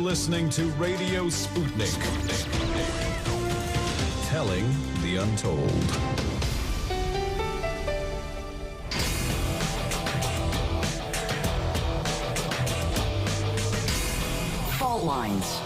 listening to Radio Sputnik. Telling the untold. Fault lines.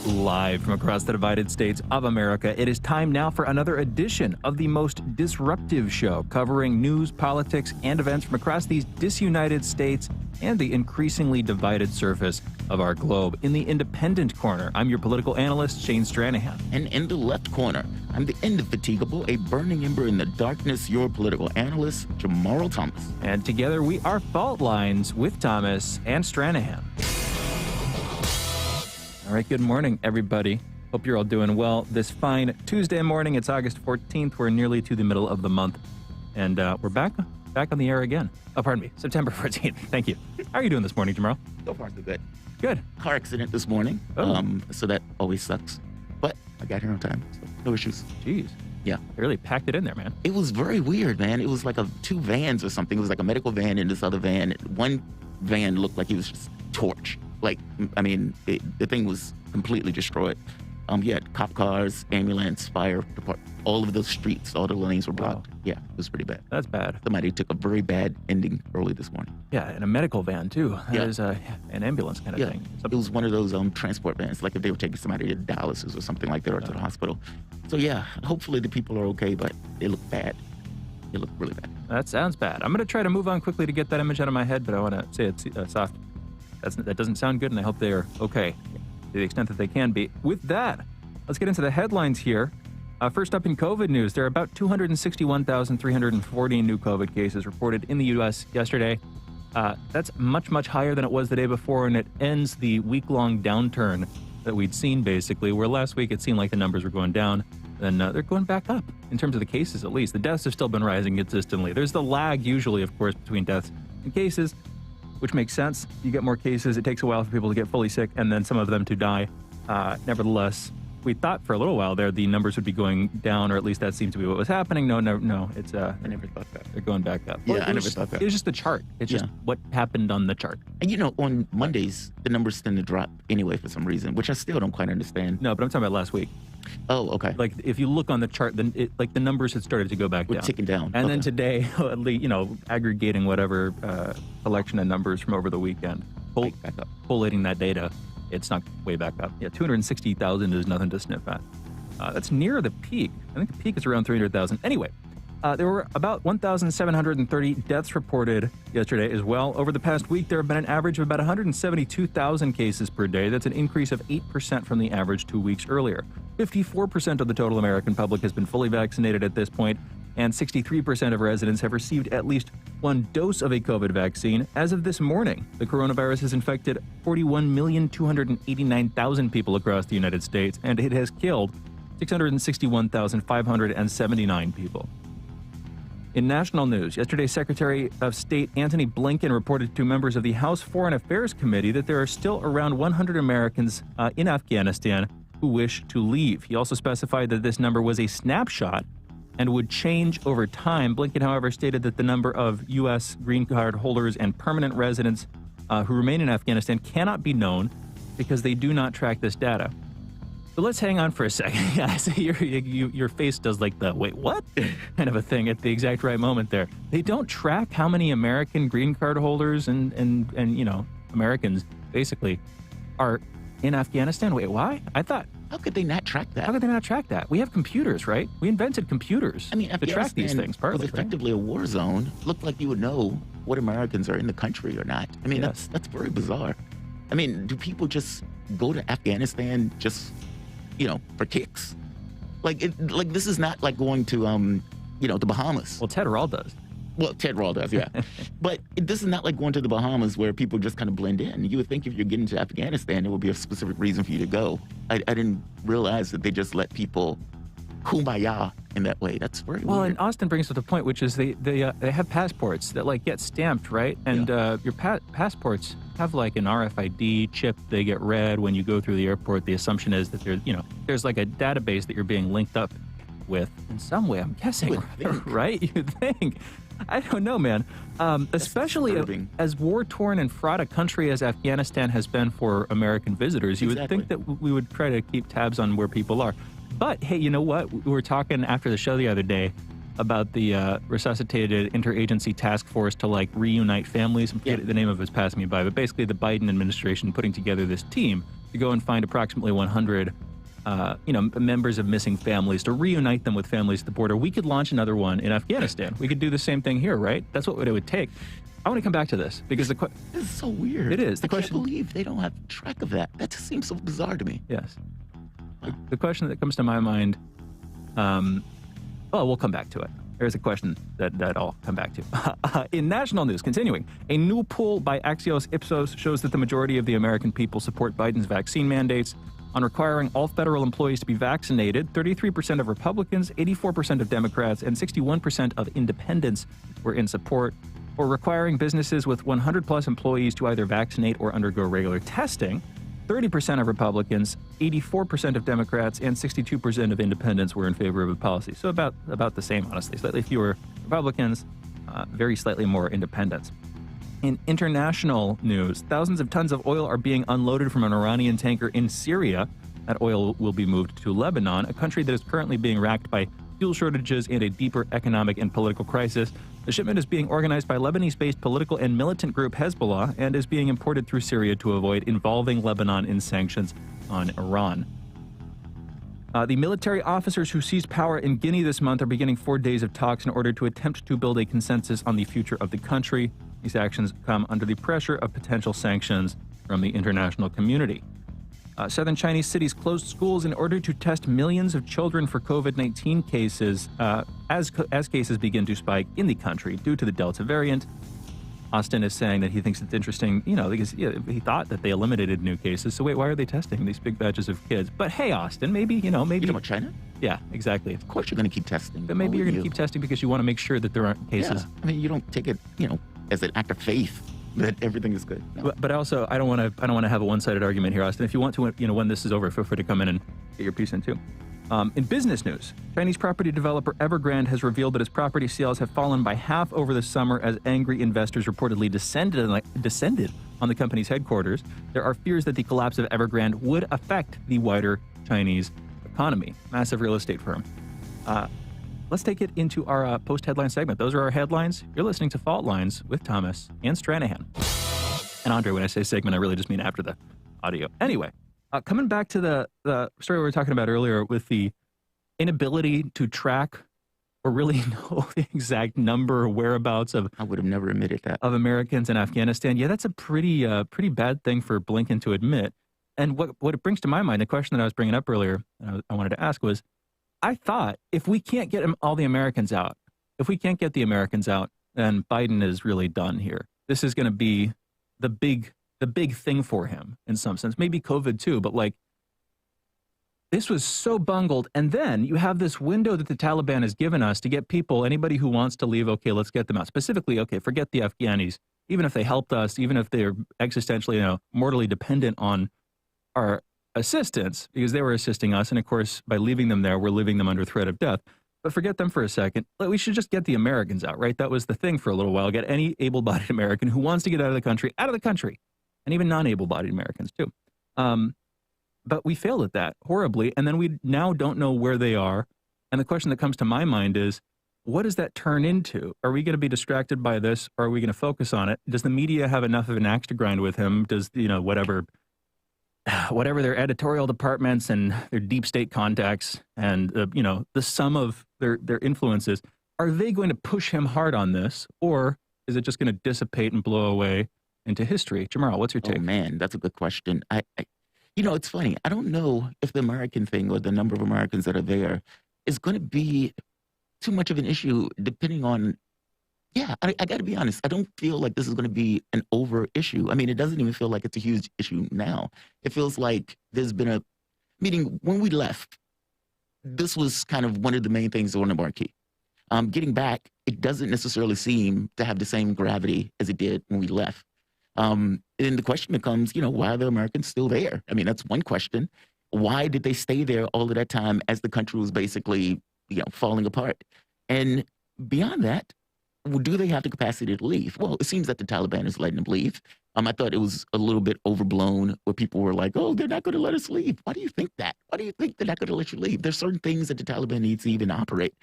Live from across the divided states of America, it is time now for another edition of the most disruptive show, covering news, politics, and events from across these disunited states and the increasingly divided surface of our globe. In the Independent Corner, I'm your political analyst, Shane Stranahan. And in the left corner, I'm the indefatigable, a burning ember in the darkness, your political analyst, Jamarl Thomas. And together we are Fault Lines with Thomas and Stranahan. All right, good morning, everybody. Hope you're all doing well this fine Tuesday morning. It's August 14th. We're nearly to the middle of the month, and we're back on the air again. Oh, pardon me, September 14th. Thank you. How are you doing this morning, Jamarl? So far, so good. Good. Car accident this morning, so that always sucks. But I got here on time, so no issues. Jeez. Yeah. They really packed it in there, man. It was very weird, man. It was like two vans or something. It was like a medical van and this other van. One van looked like it was just torched. Like, I mean, the thing was completely destroyed. You had cop cars, ambulance, fire department, all of those streets, all the lanes were blocked. Wow. Yeah, it was pretty bad. That's bad. Somebody took a very bad ending early this morning. Yeah, in a medical van, too. Yeah. There's an ambulance kind of thing. It was one of those transport vans, like if they were taking somebody to dialysis or something like that, or to the hospital. So, yeah, hopefully the people are okay, but they look bad. They look really bad. That sounds bad. I'm going to try to move on quickly to get that image out of my head, but I want to say it's soft. That doesn't sound good, and I hope they are okay to the extent that they can be. With that, let's get into the headlines here. First up in COVID news, there are about 261,340 new COVID cases reported in the U.S. yesterday. That's much, much higher than it was the day before, and it ends the week-long downturn that we'd seen, basically, where last week it seemed like the numbers were going down. Then they're going back up, in terms of the cases at least. The deaths have still been rising consistently. There's the lag, usually, of course, between deaths and cases, which makes sense. You get more cases, it takes a while for people to get fully sick, and then some of them to die. Nevertheless, we thought for a little while there the numbers would be going down, or at least that seemed to be what was happening. No, it's I never thought that. they're going back up. Yeah, I never thought that. It was just the chart. It's just what happened on the chart. And on Mondays, the numbers tend to drop anyway for some reason, which I still don't quite understand. No, but I'm talking about last week. Oh, okay. Like, if you look on the chart, then the numbers had started to go back down. We're ticking down. And then today, at least, aggregating whatever collection of numbers from over the weekend, back up. Collating that data, it's not way back up. Yeah, 260,000 is nothing to sniff at. That's near the peak. I think the peak is around 300,000. Anyway, there were about 1,730 deaths reported yesterday as well. Over the past week, there have been an average of about 172,000 cases per day. That's an increase of 8% from the average 2 weeks earlier. 54% of the total American public has been fully vaccinated at this point, and 63% of residents have received at least one dose of a COVID vaccine. As of this morning, the coronavirus has infected 41,289,000 people across the United States, and it has killed 661,579 people. In national news, yesterday, Secretary of State Antony Blinken reported to members of the House Foreign Affairs Committee that there are still around 100 Americans in Afghanistan who wish to leave. He also specified that this number was a snapshot and would change over time. Blinken, however, stated that the number of U.S. green card holders and permanent residents who remain in Afghanistan cannot be known because they do not track this data. So let's hang on for a second. I see your face does like the wait, what? kind of a thing at the exact right moment there. They don't track how many American green card holders and Americans basically are in Afghanistan. Wait, why? I thought. How could they not track that? How could they not track that? We have computers, right? We invented computers to track these things. Partly, was effectively a war zone. Looked like you would know what Americans are in the country or not. I mean, yes. that's very bizarre. I mean, do people just go to Afghanistan just for kicks? Like this is not like going to the Bahamas. Well, Ted Rall does. Well, Ted Rall does, yeah. But this is not like going to the Bahamas where people just kind of blend in. You would think if you're getting to Afghanistan, there would be a specific reason for you to go. I didn't realize that they just let people kumbaya in that way. That's very well, weird. and Austin brings up the point, which is they have passports that like get stamped, right? And your passports have like an RFID chip. They get read when you go through the airport. The assumption is that there's like a database that you're being linked up with in some way. I'm guessing, right? You'd think. I don't know, man. Especially disturbing. as war-torn and fraught a country as Afghanistan has been for American visitors, you would think that we would try to keep tabs on where people are. But hey, you know what? We were talking after the show the other day about the resuscitated interagency task force to like reunite families. The name of it's passing me by, but basically the Biden administration putting together this team to go and find approximately 100 members of missing families to reunite them with families at the border. We could launch another one in Afghanistan. We could do the same thing here, right? That's what it would take. I want to come back to this because This is so weird. It is. I can't believe they don't have track of that. That just seems so bizarre to me. Yes. The question that comes to my mind, we'll come back to it. There's a question that I'll come back to. In national news, continuing, a new poll by Axios Ipsos shows that the majority of the American people support Biden's vaccine mandates on requiring all federal employees to be vaccinated. 33% of Republicans, 84% of Democrats, and 61% of independents were in support, or requiring businesses with 100-plus employees to either vaccinate or undergo regular testing. 30% of Republicans, 84% of Democrats, and 62% of independents were in favor of the policy. So about the same, honestly. Slightly fewer Republicans, very slightly more independents. In international news, thousands of tons of oil are being unloaded from an Iranian tanker in Syria. That oil will be moved to Lebanon, a country that is currently being racked by fuel shortages and a deeper economic and political crisis. The shipment is being organized by Lebanese-based political and militant group Hezbollah and is being imported through Syria to avoid involving Lebanon in sanctions on Iran. The military officers who seized power in Guinea this month are beginning 4 days of talks in order to attempt to build a consensus on the future of the country. These actions come under the pressure of potential sanctions from the international community. Southern Chinese cities closed schools in order to test millions of children for COVID-19 cases as cases begin to spike in the country due to the Delta variant. Austin is saying that he thinks it's interesting, because he thought that they eliminated new cases. So wait, why are they testing these big batches of kids? But hey, Austin, maybe. You know about China? Yeah, exactly. Of course you're going to keep testing. But maybe you're going to keep testing because you want to make sure that there aren't cases. Yeah. I mean, you don't take it, as an act of faith that everything is good. No. But also, I don't want to have a one-sided argument here, Austin. If you want to, when this is over, feel free to come in and get your piece in too. In business news, Chinese property developer Evergrande has revealed that its property sales have fallen by half over the summer as angry investors reportedly descended on the company's headquarters. There are fears that the collapse of Evergrande would affect the wider Chinese economy. Massive real estate firm. Let's take it into our post-headline segment. Those are our headlines. You're listening to Fault Lines with Thomas and Stranahan. And Andre, when I say segment, I really just mean after the audio. Anyway, coming back to the story we were talking about earlier with the inability to track or really know the exact number or whereabouts of... I would have never admitted that. ...of Americans in Afghanistan. Yeah, that's a pretty bad thing for Blinken to admit. And what it brings to my mind, the question that I was bringing up earlier, I wanted to ask was, I thought if we can't get all the Americans out, then Biden is really done here. This is going to be the big thing for him in some sense. Maybe COVID too, but this was so bungled. And then you have this window that the Taliban has given us to get people, anybody who wants to leave, okay, let's get them out. Specifically, okay, forget the Afghanis. Even if they helped us, even if they're existentially, mortally dependent on our assistance because they were assisting us. And of course, by leaving them there, we're leaving them under threat of death. But forget them for a second. We should just get the Americans out, right? That was the thing for a little while. Get any able-bodied American who wants to get out of the country. And even non-able-bodied Americans too. But we failed at that horribly. And then we now don't know where they are. And the question that comes to my mind is, what does that turn into? Are we going to be distracted by this? Or are we going to focus on it? Does the media have enough of an axe to grind with him? Does, whatever their editorial departments and their deep state contacts and, the sum of their influences, are they going to push him hard on this? Or is it just going to dissipate and blow away into history? Jamarl, what's your take? Oh, man, that's a good question. It's funny. I don't know if the American thing or the number of Americans that are there is going to be too much of an issue depending on... Yeah, I got to be honest. I don't feel like this is going to be an over issue. I mean, it doesn't even feel like it's a huge issue now. It feels like there's been meaning when we left, this was kind of one of the main things on the marquee. Getting back, it doesn't necessarily seem to have the same gravity as it did when we left. And the question becomes, why are the Americans still there? I mean, that's one question. Why did they stay there all of that time as the country was basically, falling apart? And beyond that, well, do they have the capacity to leave? Well, it seems that the Taliban is letting them leave. I thought it was a little bit overblown where people were like, oh, they're not going to let us leave. Why do you think that? Why do you think they're not going to let you leave? There's certain things that the Taliban needs to even operate.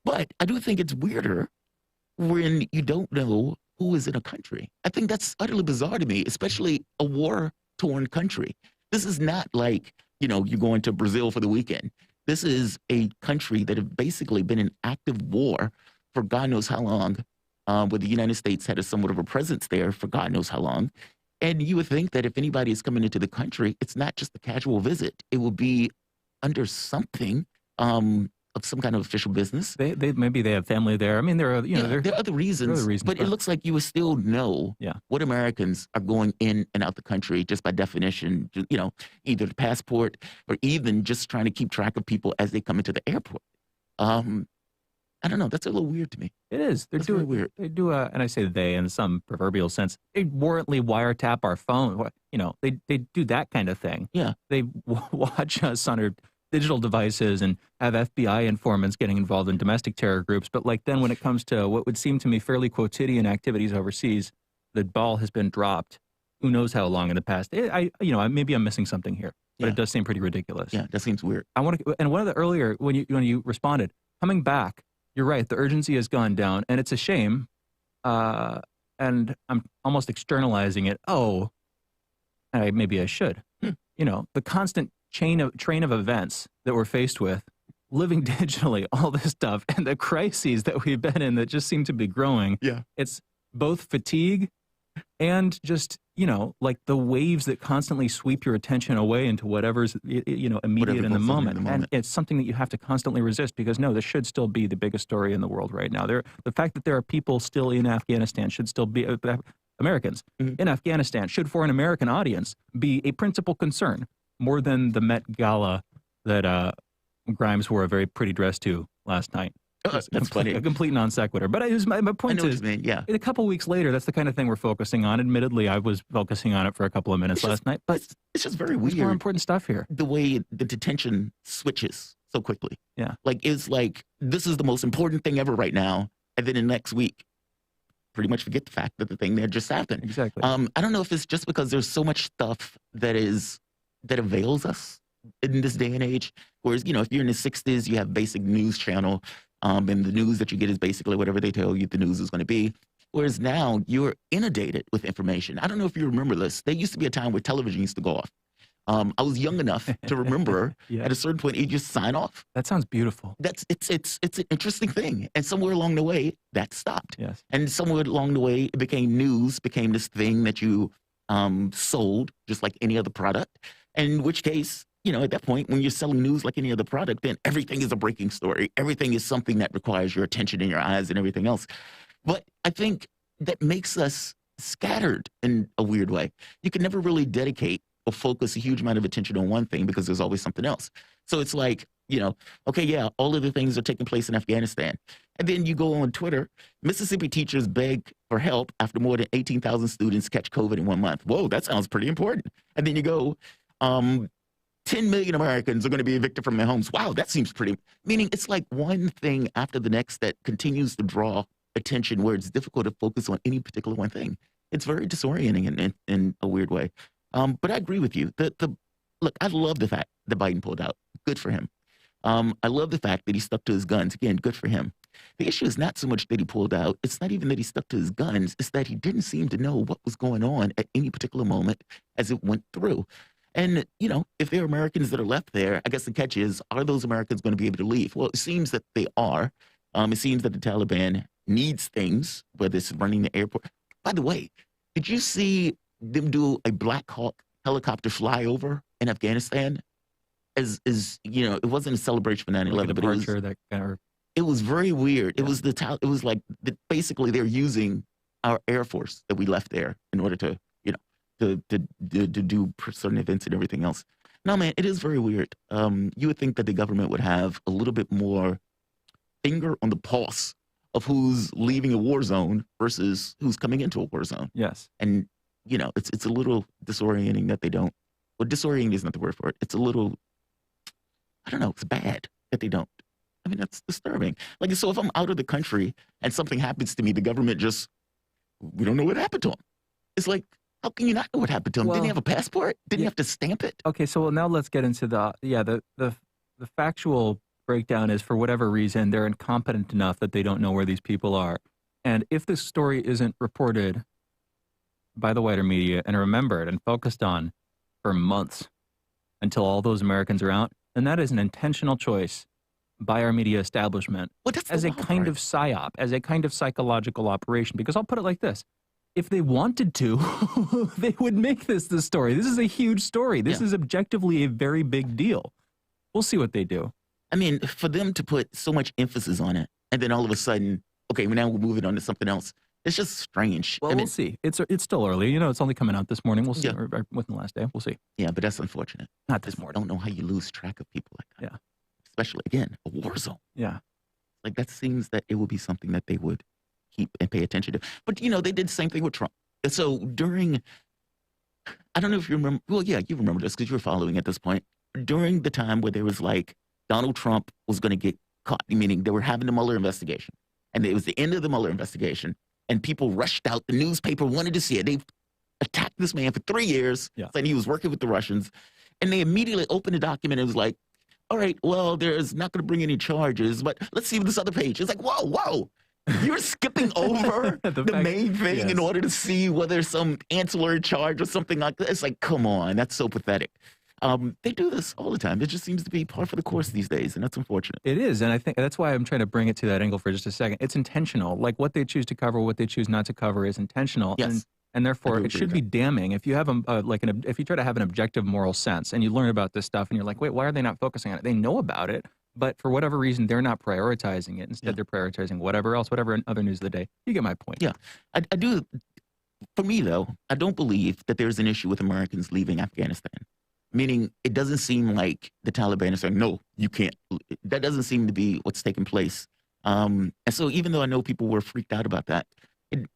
But I do think it's weirder when you don't know who is in a country. I think that's utterly bizarre to me, especially a war-torn country. This is not like, you're going to Brazil for the weekend. This is a country that have basically been in active war for God knows how long, where the United States had somewhat of a presence there for God knows how long. And you would think that if anybody is coming into the country, it's not just a casual visit. It will be under something of some kind of official business. Maybe they have family there. I mean, there are there are other reasons, but it looks like you would still know what Americans are going in and out the country just by definition. Either the passport or even just trying to keep track of people as they come into the airport. I don't know. That's a little weird to me. It is. They're doing weird. They do, and I say they in some proverbial sense. They warrantly wiretap our phone. They do that kind of thing. Yeah. They watch us on our digital devices and have FBI informants getting involved in domestic terror groups. But then when it comes to what would seem to me fairly quotidian activities overseas, the ball has been dropped. Who knows how long in the past? Maybe I'm missing something here, but it does seem pretty ridiculous. Yeah, that seems weird. And one of the earlier when you responded, coming back. You're right. The urgency has gone down, and it's a shame. And I'm almost externalizing it. Oh, maybe I should. The constant train of events that we're faced with, living digitally, all this stuff, and the crises that we've been in that just seem to be growing. Yeah, it's both fatigue and just the waves that constantly sweep your attention away into whatever's immediate in the moment. And it's something that you have to constantly resist because this should still be the biggest story in the world right now. The fact that there are people still in Afghanistan should still be Americans in Afghanistan should, for an American audience, be a principal concern more than the Met Gala that Grimes wore a very pretty dress to last night. That's funny. A complete non sequitur. But my point is, a couple weeks later, that's the kind of thing we're focusing on. Admittedly, I was focusing on it for a couple of minutes last night. But it's just very weird. There's more important stuff here. The way the detention switches so quickly. Yeah. It's like, this is the most important thing ever right now. And then the next week, pretty much forget the fact that the thing there just happened. Exactly. I don't know if it's just because there's so much stuff that avails us in this day and age. Whereas, if you're in the 60s, you have basic news channel. And the news that you get is basically whatever they tell you the news is going to be. Whereas now you're inundated with information. I don't know if you remember this. There used to be a time where television used to go off. I was young enough to remember at a certain point, you just sign off. That sounds beautiful. It's an interesting thing. And somewhere along the way, that stopped. Yes. And somewhere along the way, it became news, became this thing that you sold just like any other product. And in which case, at that point, when you're selling news like any other product, then everything is a breaking story. Everything is something that requires your attention and your eyes and everything else. But I think that makes us scattered in a weird way. You can never really dedicate or focus a huge amount of attention on one thing because there's always something else. So it's like, okay, yeah, all of the things are taking place in Afghanistan. And then you go on Twitter, Mississippi teachers beg for help after more than 18,000 students catch COVID in 1 month. Whoa, that sounds pretty important. And then you go, 10 million Americans are going to be evicted from their homes. Wow, that seems pretty. Meaning it's like one thing after the next that continues to draw attention where it's difficult to focus on any particular one thing. It's very disorienting in a weird way. But I agree with you. Look, I love the fact that Biden pulled out. Good for him. I love the fact that he stuck to his guns. Again, good for him. The issue is not so much that he pulled out. It's not even that he stuck to his guns. It's that he didn't seem to know what was going on at any particular moment as it went through. And, if there are Americans that are left there, I guess the catch is, are those Americans going to be able to leave? Well, it seems that they are. It seems that the Taliban needs things, whether it's running the airport. By the way, did you see them do a Black Hawk helicopter flyover in Afghanistan? It wasn't a celebration for 9/11, but it was very weird. Yeah. It was like basically they're using our Air Force that we left there in order to do certain events and everything else. No, man, it is very weird. You would think that the government would have a little bit more finger on the pulse of who's leaving a war zone versus who's coming into a war zone. Yes. And, it's a little disorienting that they don't. Well, disorienting is not the word for it. It's a little, I don't know, it's bad that they don't. I mean, that's disturbing. Like, so if I'm out of the country and something happens to me, the government we don't know what happened to him. It's like, how can you not know what happened to him? Well, Didn't he have a passport? Didn't he have to stamp it? Okay, so now let's get into the factual breakdown is, for whatever reason, they're incompetent enough that they don't know where these people are. And if this story isn't reported by the wider media and remembered and focused on for months until all those Americans are out, then that is an intentional choice by our media establishment as a kind of psyop, as a kind of psychological operation. Because I'll put it like this. If they wanted to, they would make this the story. This is a huge story. This is objectively a very big deal. We'll see what they do. I mean, for them to put so much emphasis on it, and then all of a sudden, okay, now we're moving on to something else. It's just strange. Well, we'll see. It's still early. You know, it's only coming out this morning. We'll see. Yeah. Or within the last day. We'll see. Yeah, but that's unfortunate. Not this morning. I don't know how you lose track of people like that. Yeah. Especially, again, a war zone. Yeah. Like, that seems that it would be something that they would keep and pay attention to. But, you know, they did the same thing with Trump. So I don't know if you remember, well, yeah, you remember this because you were following at this point. During the time where there was like, Donald Trump was going to get caught, meaning they were having the Mueller investigation. And it was the end of the Mueller investigation. And people rushed out. The newspaper wanted to see it. They attacked this man for 3 years, saying he was working with the Russians. And they immediately opened the document and was like, all right, well, there's not going to bring any charges, but let's see this other page. It's like, whoa. You're skipping over the main thing in order to see whether some ancillary charge or something like that. It's like, come on, that's so pathetic. They do this all the time. It just seems to be par for the course these days, and that's unfortunate. It is, and I think that's why I'm trying to bring it to that angle for just a second. It's intentional. Like, what they choose to cover, what they choose not to cover is intentional. Yes. And therefore, it should be damning. If you have if you try to have an objective moral sense and you learn about this stuff and you're like, wait, why are they not focusing on it? They know about it, but for whatever reason, they're not prioritizing it. Instead, they're prioritizing whatever other news of the day. You get my point. Yeah, I do. For me, though, I don't believe that there's an issue with Americans leaving Afghanistan. Meaning, it doesn't seem like the Taliban are saying, no, you can't. That doesn't seem to be what's taking place. And so even though I know people were freaked out about that, to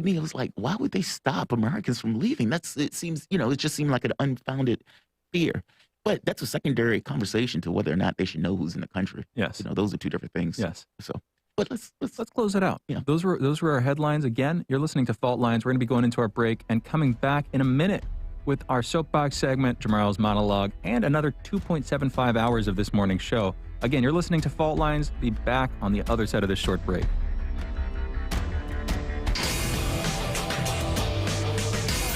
me, it was like, why would they stop Americans from leaving? It just seemed like an unfounded fear. But that's a secondary conversation to whether or not they should know who's in the country. Yes. Those are two different things. Yes. So, but let's close it out. Yeah. Those were our headlines. Again, you're listening to Fault Lines. We're going to be going into our break and coming back in a minute with our soapbox segment, Jamarl's monologue, and another 2.75 hours of this morning's show. Again, you're listening to Fault Lines. Be back on the other side of this short break.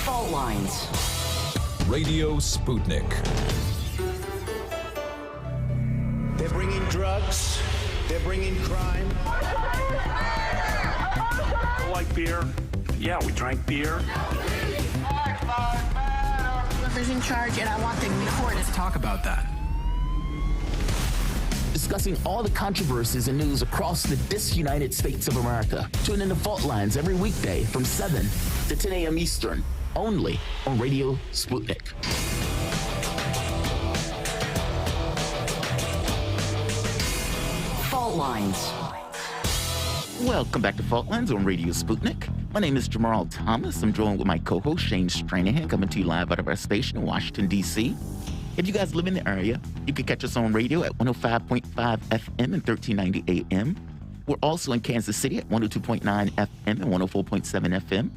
Fault Lines. Radio Sputnik. They're bringing drugs. They're bringing crime. I like beer. Yeah, we drank beer. Whoever's in charge, and I want them recorded. Let's talk about that. Discussing all the controversies and news across the disunited states of America. Tune in to Fault Lines every weekday from 7 to 10 a.m. Eastern, only on Radio Sputnik. Fault Lines. Welcome back to Fault Lines on Radio Sputnik. My name is Jamarl Thomas. I'm joined with my co-host Shane Stranahan, coming to you live out of our station in Washington, D.C. If you guys live in the area, you can catch us on radio at 105.5 FM and 1390 AM. We're also in Kansas City at 102.9 FM and 104.7 FM.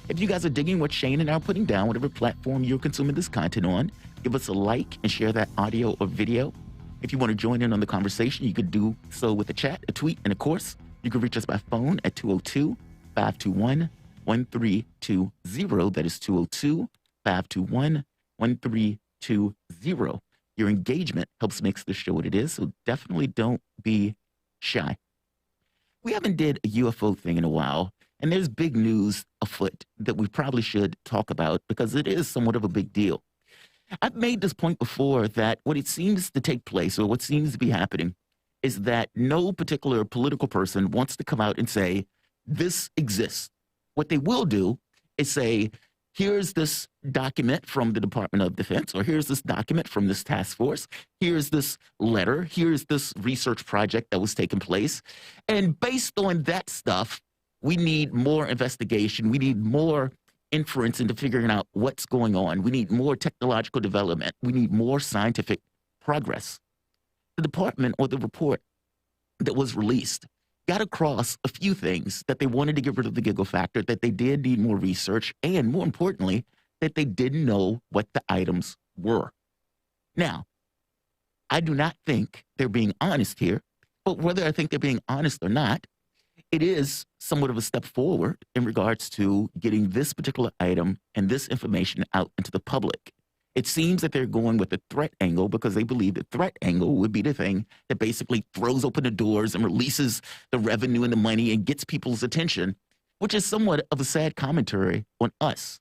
If you guys are digging what Shane and I are putting down, whatever platform you're consuming this content on, give us a like and share that audio or video. If you want to join in on the conversation, you could do so with a chat, a tweet, and of course, you can reach us by phone at 202-521-1320. That is 202-521-1320. Your engagement helps makes the show what it is, so definitely don't be shy. We haven't did a UFO thing in a while, and there's big news afoot that we probably should talk about because it is somewhat of a big deal. I've made this point before that what it seems to take place, or what seems to be happening, is that no particular political person wants to come out and say, this exists. What they will do is say, here's this document from the Department of Defense, or here's this document from this task force, here's this letter, here's this research project that was taking place. And based on that stuff, we need more investigation. We need more inference into figuring out what's going on. We need more technological development. We need more scientific progress. The department or the report that was released got across a few things: that they wanted to get rid of the giggle factor, that they did need more research, and more importantly, that they didn't know what the items were. Now, I do not think they're being honest here, but whether I think they're being honest or not, it is somewhat of a step forward in regards to getting this particular item and this information out into the public. It seems that they're going with the threat angle because they believe the threat angle would be the thing that basically throws open the doors and releases the revenue and the money and gets people's attention, which is somewhat of a sad commentary on us.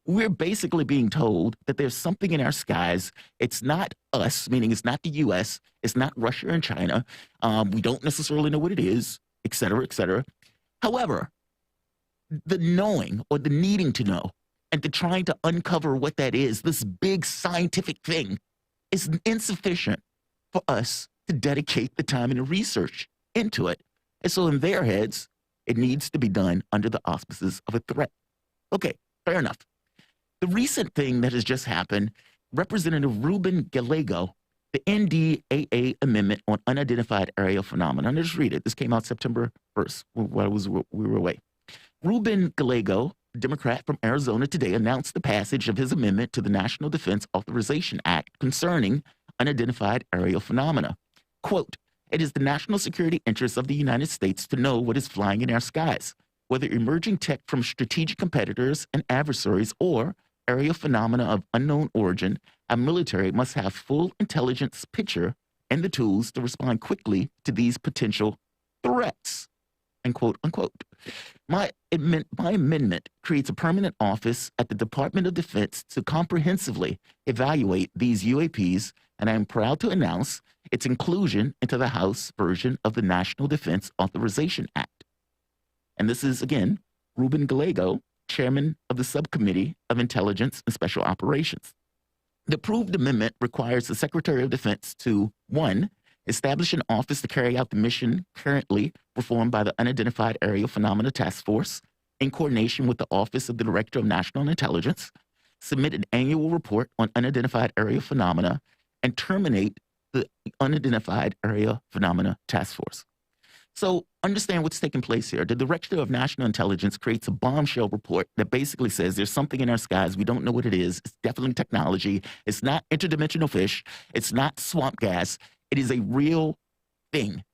We're basically being told that there's something in our skies. It's not us, meaning it's not the U.S., it's not Russia and China. We don't necessarily know what it is, et cetera, et cetera. However, the knowing or the needing to know and the trying to uncover what that is, this big scientific thing, is insufficient for us to dedicate the time and the research into it. And so in their heads, it needs to be done under the auspices of a threat. Okay, fair enough. The recent thing that has just happened, Representative Ruben Gallego, the NDAA amendment on unidentified aerial phenomena. I'll just read it. This came out September 1st while we were away. Ruben Gallego, Democrat from Arizona, today announced the passage of his amendment to the National Defense Authorization Act concerning unidentified aerial phenomena. Quote, "It is the national security interest of the United States to know what is flying in our skies, whether emerging tech from strategic competitors and adversaries or aerial phenomena of unknown origin. Our military must have full intelligence picture and the tools to respond quickly to these potential threats." And quote unquote. My amendment creates a permanent office at the Department of Defense to comprehensively evaluate these UAPs, and I am proud to announce its inclusion into the House version of the National Defense Authorization Act. And this is, again, Ruben Gallego, chairman of the Subcommittee of Intelligence and Special Operations. The approved amendment requires the Secretary of Defense to, 1, establish an office to carry out the mission currently performed by the Unidentified Aerial Phenomena Task Force in coordination with the Office of the Director of National Intelligence, submit an annual report on unidentified aerial phenomena, and terminate the Unidentified Aerial Phenomena Task Force. So understand what's taking place here. The Director of National Intelligence creates a bombshell report that basically says there's something in our skies. We don't know what it is. It's definitely technology. It's not interdimensional fish. It's not swamp gas. It is a real thing,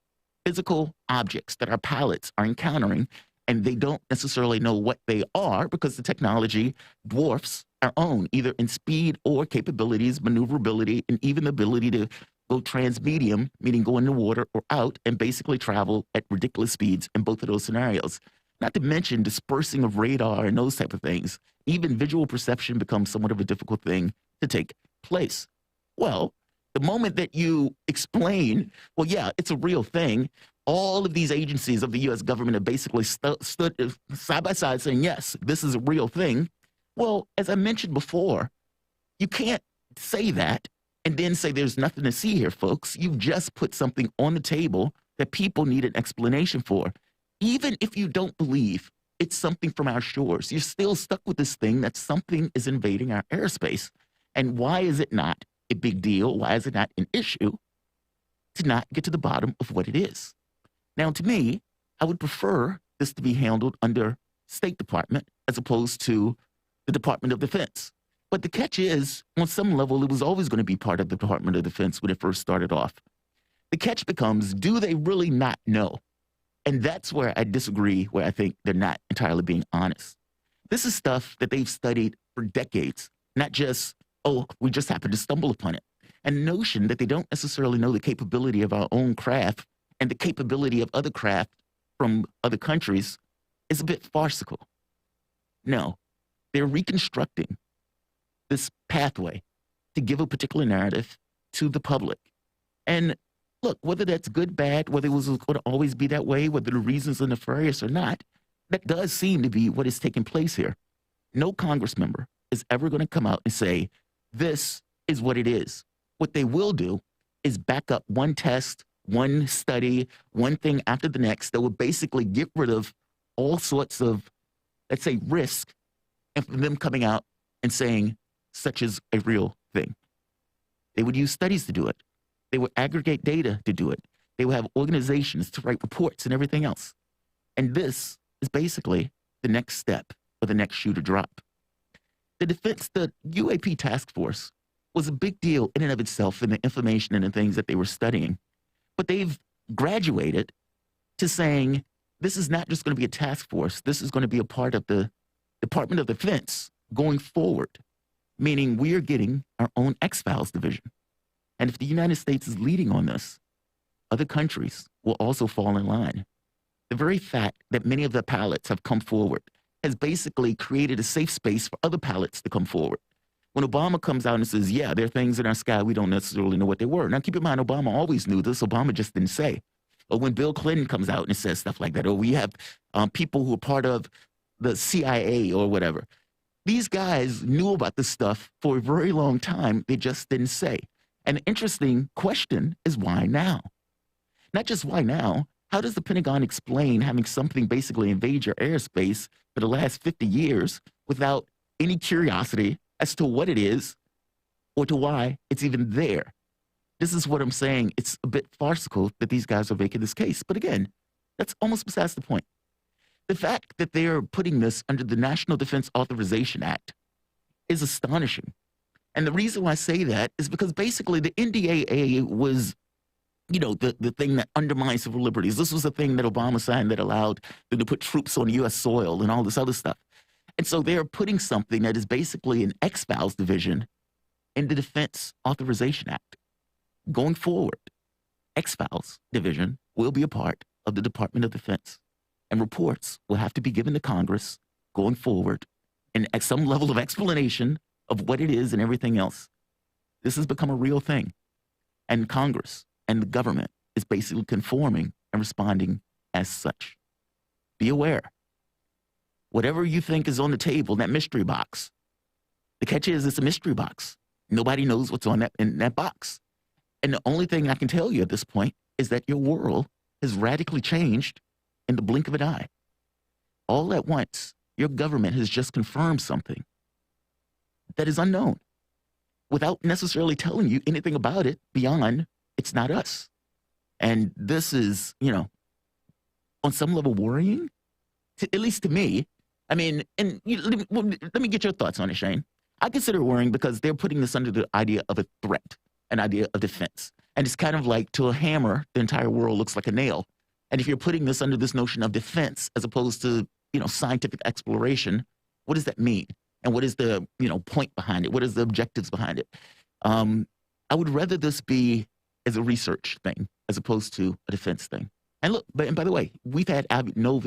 physical objects that our pilots are encountering, and they don't necessarily know what they are because the technology dwarfs our own, either in speed or capabilities, maneuverability, and even the ability to go transmedium, meaning go in the water or out, and basically travel at ridiculous speeds in both of those scenarios. Not to mention dispersing of radar and those type of things. Even visual perception becomes somewhat of a difficult thing to take place. Well, the moment that you explain, well, yeah, it's a real thing, all of these agencies of the U.S. government have basically stood side by side saying, yes, this is a real thing. Well, as I mentioned before, you can't say that and then say there's nothing to see here, folks. You've just put something on the table that people need an explanation for. Even if you don't believe it's something from our shores, you're still stuck with this thing that something is invading our airspace. And why is it not a big deal? Why is it not an issue to not get to the bottom of what it is? Now, to me, I would prefer this to be handled under State Department as opposed to the Department of Defense. But the catch is, on some level, it was always going to be part of the Department of Defense when it first started off. The catch becomes, do they really not know? And that's where I disagree, where I think they're not entirely being honest. This is stuff that they've studied for decades, not just, oh, we just happened to stumble upon it. And the notion that they don't necessarily know the capability of our own craft and the capability of other craft from other countries is a bit farcical. No, they're reconstructing this pathway to give a particular narrative to the public. And look, whether that's good, bad, whether it was going to always be that way, whether the reasons are nefarious or not, that does seem to be what is taking place here. No Congress member is ever going to come out and say, this is what it is. What they will do is back up one test, one study, one thing after the next that will basically get rid of all sorts of, let's say, risk, and from them coming out and saying such is a real thing. They would use studies to do it. They would aggregate data to do it. They will have organizations to write reports and everything else. And this is basically the next step or the next shoe to drop. The UAP task force was a big deal in and of itself in the information and the things that they were studying. But they've graduated to saying this is not just going to be a task force. This is going to be a part of the Department of Defense going forward, meaning we are getting our own X-Files division. And if the United States is leading on this, other countries will also fall in line. The very fact that many of the pilots have come forward has basically created a safe space for other pilots to come forward. When Obama comes out and says, yeah, there are things in our sky, we don't necessarily know what they were. Now, keep in mind, Obama always knew this. Obama just didn't say. Or when Bill Clinton comes out and says stuff like that, or we have people who are part of the CIA or whatever. These guys knew about this stuff for a very long time. They just didn't say. An interesting question is why now? Not just why now. How does the Pentagon explain having something basically invade your airspace for the last 50 years without any curiosity as to what it is or to why it's even there? This is what I'm saying. It's a bit farcical that these guys are making this case. But again, that's almost besides the point. The fact that they are putting this under the National Defense Authorization Act is astonishing. And the reason why I say that is because basically the NDAA was, you know, the thing that undermines civil liberties. This was the thing that Obama signed that allowed them to put troops on U.S. soil and all this other stuff. And so they're putting something that is basically an X-Files division in the Defense Authorization Act. Going forward, X-Files division will be a part of the Department of Defense, and reports will have to be given to Congress going forward and at some level of explanation of what it is and everything else. This has become a real thing, and Congress and the government is basically conforming and responding as such. Be aware. Whatever you think is on the table, that mystery box, the catch is it's a mystery box. Nobody knows what's in that box. And the only thing I can tell you at this point is that your world has radically changed in the blink of an eye. All at once, your government has just confirmed something that is unknown without necessarily telling you anything about it beyond it's not us. And this is, you know, on some level worrying, at least to me. I mean, and let me get your thoughts on it, Shane. I consider it worrying because they're putting this under the idea of a threat, an idea of defense. And it's kind of like to a hammer, the entire world looks like a nail. And if you're putting this under this notion of defense as opposed to, you know, scientific exploration, what does that mean? And what is the, you know, point behind it? What is the objectives behind it? I would rather this be as a research thing as opposed to a defense thing. And look, and by the way, we've had Avi Loeb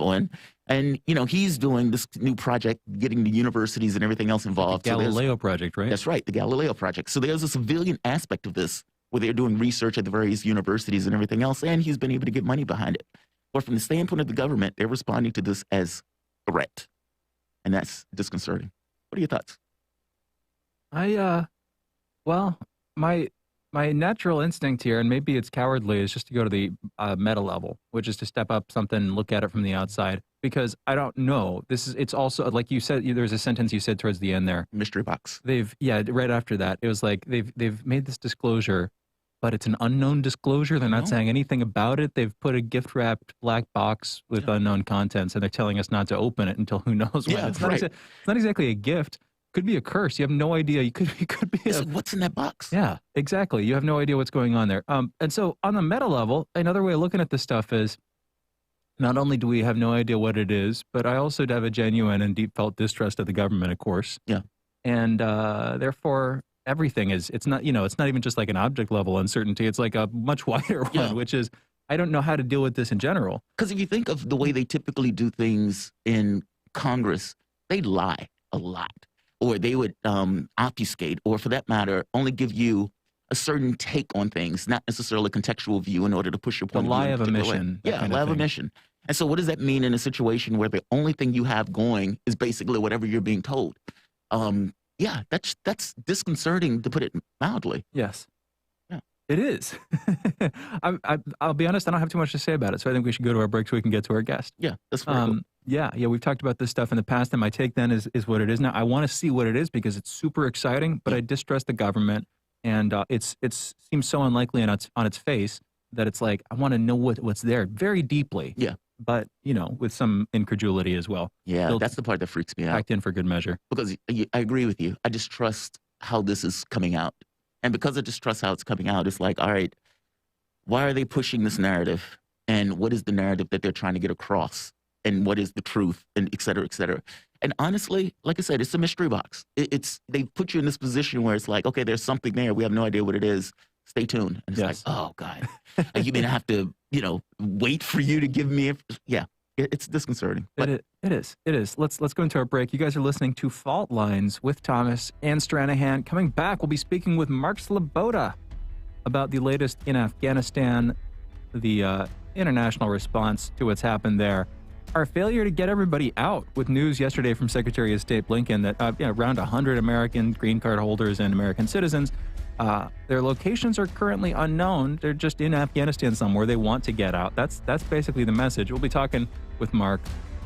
on, and you know he's doing this new project, getting the universities and everything else involved. The Galileo project, right? That's right, the Galileo project. So there's a civilian aspect of this where they're doing research at the various universities and everything else, and he's been able to get money behind it. But from the standpoint of the government, they're responding to this as a threat, and that's disconcerting. What are your thoughts? Well, my natural instinct here, and maybe it's cowardly, is just to go to the meta level, which is to step up something and look at it from the outside, because I don't know. It's also, like you said, there's a sentence you said towards the end there. Mystery box. Right after that, it was like they've made this disclosure, but it's an unknown disclosure. They're not saying anything about it. They've put a gift-wrapped black box with unknown contents, and they're telling us not to open it until who knows when. It's not exactly a gift. Could be a curse. You have no idea. You could be. What's in that box? Yeah, exactly. You have no idea what's going on there. And so on the meta level, another way of looking at this stuff is not only do we have no idea what it is, but I also have a genuine and deep felt distrust of the government, of course. Yeah. And therefore, everything is. It's not. It's not even just like an object level uncertainty. It's like a much wider one, which is I don't know how to deal with this in general. Because if you think of the way they typically do things in Congress, they lie a lot. Or they would obfuscate, or for that matter, only give you a certain take on things, not necessarily a contextual view in order to push your point of view. The lie of omission. Yeah, lie of omission. And so what does that mean in a situation where the only thing you have going is basically whatever you're being told? Yeah, that's disconcerting, to put it mildly. Yes. Yeah. It is. I'll be honest, I don't have too much to say about it, so I think we should go to our break so we can get to our guest. Yeah, that's very cool. Yeah, we've talked about this stuff in the past, and my take then is what it is now. I want to see what it is because it's super exciting, but I distrust the government. and it seems so unlikely on its face that it's like I want to know what's there very deeply. Yeah. But with some incredulity as well. Yeah, Built- that's the part that freaks me out. Packed in for good measure. Because I agree with you. I distrust how this is coming out. And because I distrust how it's coming out, it's like, all right, why are they pushing this narrative? And what is the narrative that they're trying to get across? And what is the truth? And et cetera, et cetera. And honestly, like I said, it's a mystery box. They put you in this position where it's like, okay, there's something there. We have no idea what it is. Stay tuned. And it's like, oh, God. You mean I have to, wait for you to give me it's disconcerting. But It is. Let's go into our break. You guys are listening to Fault Lines with Thomas and Stranahan. Coming back, we'll be speaking with Mark Sloboda about the latest in Afghanistan, the international response to what's happened there, our failure to get everybody out, with news yesterday from Secretary of State Blinken that around 100 American green card holders and American citizens, their locations are currently unknown. They're just in Afghanistan somewhere. They want to get out. That's basically the message. We'll be talking with Mark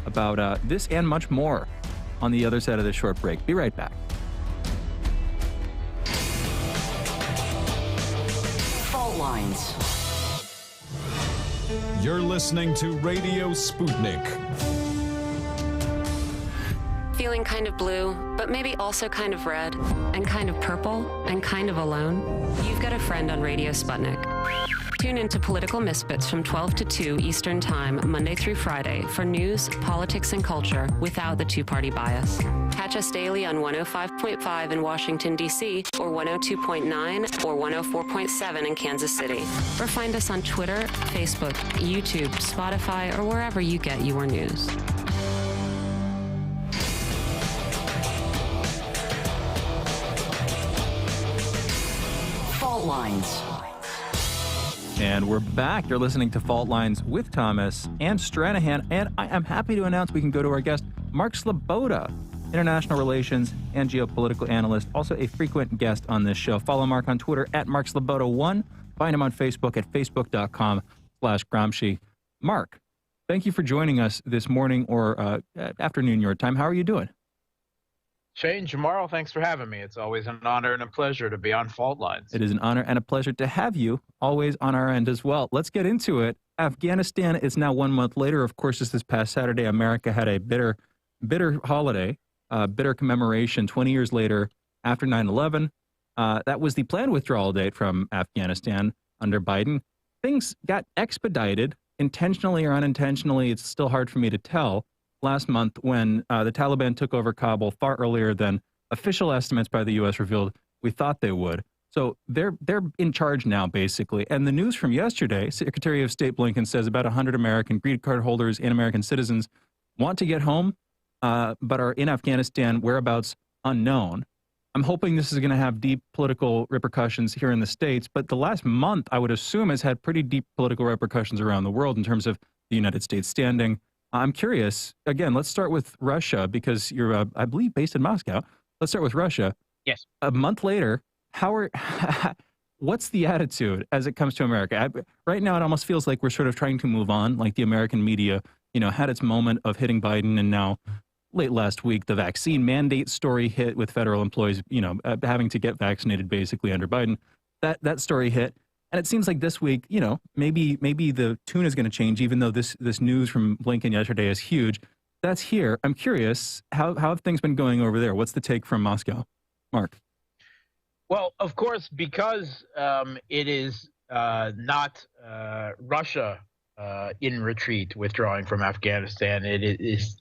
about this and much more on the other side of this short break. Be right back. Fault lines. You're listening to Radio Sputnik. Feeling kind of blue, but maybe also kind of red, and kind of purple, and kind of alone? You've got a friend on Radio Sputnik. Tune into Political Misfits from 12 to 2 Eastern Time, Monday through Friday, for news, politics, and culture without the two-party bias. Catch us daily on 105.5 in Washington, D.C., or 102.9 or 104.7 in Kansas City. Or find us on Twitter, Facebook, YouTube, Spotify, or wherever you get your news. Fault lines. And we're back. You're listening to Fault Lines with Thomas and Stranahan. And I am happy to announce we can go to our guest, Mark Sloboda, international relations and geopolitical analyst, also a frequent guest on this show. Follow Mark on Twitter at MarkSloboda1. Find him on Facebook at facebook.com/Gramsci. Mark, thank you for joining us this morning or afternoon your time. How are you doing? Shane, Jamarl, thanks for having me. It's always an honor and a pleasure to be on Fault Lines. It is an honor and a pleasure to have you, always on our end as well. Let's get into it. Afghanistan is now 1 month later. Of course, this past Saturday, America had a bitter holiday, bitter commemoration 20 years later after 9/11. That was the planned withdrawal date from Afghanistan under Biden. Things got expedited, intentionally or unintentionally. It's still hard for me to tell. Last month, when the Taliban took over Kabul far earlier than official estimates by the U.S. revealed we thought they would. So they're in charge now, basically. And the news from yesterday, Secretary of State Blinken says about 100 American green card holders and American citizens want to get home, but are in Afghanistan, whereabouts unknown. I'm hoping this is going to have deep political repercussions here in the States, but the last month, I would assume, has had pretty deep political repercussions around the world in terms of the United States standing. I'm curious, again, let's start with Russia, because you're, I believe, based in Moscow. Let's start with Russia. Yes. A month later, what's the attitude as it comes to America? Right now, it almost feels like we're sort of trying to move on, like the American media, had its moment of hitting Biden, and now, late last week, the vaccine mandate story hit with federal employees, having to get vaccinated basically under Biden. That story hit. And it seems like this week, maybe the tune is going to change, even though this news from Blinken yesterday is huge. That's here. I'm curious, how have things been going over there? What's the take from Moscow? Mark? Well, of course, because it is not Russia in retreat, withdrawing from Afghanistan, it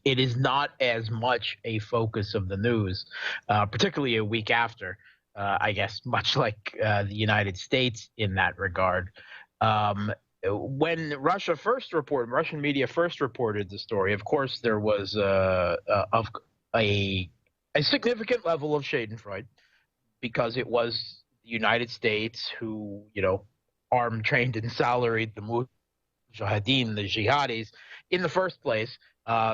is not as much a focus of the news, particularly a week after. I guess much like the United States in that regard. When Russian media first reported the story, of course, there was a significant level of schadenfreude, because it was the United States who, armed, trained, and salaried the Mujahideen, the jihadis, in the first place,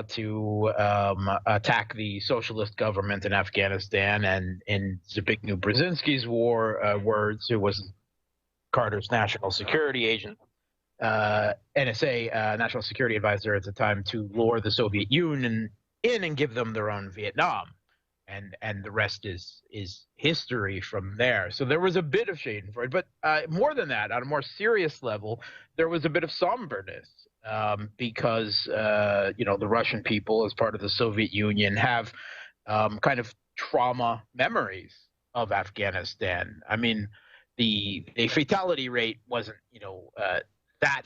to attack the socialist government in Afghanistan. And in Zbigniew Brzezinski's words, who was Carter's national security agent, NSA, national security advisor at the time, to lure the Soviet Union in and give them their own Vietnam. and the rest is history from there. So there was a bit of Schadenfreude, but more than that, on a more serious level, there was a bit of somberness because the Russian people, as part of the Soviet Union, have kind of trauma memories of Afghanistan. I mean, the fatality rate wasn't that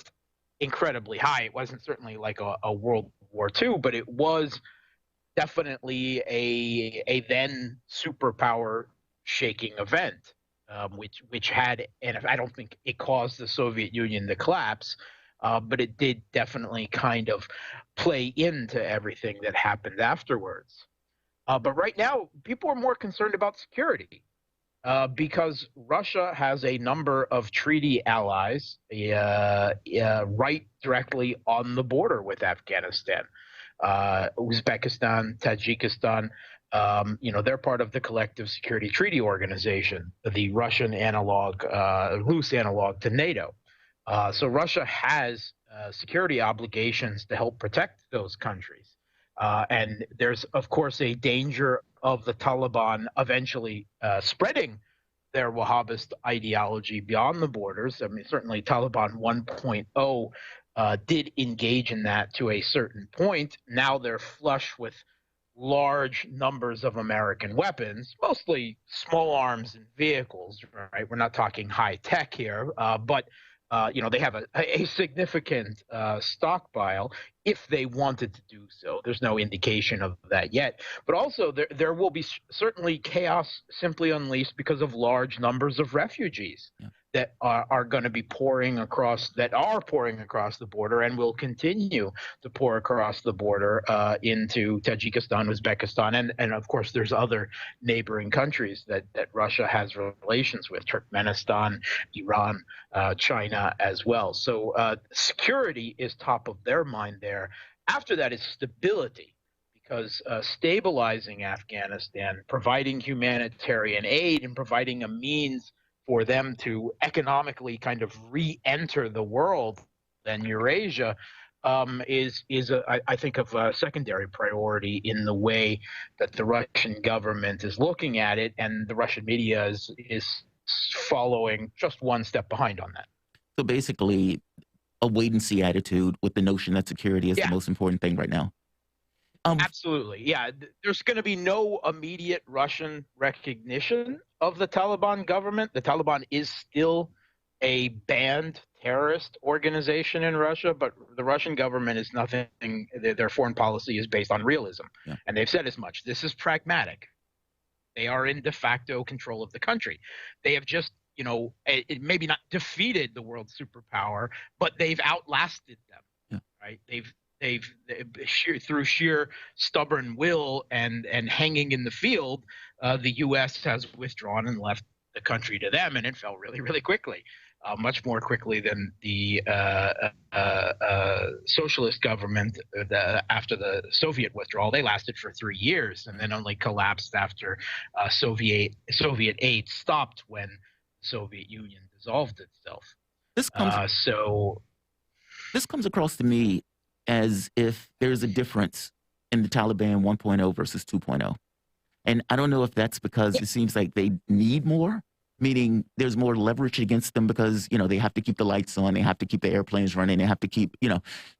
incredibly high. It wasn't certainly like a World War II, but it was definitely a then superpower shaking event, which had, and I don't think it caused the Soviet Union to collapse, but it did definitely kind of play into everything that happened afterwards. But right now, people are more concerned about security because Russia has a number of treaty allies right directly on the border with Afghanistan. Uzbekistan, Tajikistan, they're part of the Collective Security Treaty Organization, the Russian analog, loose analog to NATO. So Russia has security obligations to help protect those countries. And there's, of course, a danger of the Taliban eventually spreading their Wahhabist ideology beyond the borders. I mean, certainly Taliban 1.0 did engage in that to a certain point. Now they're flush with large numbers of American weapons, mostly small arms and vehicles, right? We're not talking high tech here, but they have a significant stockpile if they wanted to do so. There's no indication of that yet. But also there will be certainly chaos simply unleashed because of large numbers of refugees that are going to be pouring across the border and will continue to pour across the border into Tajikistan, Uzbekistan, and of course there's other neighboring countries that Russia has relations with, Turkmenistan, Iran, China as well. So security is top of their mind there. After that is stability, because stabilizing Afghanistan, providing humanitarian aid, and providing a means for them to economically kind of re-enter the world and Eurasia is I think of a secondary priority in the way that the Russian government is looking at it, and the Russian media is following just one step behind on that. So basically, a wait-and-see attitude with the notion that security is the most important thing right now. Absolutely. Yeah. There's going to be no immediate Russian recognition of the Taliban government. The Taliban is still a banned terrorist organization in Russia, but the Russian government is nothing. Their foreign policy is based on realism. Yeah. And they've said as much. This is pragmatic. They are in de facto control of the country. They have just, maybe not defeated the world superpower, but they've outlasted them. Yeah. Right? They've through sheer stubborn will and hanging in the field, the U.S. has withdrawn and left the country to them, and it fell really, really quickly, much more quickly than the socialist government after the Soviet withdrawal. They lasted for 3 years and then only collapsed after Soviet aid stopped when the Soviet Union dissolved itself. This comes across to me as if there's a difference in the Taliban 1.0 versus 2.0. And I don't know if that's because it seems like they need more, meaning there's more leverage against them because, they have to keep the lights on, they have to keep the airplanes running, they have to keep,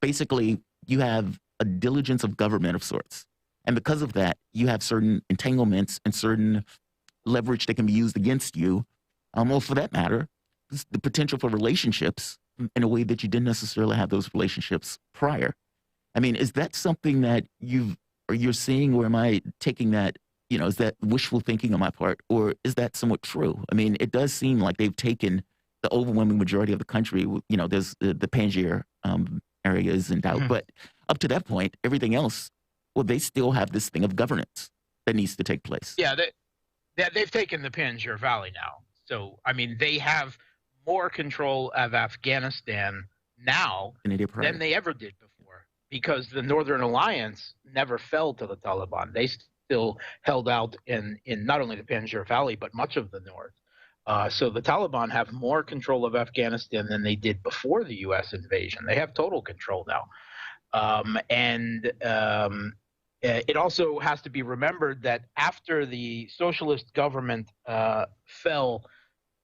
basically you have a diligence of government of sorts. And because of that, you have certain entanglements and certain leverage that can be used against you. Or for that matter, the potential for relationships in a way that you didn't necessarily have those relationships prior. I mean, is that something that you're seeing, or am I taking that, is that wishful thinking on my part, or is that somewhat true? I mean, it does seem like they've taken the overwhelming majority of the country. There's the Panjshir area is in doubt, but up to that point, everything else, well, they still have this thing of governance that needs to take place. Yeah, they've taken the Panjshir Valley now. So, I mean, they have more control of Afghanistan now than they ever did before, because the Northern Alliance never fell to the Taliban. They still held out in not only the Panjshir Valley, but much of the north. So the Taliban have more control of Afghanistan than they did before the U.S. invasion. They have total control now. It also has to be remembered that after the socialist government fell,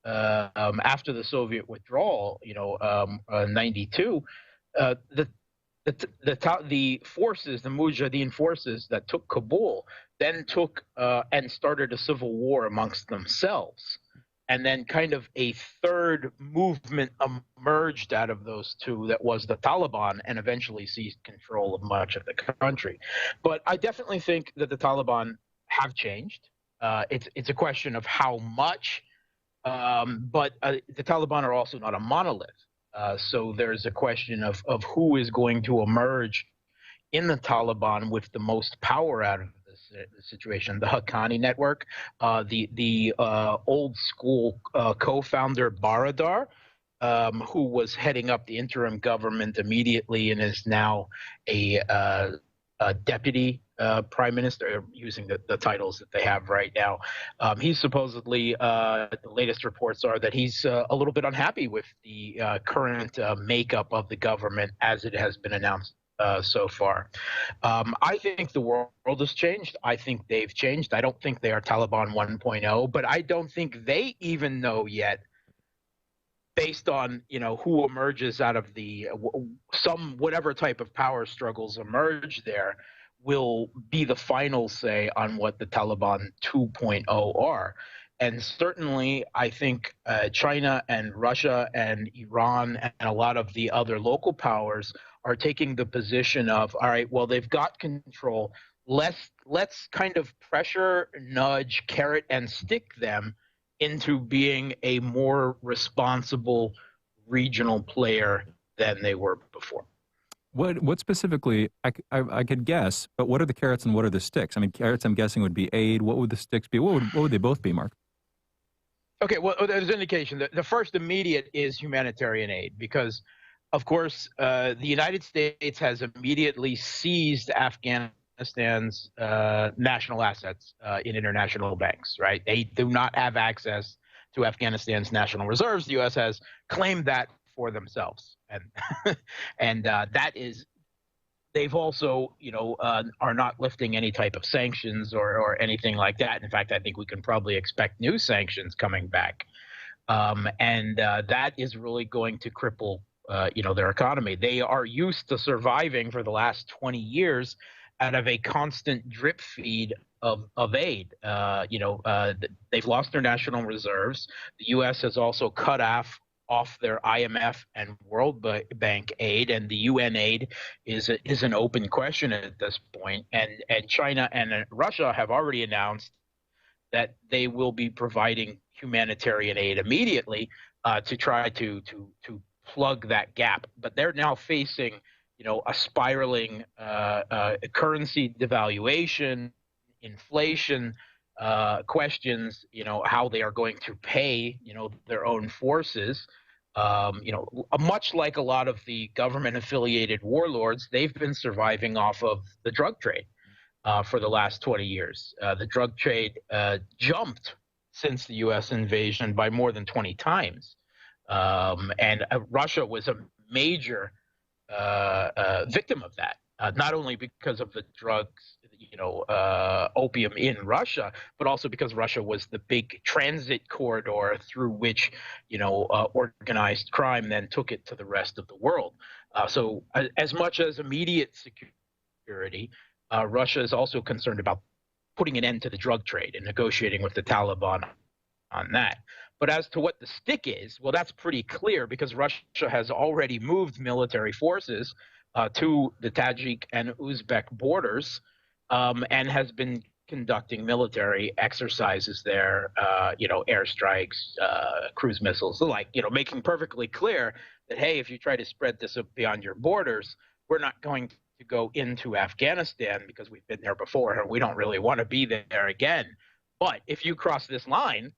after the Soviet withdrawal, 92, the forces, the Mujahideen forces that took Kabul, then took and started a civil war amongst themselves. And then kind of a third movement emerged out of those two that was the Taliban, and eventually seized control of much of the country. But I definitely think that the Taliban have changed. It's a question of how much, but the Taliban are also not a monolith. So there's a question of who is going to emerge in the Taliban with the most power out of this situation. The Haqqani network, the old school co-founder Baradar, who was heading up the interim government immediately and is now a deputy prime minister, using the titles that they have right now. He's supposedly, the latest reports are that he's a little bit unhappy with the current makeup of the government as it has been announced so far. I think the world has changed. I think they've changed. I don't think they are Taliban 1.0, but I don't think they even know yet, based on who emerges out of the whatever type of power struggles emerge there, will be the final say on what the Taliban 2.0 are. And certainly, I think China and Russia and Iran and a lot of the other local powers are taking the position of, all right, well, they've got control. Let's kind of pressure, nudge, carrot, and stick them into being a more responsible regional player than they were before. What specifically, I could guess, but what are the carrots and what are the sticks? I mean, carrots, I'm guessing, would be aid. What would the sticks be? What would they both be, Mark? Okay, well, there's an indication. The first immediate is humanitarian aid, because, of course, the United States has immediately seized Afghanistan's national assets in international banks, right? They do not have access to Afghanistan's national reserves. The U.S. has claimed that for themselves, and that is, they've also, are not lifting any type of sanctions or anything like that. In fact, I think we can probably expect new sanctions coming back, and that is really going to cripple, their economy. They are used to surviving for the last 20 years out of a constant drip feed of aid. They've lost their national reserves. The U.S. has also cut off their IMF and World Bank aid, and the UN aid is an open question at this point. And China and Russia have already announced that they will be providing humanitarian aid immediately to try to plug that gap. But they're now facing, a spiraling currency devaluation, inflation, questions, how they are going to pay, their own forces. Much like a lot of the government-affiliated warlords, they've been surviving off of the drug trade for the last 20 years. The drug trade jumped since the U.S. invasion by more than 20 times. And Russia was a major victim of that, not only because of the drugs, opium in Russia, but also because Russia was the big transit corridor through which, organized crime then took it to the rest of the world. So as much as immediate security, Russia is also concerned about putting an end to the drug trade and negotiating with the Taliban on that. But as to what the stick is, well, that's pretty clear, because Russia has already moved military forces to the Tajik and Uzbek borders, and has been conducting military exercises there, airstrikes, cruise missiles, like, making perfectly clear that, hey, if you try to spread this beyond your borders, we're not going to go into Afghanistan because we've been there before and we don't really want to be there again. But if you cross this line,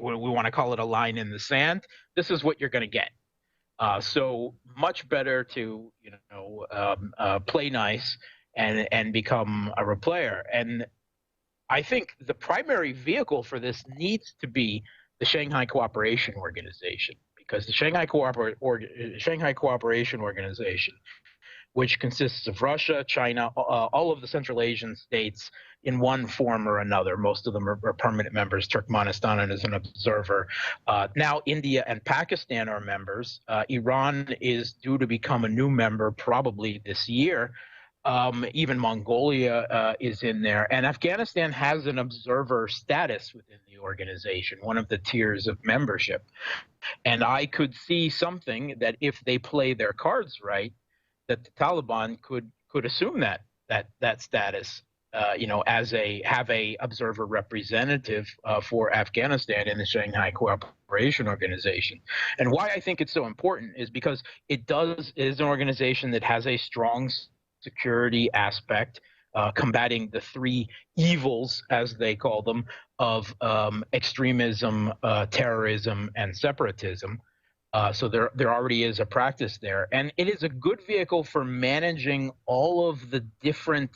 we want to call it a line in the sand, this is what you're going to get. So much better to, play nice and become a replayer. And I think the primary vehicle for this needs to be the Shanghai Cooperation Organization, because the Shanghai Cooperation Organization which consists of Russia, China, all of the Central Asian states in one form or another. Most of them are permanent members. Turkmenistan is an observer. Now India and Pakistan are members. Iran is due to become a new member probably this year. Even Mongolia is in there. And Afghanistan has an observer status within the organization, one of the tiers of membership. And I could see something that if they play their cards right, that the Taliban could assume that status, as have a observer representative for Afghanistan in the Shanghai Cooperation Organization. And why I think it's so important is because it is an organization that has a strong security aspect, combating the three evils, as they call them, of extremism, terrorism, and separatism. So there already is a practice there. And it is a good vehicle for managing all of the different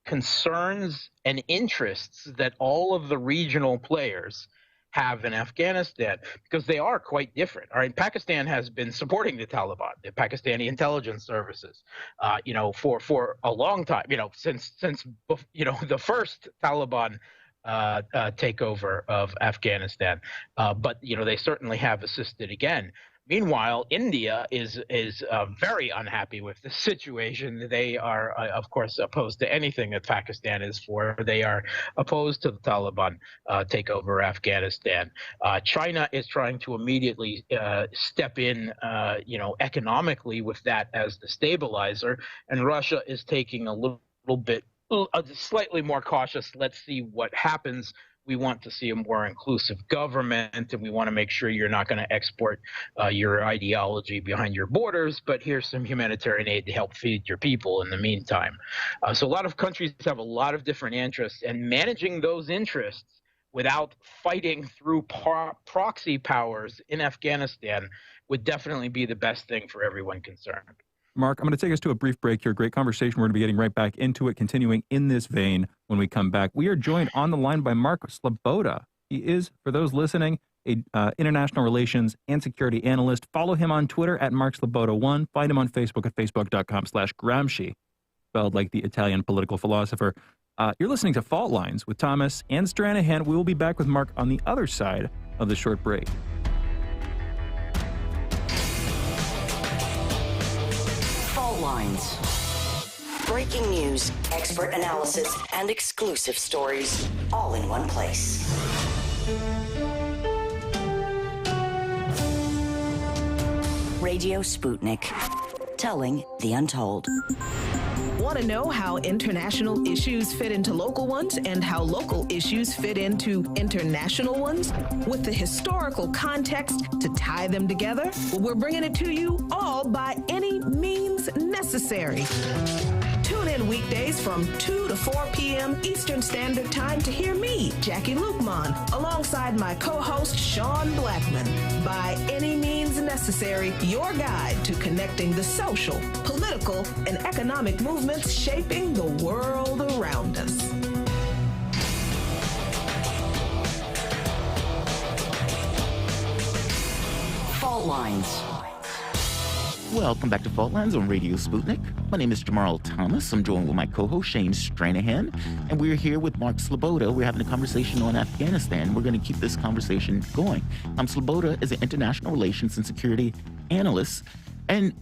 concerns and interests that all of the regional players have in Afghanistan, because they are quite different. All right, Pakistan has been supporting the Taliban, the Pakistani intelligence services, for a long time. Since the first Taliban takeover of Afghanistan, but they certainly have assisted again. Meanwhile, India is very unhappy with the situation. They are, of course, opposed to anything that Pakistan is for. They are opposed to the Taliban takeover of Afghanistan. China is trying to immediately step in, economically with that as the stabilizer, and Russia is taking a little bit, slightly more cautious. Let's see what happens. We want to see a more inclusive government, and we want to make sure you're not going to export your ideology behind your borders, but here's some humanitarian aid to help feed your people in the meantime. So a lot of countries have a lot of different interests, and managing those interests without fighting through proxy powers in Afghanistan would definitely be the best thing for everyone concerned. Mark, I'm going to take us to a brief break here. Great conversation. We're going to be getting right back into it, continuing in this vein when we come back. We are joined on the line by Mark Sloboda. He is, for those listening, a international relations and security analyst. Follow him on Twitter at MarkSloboda1. Find him on Facebook at facebook.com/Gramsci, spelled like the Italian political philosopher. You're listening to Fault Lines with Thomas and Stranahan. We will be back with Mark on the other side of the short break. Lines. Breaking news, expert analysis, and exclusive stories, all in one place. Radio Sputnik, telling the untold. Want to know how international issues fit into local ones and how local issues fit into international ones? With the historical context to tie them together? Well, we're bringing it to you all by any means necessary. Tune in weekdays from 2 to 4 p.m. Eastern Standard Time to hear me, Jackie Lukman, alongside my co-host, Sean Blackman. By any means necessary, your guide to connecting the social, political, and economic movements shaping the world around us. Fault Lines. Welcome back to Fault Lines on Radio Sputnik. My name is Jamarl Thomas. I'm joined with my co-host, Shane Stranahan, and we're here with Mark Sloboda. We're having a conversation on Afghanistan. We're going to keep this conversation going. Sloboda is an international relations and security analyst. And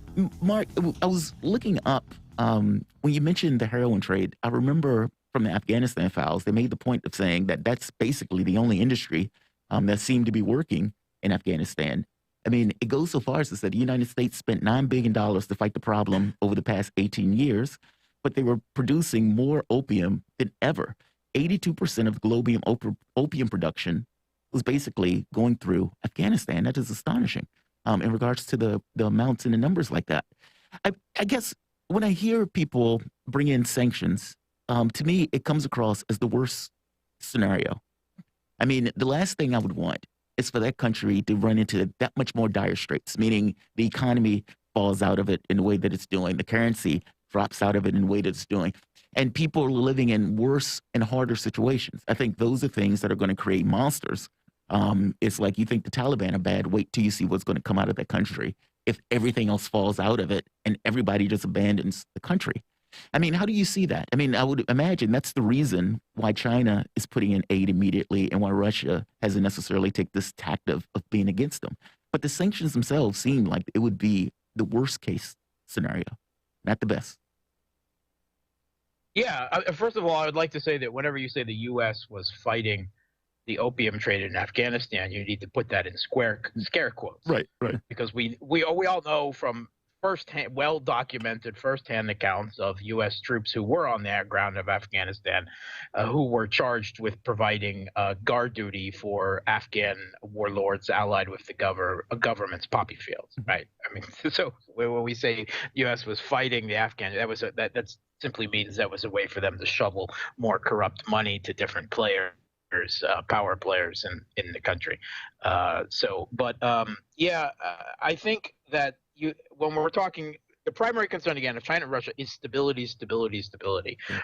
Mark, I was looking up, when you mentioned the heroin trade, I remember from the Afghanistan files, they made the point of saying that that's basically the only industry that seemed to be working in Afghanistan. I mean, it goes so far as to say the United States spent $9 billion to fight the problem over the past 18 years, but they were producing more opium than ever. 82% of global opium production was basically going through Afghanistan. That is astonishing in regards to the amounts and the numbers like that. I guess when I hear people bring in sanctions, to me, it comes across as the worst scenario. I mean, the last thing I would want is for that country to run into that much more dire straits, meaning the economy falls out of it in the way that it's doing, the currency drops out of it in the way that it's doing, and people are living in worse and harder situations. I think those are things that are going to create monsters. It's like you think the Taliban are bad, wait till you see what's going to come out of that country. if everything else falls out of it and everybody just abandons the country. I mean, how do you see that? I mean, I would imagine that's the reason why China is putting in aid immediately and why Russia hasn't necessarily taken this tact of being against them. But the sanctions themselves seem like it would be the worst case scenario, not the best. Yeah, first of all, I would like to say that whenever you say the U.S. was fighting the opium trade in Afghanistan, you need to put that in scare quotes. Right. Because we all know from well-documented first-hand accounts of U.S. troops who were on the ground of Afghanistan, who were charged with providing guard duty for Afghan warlords allied with the government's poppy fields. Right. I mean, so when we say U.S. was fighting the Afghan, that simply means that was a way for them to shovel more corrupt money to different players. Power players in the country. I think that when we're talking, the primary concern again of China and Russia is stability.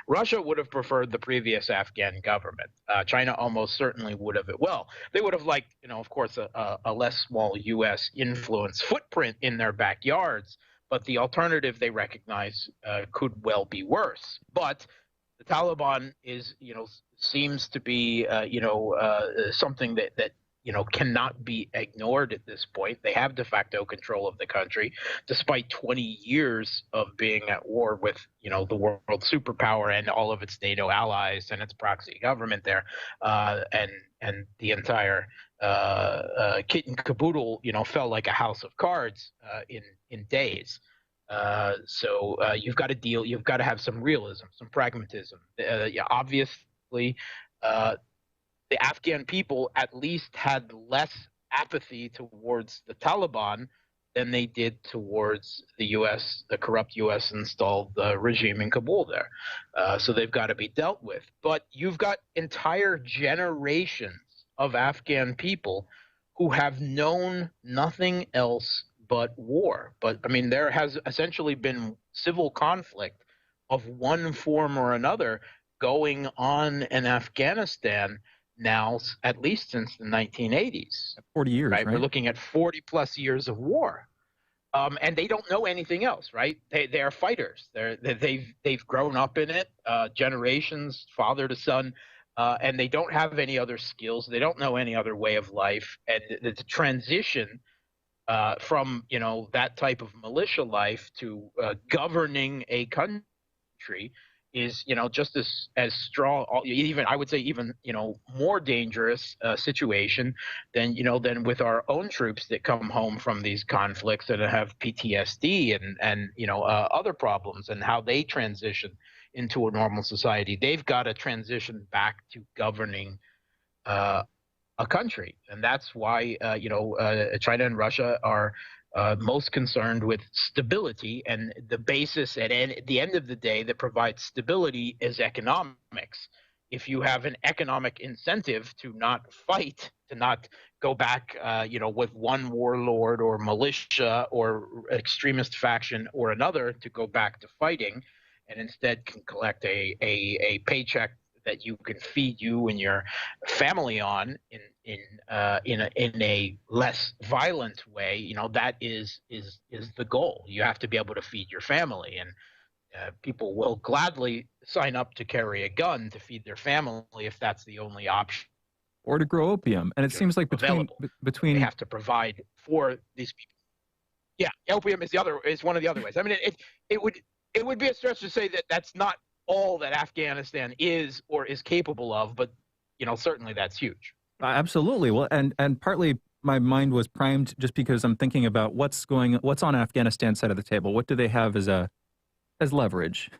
Russia would have preferred the previous Afghan government. China almost certainly would have. Well, they would have liked, of course, a less small U.S. influence footprint in their backyards. But the alternative they recognize could well be worse. But the Taliban seems to be something that cannot be ignored at this point. They have de facto control of the country, despite 20 years of being at war with the world superpower and all of its NATO allies and its proxy government there, and the entire kit and caboodle fell like a house of cards in days. So you've got to have some realism, some pragmatism. Obviously, the Afghan people at least had less apathy towards the Taliban than they did towards the U.S., the corrupt U.S. installed regime in Kabul there. So they've got to be dealt with. But you've got entire generations of Afghan people who have known nothing else but war. But I mean, there has essentially been civil conflict of one form or another going on in Afghanistan now, at least since the 1980s. 40 years, right? We're looking at 40 plus years of war. And they don't know anything else, right? They are fighters. They've grown up in it, generations, father to son, and they don't have any other skills. They don't know any other way of life. And the transition from that type of militia life to governing a country is just as strong, even I would say even more dangerous situation than with our own troops that come home from these conflicts and have PTSD and other problems, and how they transition into a normal society. They've got to transition back to governing a country, and that's why China and Russia are most concerned with stability, and the basis at the end of the day that provides stability is economics. If you have an economic incentive to not fight, to not go back, with one warlord or militia or extremist faction or another, to go back to fighting, and instead can collect a paycheck that you can feed you and your family on in a less violent way, that is the goal. You have to be able to feed your family, and people will gladly sign up to carry a gun to feed their family if that's the only option. Or to grow opium, and it seems like between they have to provide for these people. Yeah, opium is one of the other ways. I mean, it would be a stretch to say that that's not all that Afghanistan is or is capable of, but certainly that's huge. Absolutely. Well, and partly my mind was primed just because I'm thinking about what's on Afghanistan's side of the table. What do they have as leverage,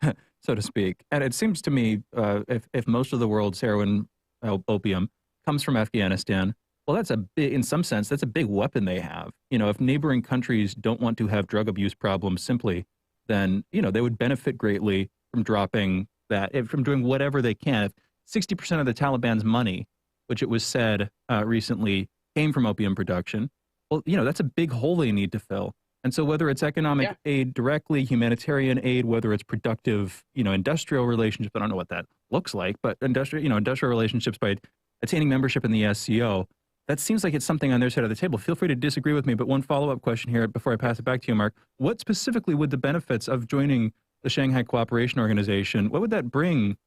so to speak? And it seems to me, if most of the world's heroin, opium comes from Afghanistan, well, in some sense, that's a big weapon they have. If neighboring countries don't want to have drug abuse problems simply, then, they would benefit greatly from dropping that, from doing whatever they can. If 60% of the Taliban's money, which it was said recently, came from opium production, well, that's a big hole they need to fill. And so whether it's economic aid directly, humanitarian aid, whether it's productive, industrial relationships, I don't know what that looks like, but industrial relationships by attaining membership in the SCO, That seems like it's something on their side of the table. Feel free to disagree with me, but one follow-up question here before I pass it back to you, Mark. What specifically would the benefits of joining the Shanghai Cooperation Organization, what would that bring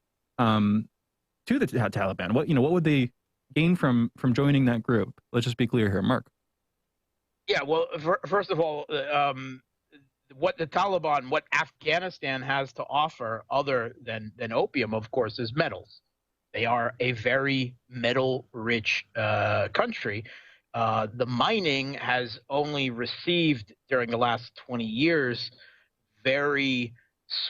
to the Taliban? What would they gain from joining that group? Let's just be clear here, Mark. Yeah, well, first of all, what the Taliban, what Afghanistan has to offer other than opium, of course, is metals. They are a very metal-rich country. The mining has only received, during the last 20 years, very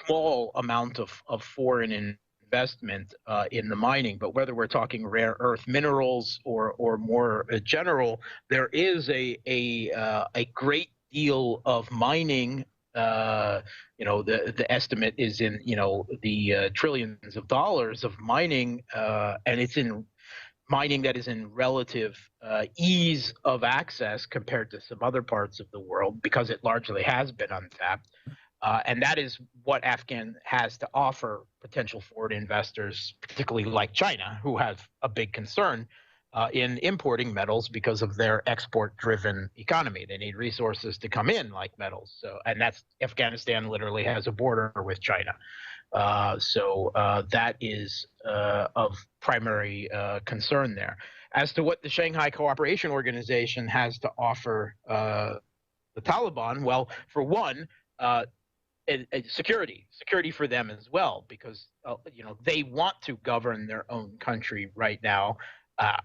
small amount of foreign investment in the mining. But whether we're talking rare earth minerals or more general, there is a great deal of mining. The estimate is in the trillions of dollars of mining, and it's in mining that is in relative ease of access compared to some other parts of the world, because it largely has been untapped. And that is what Afghan has to offer potential foreign investors, particularly like China, who have a big concern in importing metals because of their export-driven economy. They need resources to come in, like metals. So, and that's Afghanistan literally has a border with China. So that is of primary concern there. As to what the Shanghai Cooperation Organization has to offer the Taliban, well, for one, security for them as well, because they want to govern their own country right now.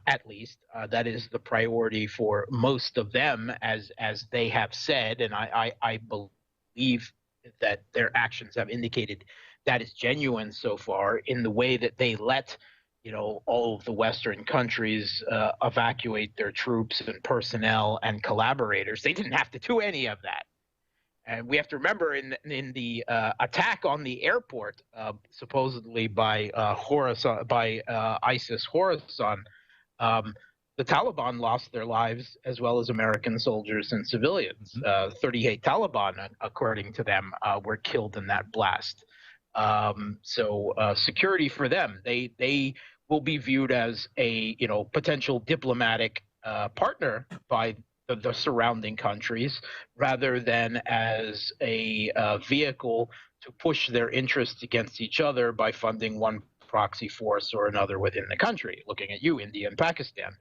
At least that is the priority for most of them, as they have said, and I believe that their actions have indicated that is genuine so far, in the way that they let all of the Western countries evacuate their troops and personnel and collaborators. They didn't have to do any of that. And we have to remember, in the attack on the airport, supposedly by ISIS Khorasan, the Taliban lost their lives, as well as American soldiers and civilians. 38 Taliban, according to them, were killed in that blast. So security for them, they will be viewed as a potential diplomatic partner by the surrounding countries, rather than as a vehicle to push their interests against each other by funding one proxy force or another within the country. Looking at you, India and Pakistan.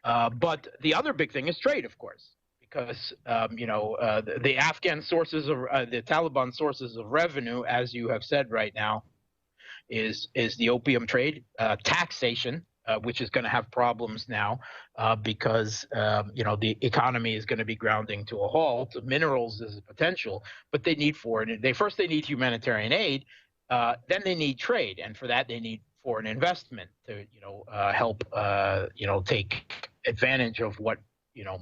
But the other big thing is trade, of course, because the Afghan sources of the Taliban sources of revenue, as you have said right now, is the opium trade, taxation, which is going to have problems now because the economy is going to be grounding to a halt. Minerals is a potential, but they need they need humanitarian aid, then they need trade, and for that they need foreign investment to help take advantage of what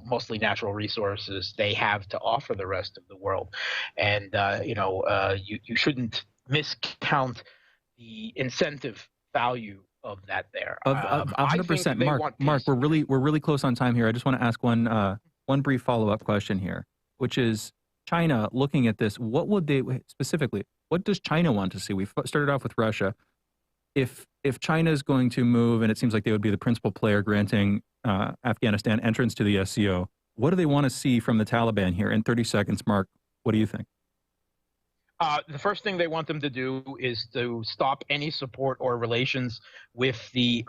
mostly natural resources they have to offer the rest of the world. And you shouldn't miscount the incentive value of that there. 100%. Mark, we're really close on time here. I just want to ask one brief follow-up question here, which is China looking at this. What does China want to see? We started off with Russia. If China is going to move, and it seems like they would be the principal player granting Afghanistan entrance to the SCO, what do they want to see from the Taliban here? In 30 seconds, Mark, what do you think? The first thing they want them to do is to stop any support or relations with the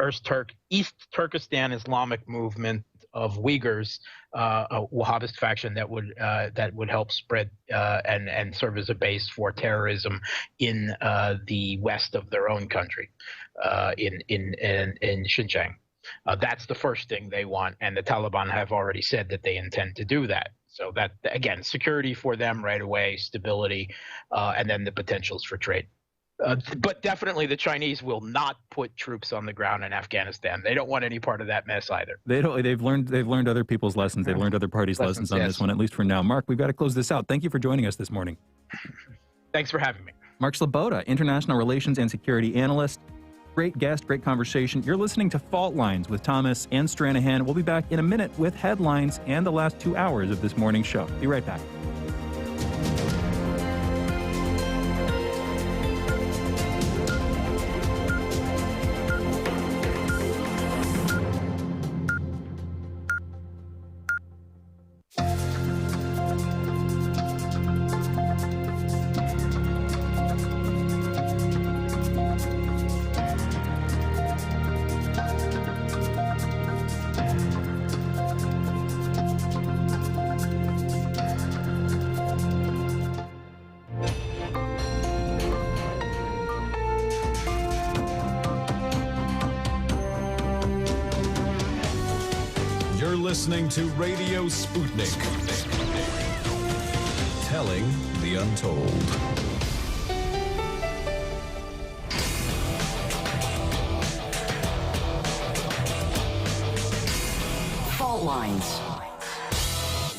East Turkestan Islamic movement of Uyghurs, a Wahhabist faction that would help spread and serve as a base for terrorism in the west of their own country, in Xinjiang. That's the first thing they want, and the Taliban have already said that they intend to do that. So that, again, security for them right away, stability, and then the potentials for trade. But definitely the Chinese will not put troops on the ground in Afghanistan. They don't want any part of that mess either. They've learned other people's lessons. They've learned other parties' lessons on this one, at least for now. Mark, we've got to close this out. Thank you for joining us this morning. Thanks for having me. Mark Sloboda, International Relations and Security Analyst. Great guest, great conversation. You're listening to Fault Lines with Thomas and Stranahan. We'll be back in a minute with headlines and the last 2 hours of this morning's show. Be right back. listening to Radio Sputnik. Telling the untold. Fault lines.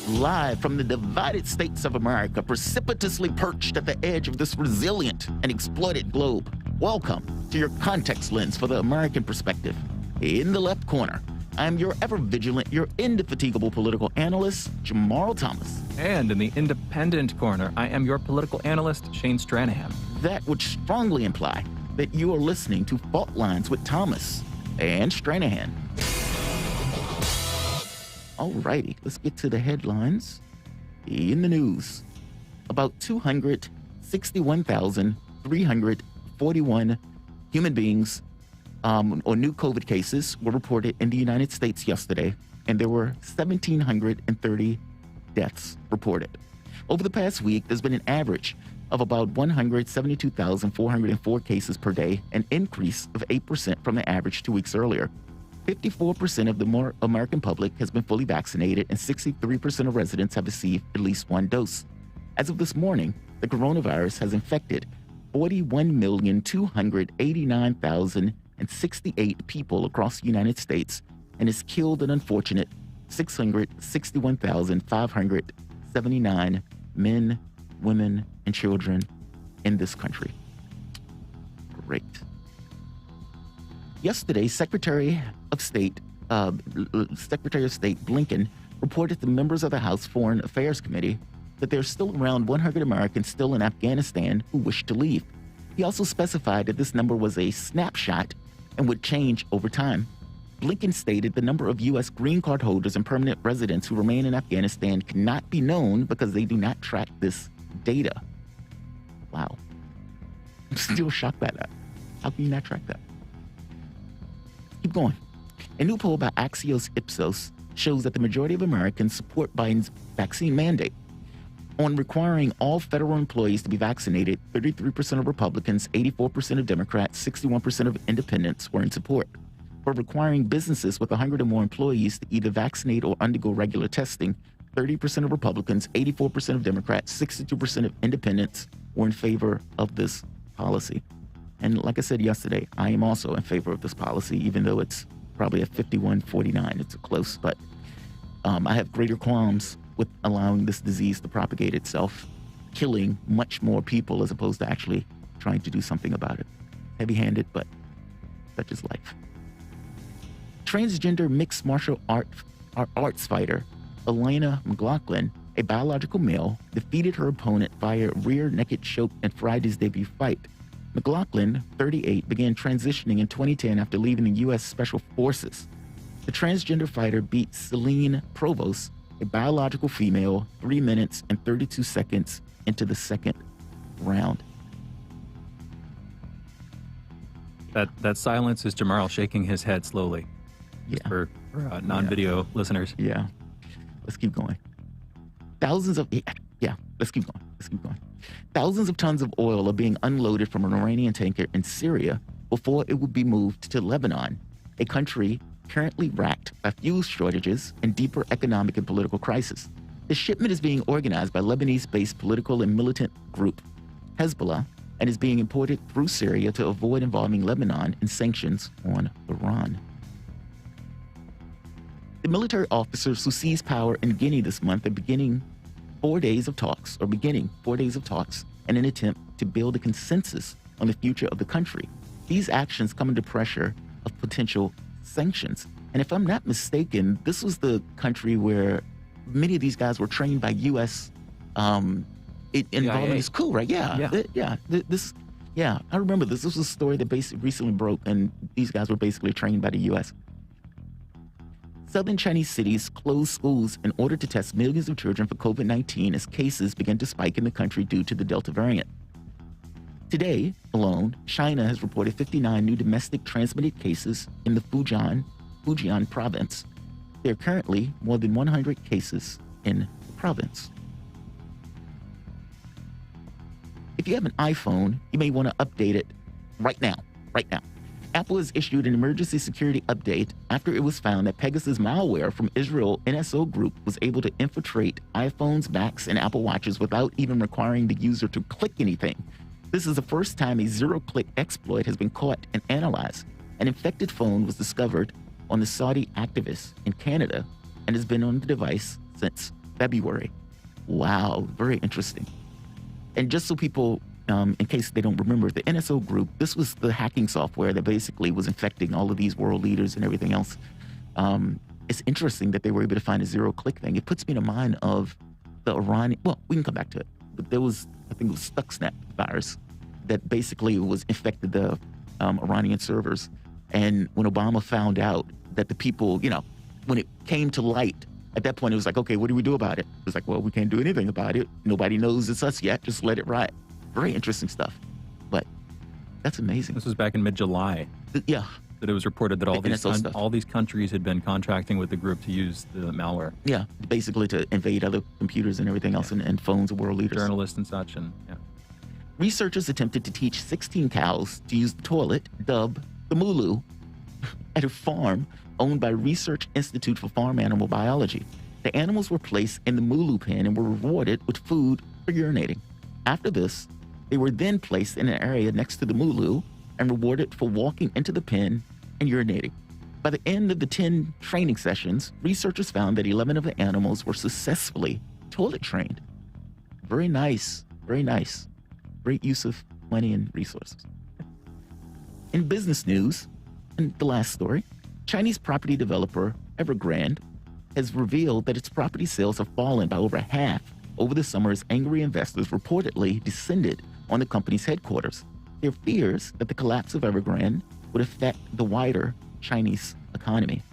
Live from the divided states of America, precipitously perched at the edge of this resilient and exploited globe. Welcome to your context lens for the American perspective. In the left corner, I'm your ever-vigilant, your indefatigable political analyst, Jamarl Thomas. And in the independent corner, I am your political analyst, Shane Stranahan. That would strongly imply that you are listening to Fault Lines with Thomas and Stranahan. Alrighty, let's get to the headlines. In the news, about 261,341 human beings or new COVID cases were reported in the United States yesterday, and there were 1,730 deaths reported. Over the past week, there's been an average of about 172,404 cases per day, an increase of 8% from the average 2 weeks earlier. 54% of the American public has been fully vaccinated, and 63% of residents have received at least one dose. As of this morning, the coronavirus has infected 41,289,068 people across the United States and has killed an unfortunate 661,579 men, women, and children in this country. Great. Yesterday, Secretary of State Blinken reported to members of the House Foreign Affairs Committee that there are still around 100 Americans still in Afghanistan who wish to leave. He also specified that this number was a snapshot and would change over time. Blinken stated the number of U.S. green card holders and permanent residents who remain in Afghanistan cannot be known because they do not track this data. Wow. I'm still shocked by that. How can you not track that? Keep going. A new poll by Axios Ipsos shows that the majority of Americans support Biden's vaccine mandate. On requiring all federal employees to be vaccinated, 33% of Republicans, 84% of Democrats, 61% of independents were in support. For requiring businesses with 100 or more employees to either vaccinate or undergo regular testing, 30% of Republicans, 84% of Democrats, 62% of independents were in favor of this policy. And like I said yesterday, I am also in favor of this policy, even though it's probably at 51-49. It's close, but I have greater qualms with allowing this disease to propagate itself, killing much more people as opposed to actually trying to do something about it. Heavy-handed, but such is life. Transgender mixed martial arts fighter Elena McLaughlin, a biological male, defeated her opponent via rear naked choke in Friday's debut fight. McLaughlin, 38, began transitioning in 2010 after leaving the U.S. Special Forces. The transgender fighter beat Celine Provost, a biological female, 3 minutes and 32 seconds into the second round. That silence is Jamarl shaking his head slowly. Yeah. For non-video listeners. Yeah. Let's keep going. Let's keep going. Thousands of tons of oil are being unloaded from an Iranian tanker in Syria before it would be moved to Lebanon, a country currently racked by fuel shortages and deeper economic and political crisis. The shipment is being organized by Lebanese-based political and militant group Hezbollah and is being imported through Syria to avoid involving Lebanon in sanctions on Iran. The military officers who seized power in Guinea this month are beginning 4 days of talks in an attempt to build a consensus on the future of the country. These actions come under pressure of potential sanctions. And if I'm not mistaken, this was the country where many of these guys were trained by U.S. Involving this coup, right? I remember this. This was a story that basically recently broke, and these guys were basically trained by the U.S. Southern Chinese cities closed schools in order to test millions of children for COVID-19 as cases began to spike in the country due to the Delta variant. Today alone, China has reported 59 new domestic transmitted cases in the Fujian province. There are currently more than 100 cases in the province. If you have an iPhone, you may want to update it right now. Apple has issued an emergency security update after it was found that Pegasus malware from Israel NSO Group was able to infiltrate iPhones, Macs, and Apple Watches without even requiring the user to click anything. This is the first time a zero-click exploit has been caught and analyzed. An infected phone was discovered on the Saudi activist in Canada and has been on the device since February. Wow, very interesting. And just so people, in case they don't remember, the NSO Group, this was the hacking software that basically was infecting all of these world leaders and everything else. It's interesting that they were able to find a zero-click thing. It puts me in mind of the Iranian, well, we can come back to it, but there was, I think it was Stuxnet virus that basically was infected the Iranian servers. And when Obama found out that the people, you know, when it came to light, at that point, it was like, okay, what do we do about it? It was like, well, we can't do anything about it. Nobody knows it's us yet. Just let it ride. Very interesting stuff. But that's amazing. This was back in mid-July. Yeah. That it was reported that all these countries had been contracting with the group to use the malware. Yeah, basically to invade other computers and everything else, and phones of world leaders. Journalists and such, and yeah. Researchers attempted to teach 16 cows to use the toilet, dubbed the Mulu, at a farm owned by Research Institute for Farm Animal Biology. The animals were placed in the Mulu pen and were rewarded with food for urinating. After this, they were then placed in an area next to the Mulu and rewarded for walking into the pen and urinating. By the end of the 10 training sessions, researchers found that 11 of the animals were successfully toilet trained. Very nice, very nice. Great use of money and resources. In business news, and the last story, Chinese property developer Evergrande has revealed that its property sales have fallen by over half over the summer as angry investors reportedly descended on the company's headquarters. There are fears that the collapse of Evergrande would affect the wider Chinese economy.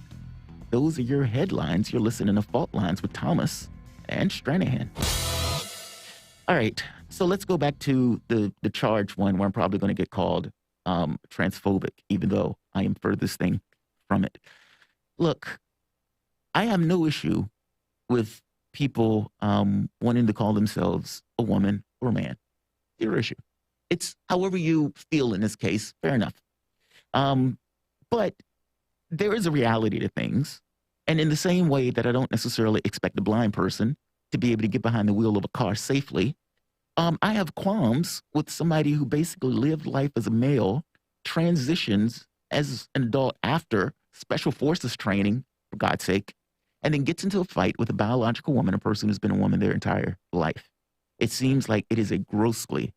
Those are your headlines. You're listening to Fault Lines with Thomas and Stranahan. All right, so let's go back to the charge one where I'm probably going to get called transphobic, even though I am furthest thing from it. Look, I have no issue with people wanting to call themselves a woman or a man. Zero issue. It's however you feel in this case, fair enough. But there is a reality to things. And in the same way that I don't necessarily expect a blind person to be able to get behind the wheel of a car safely, I have qualms with somebody who basically lived life as a male, transitions as an adult after special forces training, for God's sake, and then gets into a fight with a biological woman, a person who's been a woman their entire life. It seems like it is a grossly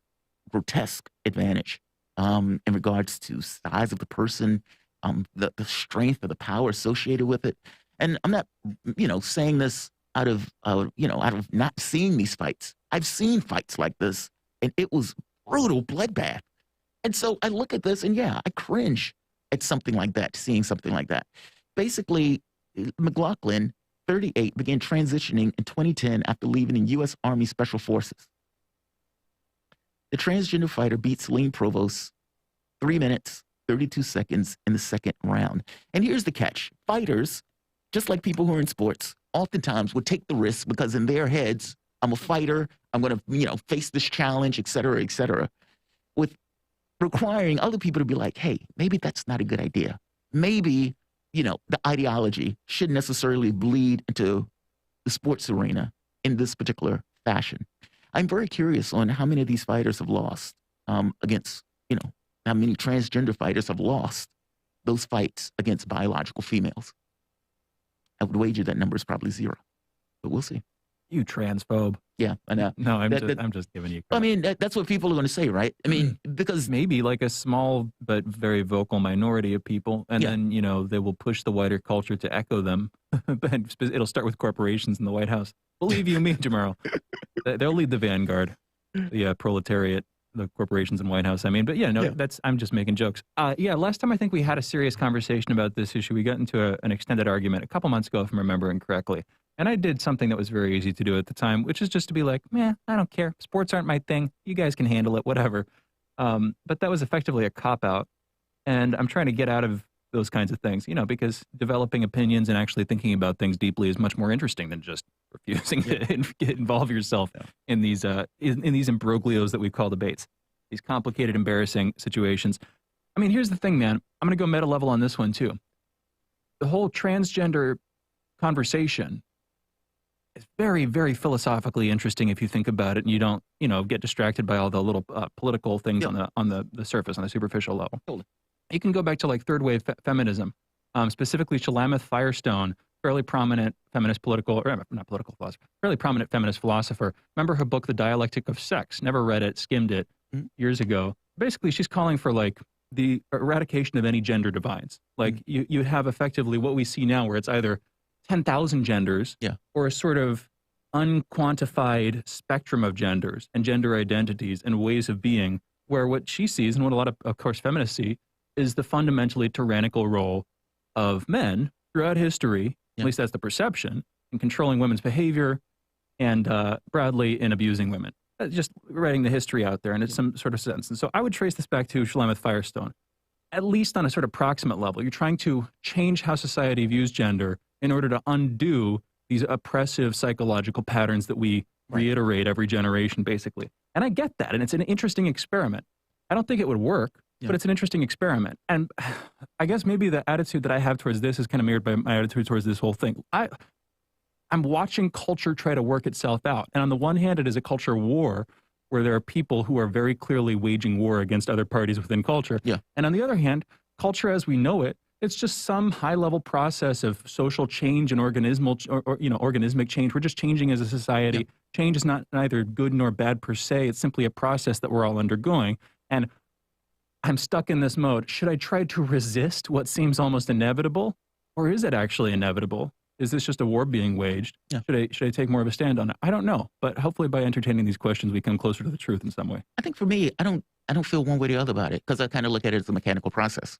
grotesque advantage in regards to size of the person, the strength or the power associated with it. And I'm not, saying this out of not seeing these fights. I've seen fights like this, and it was brutal bloodbath. And so I look at this, and yeah, I cringe at something like that, seeing something like that. Basically, McLaughlin, 38, began transitioning in 2010 after leaving the U.S. Army Special Forces. The transgender fighter beat Celine Provost 3 minutes, 32 seconds in the second round. And here's the catch. Fighters, just like people who are in sports, oftentimes would take the risk because in their heads, I'm a fighter, I'm going to, face this challenge, et cetera, with requiring other people to be like, hey, maybe that's not a good idea. Maybe, the ideology shouldn't necessarily bleed into the sports arena in this particular fashion. I'm very curious on how many of these fighters have lost against, how many transgender fighters have lost those fights against biological females. I would wager that number is probably 0, but we'll see. You transphobe. Yeah, I know. No, I'm just giving you crap. I mean, that's what people are going to say, right? I mean, because maybe like a small but very vocal minority of people, and then, they will push the wider culture to echo them. But it'll start with corporations in the White House. Believe you me, Jamarl. They'll lead the vanguard, the proletariat, the corporations in White House. I mean, but I'm just making jokes. Last time I think we had a serious conversation about this issue. We got into an extended argument a couple months ago, if I'm remembering correctly. And I did something that was very easy to do at the time, which is just to be like, I don't care. Sports aren't my thing. You guys can handle it, whatever. But that was effectively a cop-out. And I'm trying to get out of those kinds of things, because developing opinions and actually thinking about things deeply is much more interesting than just refusing to involve yourself in these imbroglios that we call debates, these complicated, embarrassing situations. I mean, here's the thing, man. I'm going to go meta level on this one, too. The whole transgender conversation is very, very philosophically interesting if you think about it and you don't, get distracted by all the little political things on the surface, on the superficial level. Totally. You can go back to like third wave feminism, specifically Shalamith Firestone, fairly prominent feminist fairly prominent feminist philosopher. Remember her book, The Dialectic of Sex? Never read it, skimmed it years ago. Basically, she's calling for like the eradication of any gender divides. Like you have effectively what we see now where it's either 10,000 genders or a sort of unquantified spectrum of genders and gender identities and ways of being, where what she sees and what a lot of course, feminists see is the fundamentally tyrannical role of men throughout history, at least that's the perception, in controlling women's behavior and broadly in abusing women. Just writing the history out there in some sort of sense. And so I would trace this back to Shalamith Firestone, at least on a sort of proximate level. You're trying to change how society views gender in order to undo these oppressive psychological patterns that we reiterate every generation, basically. And I get that, and it's an interesting experiment. I don't think it would work, but it's an interesting experiment. And I guess maybe the attitude that I have towards this is kind of mirrored by my attitude towards this whole thing. I'm watching culture try to work itself out. And on the one hand, it is a culture war where there are people who are very clearly waging war against other parties within culture. And on the other hand, culture as we know it, it's just some high-level process of social change and organismic change. We're just changing as a society. Change is not neither good nor bad per se. It's simply a process that we're all undergoing. And I'm stuck in this mode. Should I try to resist what seems almost inevitable? Or is it actually inevitable? Is this just a war being waged? Should I take more of a stand on it? I don't know. But hopefully by entertaining these questions, we come closer to the truth in some way. I think for me, I don't feel one way or the other about it because I kind of look at it as a mechanical process.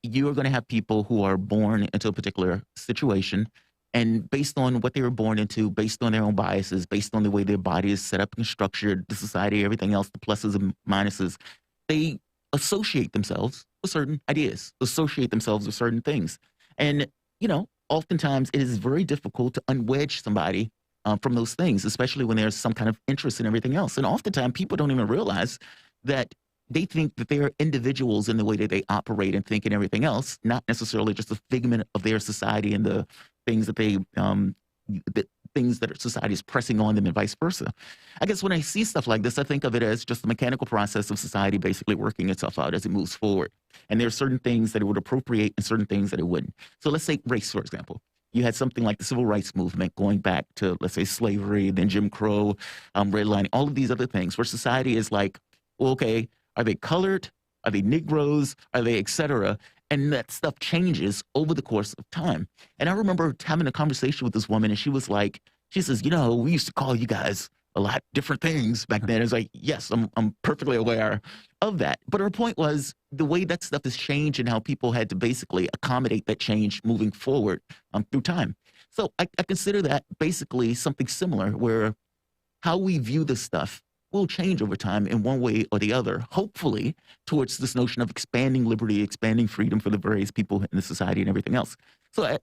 You are going to have people who are born into a particular situation, and based on what they were born into, based on their own biases, based on the way their body is set up and structured, the society, everything else, the pluses and minuses, they associate themselves with certain ideas, associate themselves with certain things. And, oftentimes it is very difficult to unwedge somebody from those things, especially when there's some kind of interest in everything else. And oftentimes people don't even realize that they think that they are individuals in the way that they operate and think and everything else, not necessarily just a figment of their society and the things that society is pressing on them and vice versa. I guess when I see stuff like this, I think of it as just a mechanical process of society basically working itself out as it moves forward. And there are certain things that it would appropriate and certain things that it wouldn't. So let's say race, for example. You had something like the civil rights movement going back to, let's say, slavery, then Jim Crow, redlining, all of these other things where society is like, well, okay, are they colored? Are they Negroes? Are they et cetera? And that stuff changes over the course of time. And I remember having a conversation with this woman, and she says, we used to call you guys a lot different things back then. It's like, yes, I'm perfectly aware of that. But her point was the way that stuff has changed and how people had to basically accommodate that change moving forward through time. So I consider that basically something similar where how we view this stuff will change over time in one way or the other, hopefully towards this notion of expanding liberty, expanding freedom for the various people in the society and everything else. So I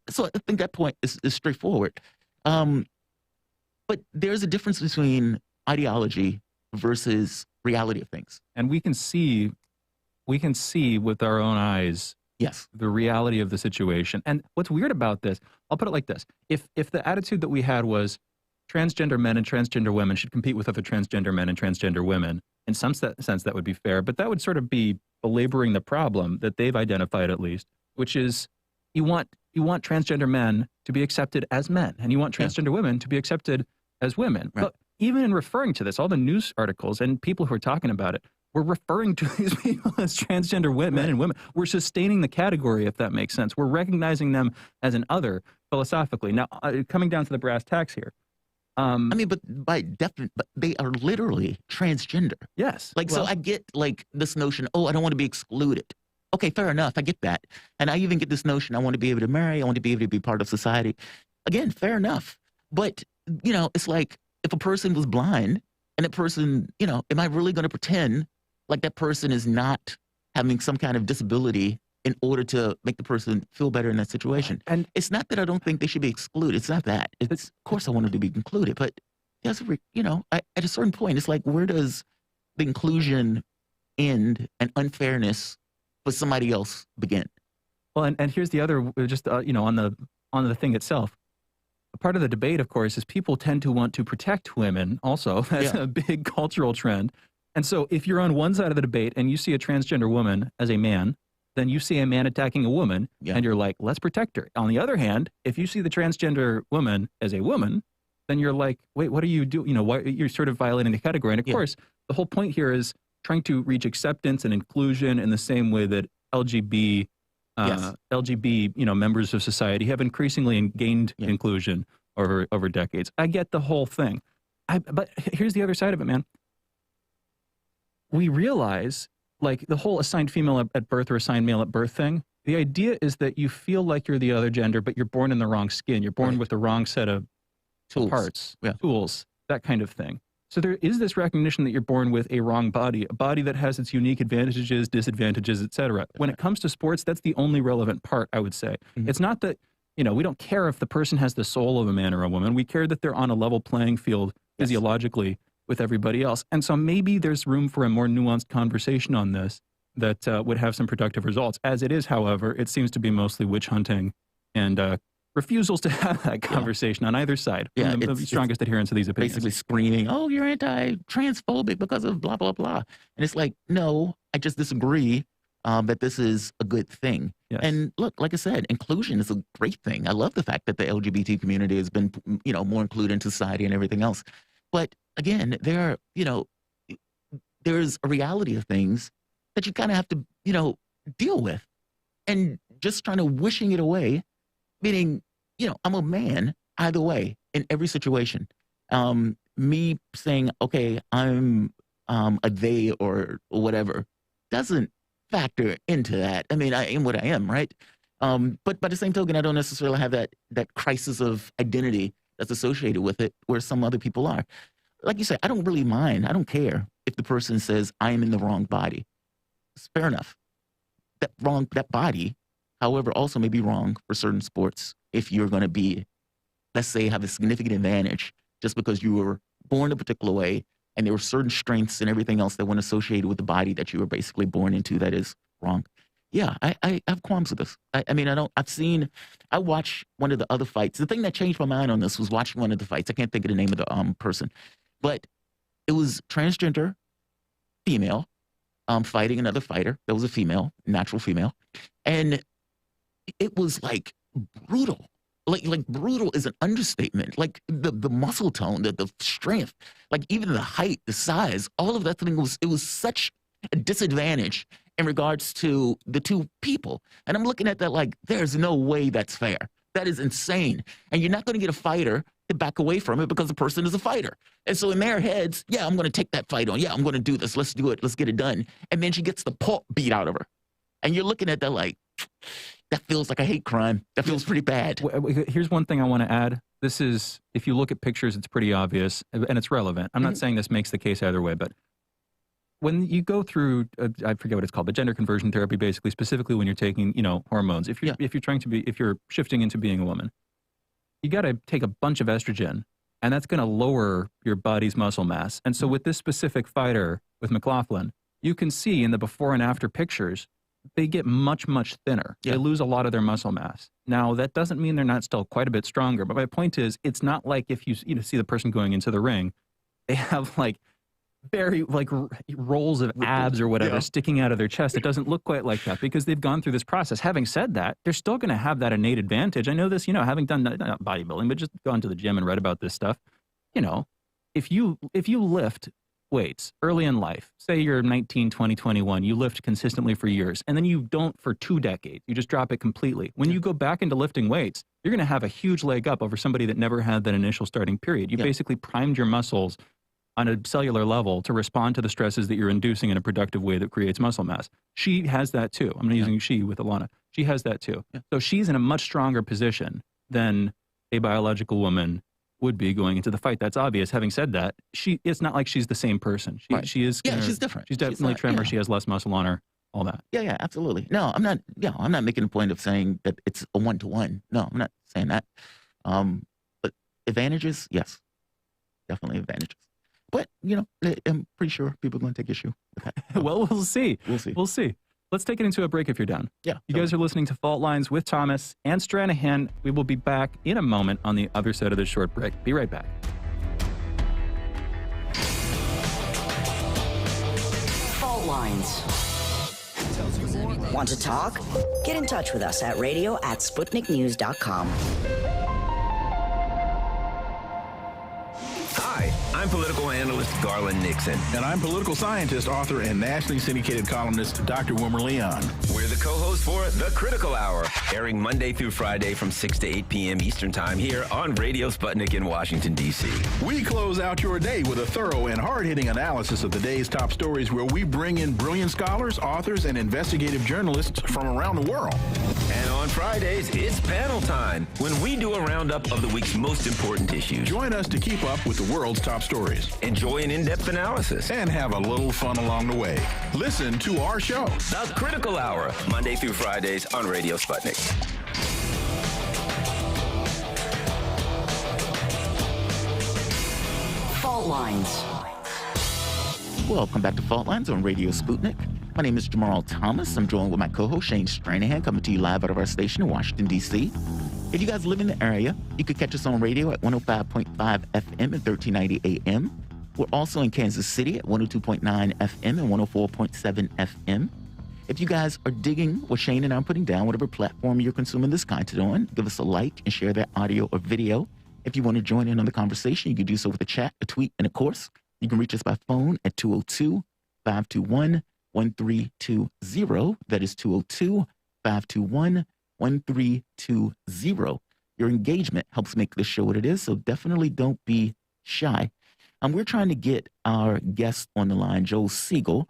think that point is straightforward. But there's a difference between ideology versus reality of things. And we can see with our own eyes the reality of the situation. And what's weird about this, I'll put it like this. If the attitude that we had was transgender men and transgender women should compete with other transgender men and transgender women, in some sense that would be fair, but that would sort of be belaboring the problem that they've identified at least, which is you want transgender men to be accepted as men, and you want transgender women to be accepted as women. Right. But even in referring to this, all the news articles and people who are talking about it, we're referring to these people as transgender men and women. We're sustaining the category, if that makes sense. We're recognizing them as an other philosophically. Now, coming down to the brass tacks here. But they are literally transgender. Yes. So I get this notion, I don't want to be excluded. Okay, fair enough. I get that. And I even get this notion, I want to be able to marry. I want to be able to be part of society. Again, fair enough. But, it's like if a person was blind and that person, am I really going to pretend like that person is not having some kind of disability in order to make the person feel better in that situation? And it's not that I don't think they should be excluded. It's not that. Of course I want them to be included. But, at a certain point, it's like, where does the inclusion end and unfairness but somebody else begin. Well, and here's the other, just on the thing itself. A part of the debate, of course, is people tend to want to protect women. Also, that's a big cultural trend. And so, if you're on one side of the debate and you see a transgender woman as a man, then you see a man attacking a woman, and you're like, let's protect her. On the other hand, if you see the transgender woman as a woman, then you're like, wait, what are you doing? Why you're sort of violating the category. And of course, the whole point here is trying to reach acceptance and inclusion in the same way that LGB, members of society have increasingly gained inclusion over decades. I get the whole thing. But here's the other side of it, man. We realize, like, the whole assigned female at birth or assigned male at birth thing, the idea is that you feel like you're the other gender, but you're born in the wrong skin. You're born with the wrong set of parts, tools, that kind of thing. So there is this recognition that you're born with a wrong body, a body that has its unique advantages, disadvantages, etc. When it comes to sports, that's the only relevant part, I would say. It's not that, we don't care if the person has the soul of a man or a woman. We care that they're on a level playing field physiologically with everybody else. And so maybe there's room for a more nuanced conversation on this that would have some productive results. As it is, however, it seems to be mostly witch hunting and refusals to have that conversation on either side. The strongest adherents to these opinions. Basically screaming, oh, you're anti-transphobic because of blah, blah, blah. And it's like, no, I just disagree that this is a good thing. And look, like I said, inclusion is a great thing. I love the fact that the LGBT community has been, more included in society and everything else. But again, there's a reality of things that you kind of have to, deal with. And just trying to wishing it away, meaning, I'm a man either way in every situation. Me saying, okay, I'm a they or whatever doesn't factor into that. I mean, I am what I am, right? But by the same token, I don't necessarily have that crisis of identity that's associated with it where some other people are. Like you say, I don't really mind. I don't care if the person says I am in the wrong body. It's fair enough. That body, however, also may be wrong for certain sports if you're going to be, let's say, have a significant advantage just because you were born a particular way and there were certain strengths and everything else that weren't associated with the body that you were basically born into that is wrong. Yeah, I have qualms with this. I watched one of the other fights. The thing that changed my mind on this was watching one of the fights. I can't think of the name of the person, but it was transgender female fighting another fighter that was a female, natural female. And it was like brutal. Like brutal is an understatement. Like the muscle tone, the strength, like even the height, the size, all of that thing was such a disadvantage in regards to the two people. And I'm looking at that like, there's no way that's fair. That is insane. And you're not going to get a fighter to back away from it because the person is a fighter. And so in their heads, yeah, I'm going to take that fight on. Yeah, I'm going to do this. Let's do it. Let's get it done. And then she gets the pulp beat out of her. And you're looking at that like, that feels like a hate crime. That feels pretty bad. Here's one thing I want to add. This is, if you look at pictures, it's pretty obvious and it's relevant. I'm not saying this makes the case either way, but when you go through, I forget what it's called, but gender conversion therapy, basically, specifically when you're taking, hormones, if you're shifting into being a woman, you got to take a bunch of estrogen, and that's going to lower your body's muscle mass. And so with this specific fighter, with McLaughlin, you can see in the before and after pictures, they get much, much thinner. They lose a lot of their muscle mass. Now, that doesn't mean they're not still quite a bit stronger, but my point is, it's not like if you see the person going into the ring, they have like very rolls of abs or whatever sticking out of their chest. It doesn't look quite like that because they've gone through this process. Having said that, they're still going to have that innate advantage. I know this, having done not bodybuilding, but just gone to the gym and read about this stuff. If you lift weights early in life, say you're 19, 20, 21, you lift consistently for years, and then you don't for 2 decades. You just drop it completely. When you go back into lifting weights, you're going to have a huge leg up over somebody that never had that initial starting period. You basically primed your muscles on a cellular level to respond to the stresses that you're inducing in a productive way that creates muscle mass. She has that too. I'm not using she with Alana. She has that too. So she's in a much stronger position than a biological woman would be going into the fight. That's obvious. Having said that, it's not like she's the same person. She is. She's different. She's definitely trimmer. She has less muscle on her. All that. Yeah, absolutely. No, I'm not. I'm not making a point of saying that it's a 1-to-1. No, I'm not saying that. But advantages, yes, definitely advantages. But I'm pretty sure people are going to take issue with that. Well, we'll see. We'll see. We'll see. Let's take it into a break if you're done. Yeah. You guys are listening to Fault Lines with Thomas and Stranahan. We will be back in a moment on the other side of this short break. Be right back. Fault Lines. Want to talk? Get in touch with us at radio@sputniknews.com. Hi, I'm political analyst Garland Nixon. And I'm political scientist, author, and nationally syndicated columnist Dr. Wilmer Leon. We're the co-hosts for The Critical Hour, airing Monday through Friday from 6 to 8 p.m. Eastern Time here on Radio Sputnik in Washington, D.C. We close out your day with a thorough and hard-hitting analysis of the day's top stories where we bring in brilliant scholars, authors, and investigative journalists from around the world. And on Fridays, it's panel time, when we do a roundup of the week's most important issues. Join us to keep up with the world's top stories. Enjoy an in-depth analysis. And have a little fun along the way. Listen to our show. The Critical Hour, Monday through Fridays on Radio Sputnik. Fault Lines. Welcome back to Fault Lines on Radio Sputnik. My name is Jamarl Thomas. I'm joined with my co-host Shane Stranahan, coming to you live out of our station in Washington, D.C. If you guys live in the area, you can catch us on radio at 105.5 FM and 1390 AM. We're also in Kansas City at 102.9 FM and 104.7 FM. If you guys are digging what Shane and I are putting down, whatever platform you're consuming this content on, give us a like and share that audio or video. If you want to join in on the conversation, you can do so with a chat, a tweet, and of course, you can reach us by phone at 202-521-1320. That is 202-521-1320. Your engagement helps make this show what it is, so definitely don't be shy. We're trying to get our guest on the line, Joel Siegel.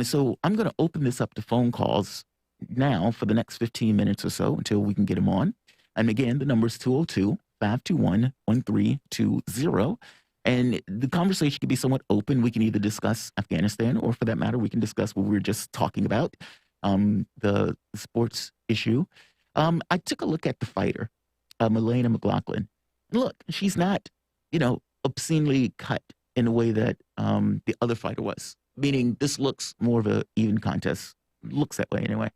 So I'm going to open this up to phone calls now for the next 15 minutes or so until we can get him on. And again, the number is 202-521-1320. And the conversation can be somewhat open. We can either discuss Afghanistan, or for that matter, we can discuss what we were just talking about, the sports issue. I took a look at the fighter, Elena McLaughlin. And look, she's not, obscenely cut in a way that the other fighter was. Meaning this looks more of an even contest. Looks that way anyway.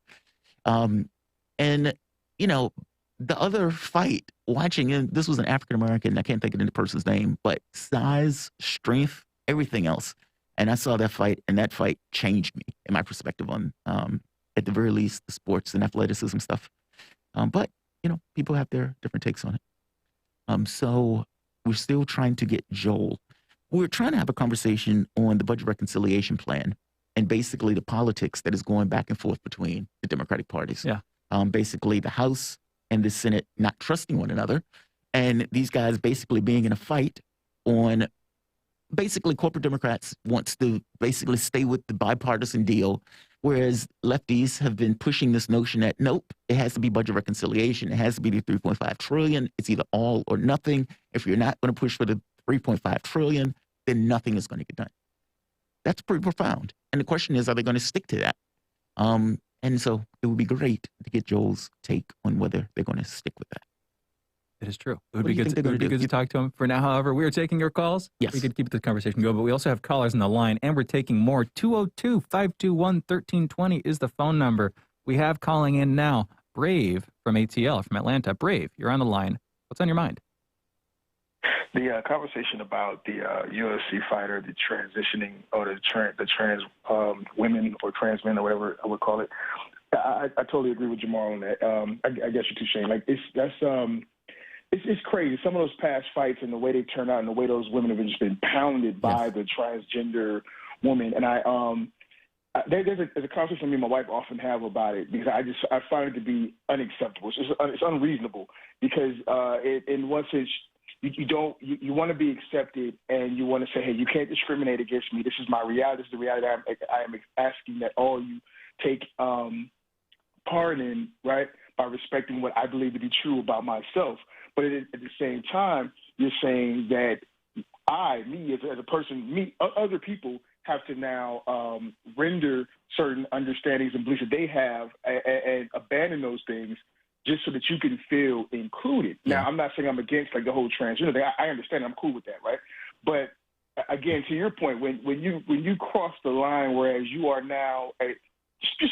The other fight, watching it, this was an African-American, I can't think of the person's name, but size, strength, everything else. And I saw that fight, and that fight changed me in my perspective on, at the very least, the sports and athleticism stuff. But people have their different takes on it. So we're still trying to get Joel. We're trying to have a conversation on the budget reconciliation plan and basically the politics that is going back and forth between the Democratic parties. Yeah. Basically the House and the Senate not trusting one another, and these guys basically being in a fight on basically corporate Democrats wants to basically stay with the bipartisan deal, whereas lefties have been pushing this notion that nope, it has to be budget reconciliation. It has to be the $3.5 trillion. It's either all or nothing. If you're not going to push for the $3.5 trillion, then nothing is going to get done. That's pretty profound. And the question is, are they going to stick to that? And so it would be great to get Joel's take on whether they're going to stick with that. It is true. It would be good to talk to him. For now, however, we are taking your calls. Yes. We could keep the conversation going, but we also have callers on the line, and we're taking more. 202-521-1320 is the phone number. We have calling in now Brave from ATL, from Atlanta. Brave, you're on the line. What's on your mind? The conversation about the UFC fighter, the transitioning, or the trans women or trans men or whatever I would call it, I totally agree with Jamarl on that. I guess you too, Shane. Like it's crazy. Some of those past fights and the way they turn out and the way those women have just been pounded by the transgender woman. And there's a conversation me and my wife often have about it because I find it to be unacceptable. It's unreasonable because in one sense, you want to be accepted and you want to say, hey, you can't discriminate against me. This is my reality. This is the reality I am asking that all you take part in, right, by respecting what I believe to be true about myself. But at the same time, you're saying that me as a person, other people have to now render certain understandings and beliefs that they have and abandon those things just so that you can feel included. Yeah. Now, I'm not saying I'm against the whole transgender thing. I understand. I'm cool with that, right? But again, to your point, when you cross the line, whereas you are now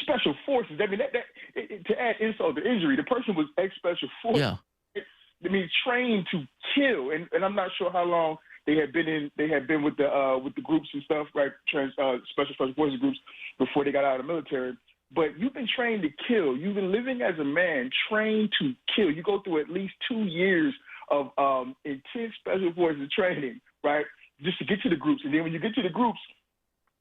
special forces. I mean, to add insult to injury, the person was ex-special forces. Yeah. I mean, trained to kill, and I'm not sure how long they had been with the groups and stuff, right? Special forces groups before they got out of the military. But you've been trained to kill. You've been living as a man, trained to kill. You go through at least 2 years of intense special forces training, right, just to get to the groups. And then when you get to the groups,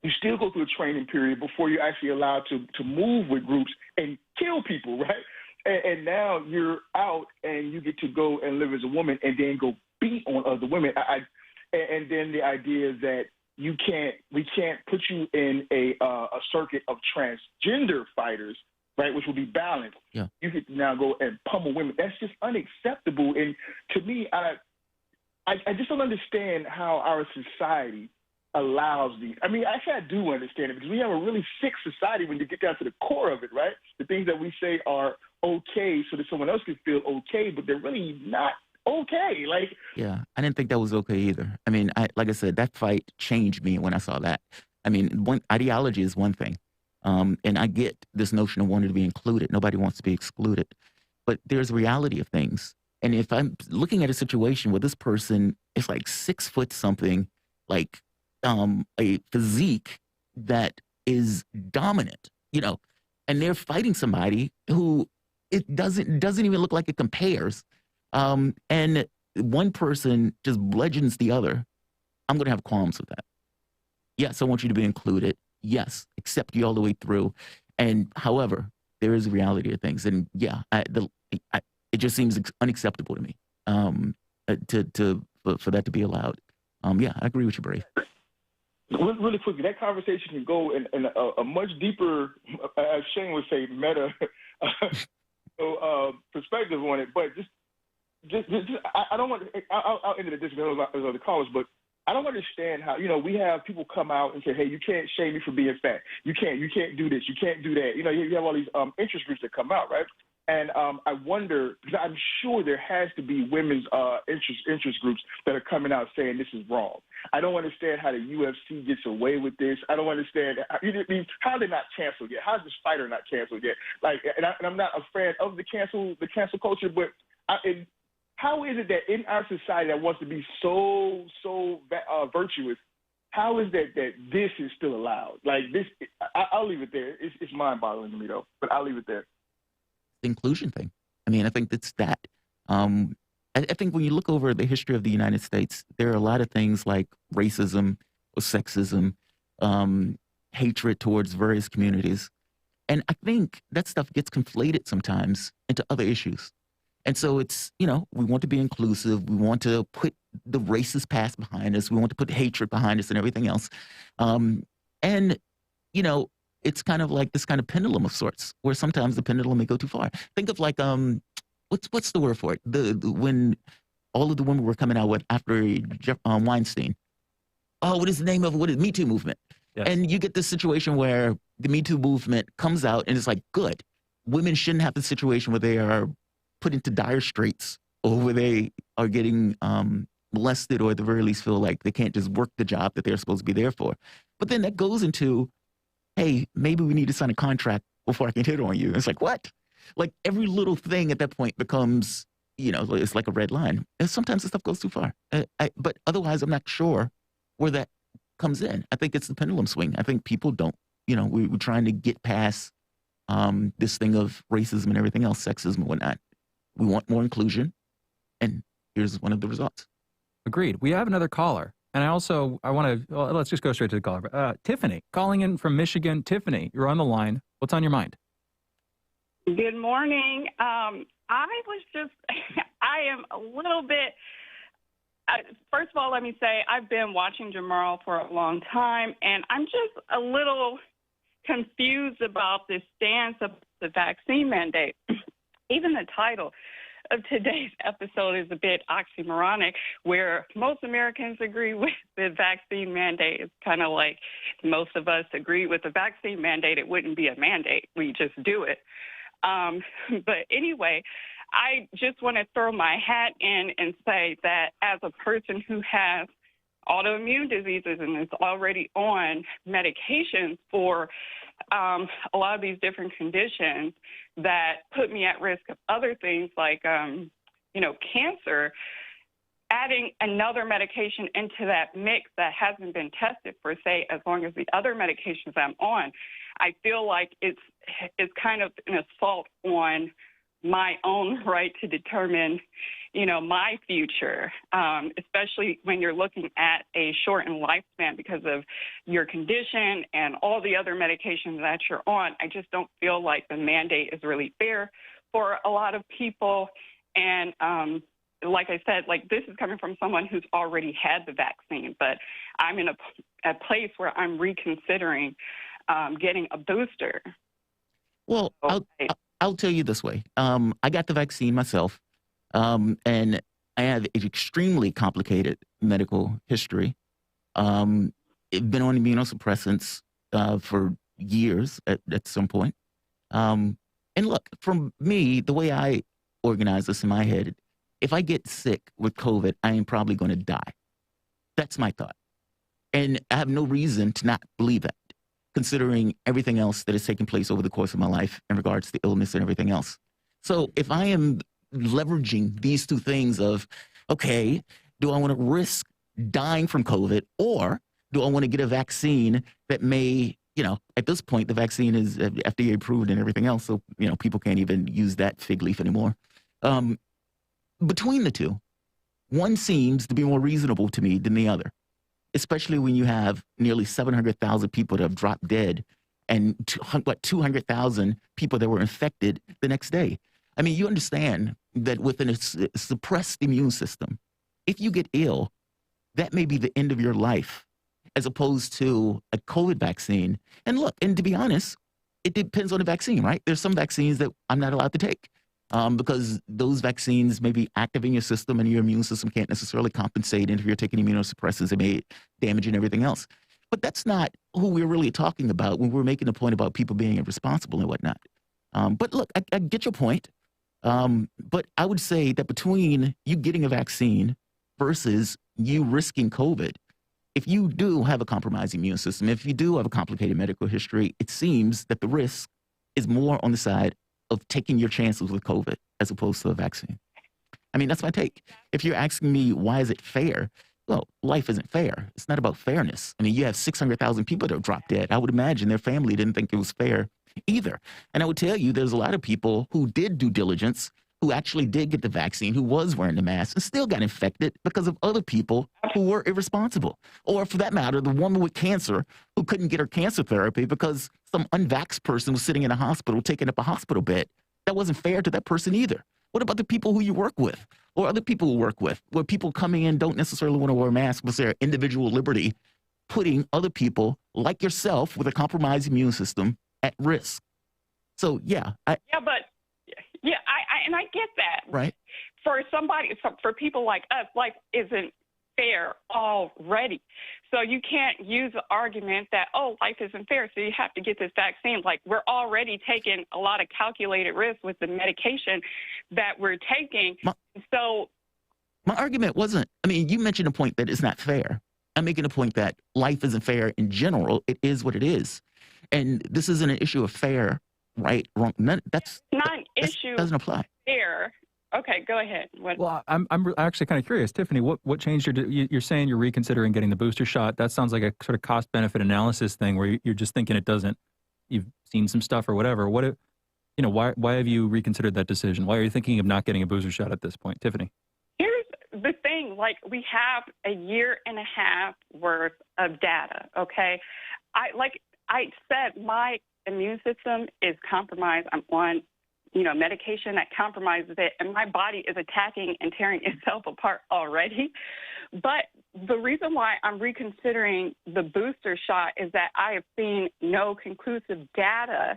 you still go through a training period before you're actually allowed to move with groups and kill people, right? And now you're out and you get to go and live as a woman and then go beat on other women. And then the idea is that we can't put you in a circuit of transgender fighters, right, which will be balanced. Yeah. You get to now go and pummel women. That's just unacceptable. And to me, I just don't understand how our society allows these. I mean, actually, I do understand it because we have a really sick society when you get down to the core of it, right? The things that we say are okay so that someone else can feel okay, but they're really not okay. Like, yeah, I didn't think that was okay either. I mean, like I said, that fight changed me when I saw that. I mean, ideology is one thing, and I get this notion of wanting to be included. Nobody wants to be excluded, but there's a reality of things. And if I'm looking at a situation where this person is like 6 foot something, like a physique that is dominant, and they're fighting somebody who it doesn't even look like it compares. And one person just bludgeons the other, I'm going to have qualms with that. Yes, I want you to be included. Yes, accept you all the way through. And however, there is a reality of things. And yeah, it just seems unacceptable to me for that to be allowed. Yeah, I agree with you, Brave. Really quickly, that conversation can go in a much deeper, as Shane would say, meta perspective on it. But I don't want to. I'll end it at this because there's other callers, but I don't understand how we have people come out and say, "Hey, you can't shame me for being fat. You can't do this. You can't do that." You have all these interest groups that come out, right? And I wonder, because I'm sure there has to be women's interest groups that are coming out saying this is wrong. I don't understand how the UFC gets away with this. I don't understand how they're not canceled yet. How is this fighter not canceled yet? And I'm not a fan of the cancel culture, but how is it that in our society that wants to be so virtuous, how is that this is still allowed? Like this, I'll leave it there. It's mind-boggling to me though, but I'll leave it there. The inclusion thing. I mean, I think that's that. I think when you look over the history of the United States, there are a lot of things like racism or sexism, hatred towards various communities. And I think that stuff gets conflated sometimes into other issues. And so it's, we want to be inclusive. We want to put the racist past behind us. We want to put hatred behind us and everything else. It's kind of like this kind of pendulum of sorts, where sometimes the pendulum may go too far. Think of like, what's the word for it? When all of the women were coming out with after Weinstein. Oh, what is the name of what is Me Too movement? Yes. And you get this situation where the Me Too movement comes out and it's like, good. Women shouldn't have the situation where they are put into dire straits or where they are getting molested or at the very least feel like they can't just work the job that they're supposed to be there for. But then that goes into, hey, maybe we need to sign a contract before I can hit on you. And it's like, what? Like every little thing at that point becomes, it's like a red line. And sometimes the stuff goes too far. But otherwise, I'm not sure where that comes in. I think it's the pendulum swing. I think people don't, we're trying to get past this thing of racism and everything else, sexism and whatnot. We want more inclusion. And here's one of the results. Agreed. We have another caller. And I want to, let's just go straight to the caller. Tiffany, calling in from Michigan. Tiffany, you're on the line. What's on your mind? Good morning. I am a little bit, first of all, let me say, I've been watching Jamarl for a long time, and I'm just a little confused about this stance of the vaccine mandate. Even the title of today's episode is a bit oxymoronic, where most Americans agree with the vaccine mandate. It's kind of like most of us agree with the vaccine mandate. It wouldn't be a mandate. We just do it. But anyway, I just want to throw my hat in and say that as a person who has autoimmune diseases and is already on medications for a lot of these different conditions that put me at risk of other things like, cancer, adding another medication into that mix that hasn't been tested for, say, as long as the other medications I'm on, I feel like it's kind of an assault on my own right to determine, my future, especially when you're looking at a shortened lifespan because of your condition and all the other medications that you're on. I just don't feel like the mandate is really fair for a lot of people. And like I said, this is coming from someone who's already had the vaccine, but I'm in a place where I'm reconsidering getting a booster. Well, I'll tell you this way. I got the vaccine myself, and I have an extremely complicated medical history. I've been on immunosuppressants for years at some point. And look, from me, the way I organize this in my head, if I get sick with COVID, I am probably going to die. That's my thought. And I have no reason to not believe that, considering everything else that has taken place over the course of my life in regards to illness and everything else. So if I am leveraging these two things of, okay, do I want to risk dying from COVID, or do I want to get a vaccine that may, at this point, the vaccine is FDA approved and everything else. So, people can't even use that fig leaf anymore. Between the two, one seems to be more reasonable to me than the other, especially when you have nearly 700,000 people that have dropped dead and 200,000 people that were infected the next day. I mean, you understand that within a suppressed immune system, if you get ill, that may be the end of your life, as opposed to a COVID vaccine. And look, and to be honest, it depends on the vaccine, right? There's some vaccines that I'm not allowed to take because those vaccines may be active in your system and your immune system can't necessarily compensate. And if you're taking immunosuppressants, it may damage and everything else. But that's not who we're really talking about when we're making a point about people being irresponsible and whatnot. But look, I get your point. But I would say that between you getting a vaccine versus you risking COVID, if you do have a compromised immune system, if you do have a complicated medical history, it seems that the risk is more on the side of taking your chances with COVID as opposed to a vaccine. I mean, that's my take. If you're asking me, why is it fair? Well, life isn't fair. It's not about fairness. I mean, you have 600,000 people that have dropped dead. I would imagine their family didn't think it was fair either. And I would tell you, there's a lot of people who did due diligence, who actually did get the vaccine, who was wearing the mask and still got infected because of other people who were irresponsible. Or for that matter, the woman with cancer who couldn't get her cancer therapy because some unvaxxed person was sitting in a hospital taking up a hospital bed. That wasn't fair to that person either. What about the people who you work with or other people who work with, where people coming in don't necessarily want to wear a mask because their individual liberty, putting other people like yourself with a compromised immune system at risk? So, I get that. Right. For people like us, life isn't fair already. So you can't use the argument that, life isn't fair, so you have to get this vaccine. Like, we're already taking a lot of calculated risks with the medication that we're taking. My argument wasn't, you mentioned a point that it's not fair. I'm making a point that life isn't fair in general. It is what it is. And this isn't an issue of fair, right, wrong. That's not an issue. Doesn't apply. Fair. Okay, go ahead. Well, I'm actually kind of curious, Tiffany. What changed you're saying you're reconsidering getting the booster shot? That sounds like a sort of cost benefit analysis thing where you're just thinking it doesn't. You've seen some stuff or whatever. Why have you reconsidered that decision? Why are you thinking of not getting a booster shot at this point, Tiffany? Here's the thing. We have a year and a half worth of data. Okay, I said, my immune system is compromised. I'm on medication that compromises it, and my body is attacking and tearing itself apart already. But the reason why I'm reconsidering the booster shot is that I have seen no conclusive data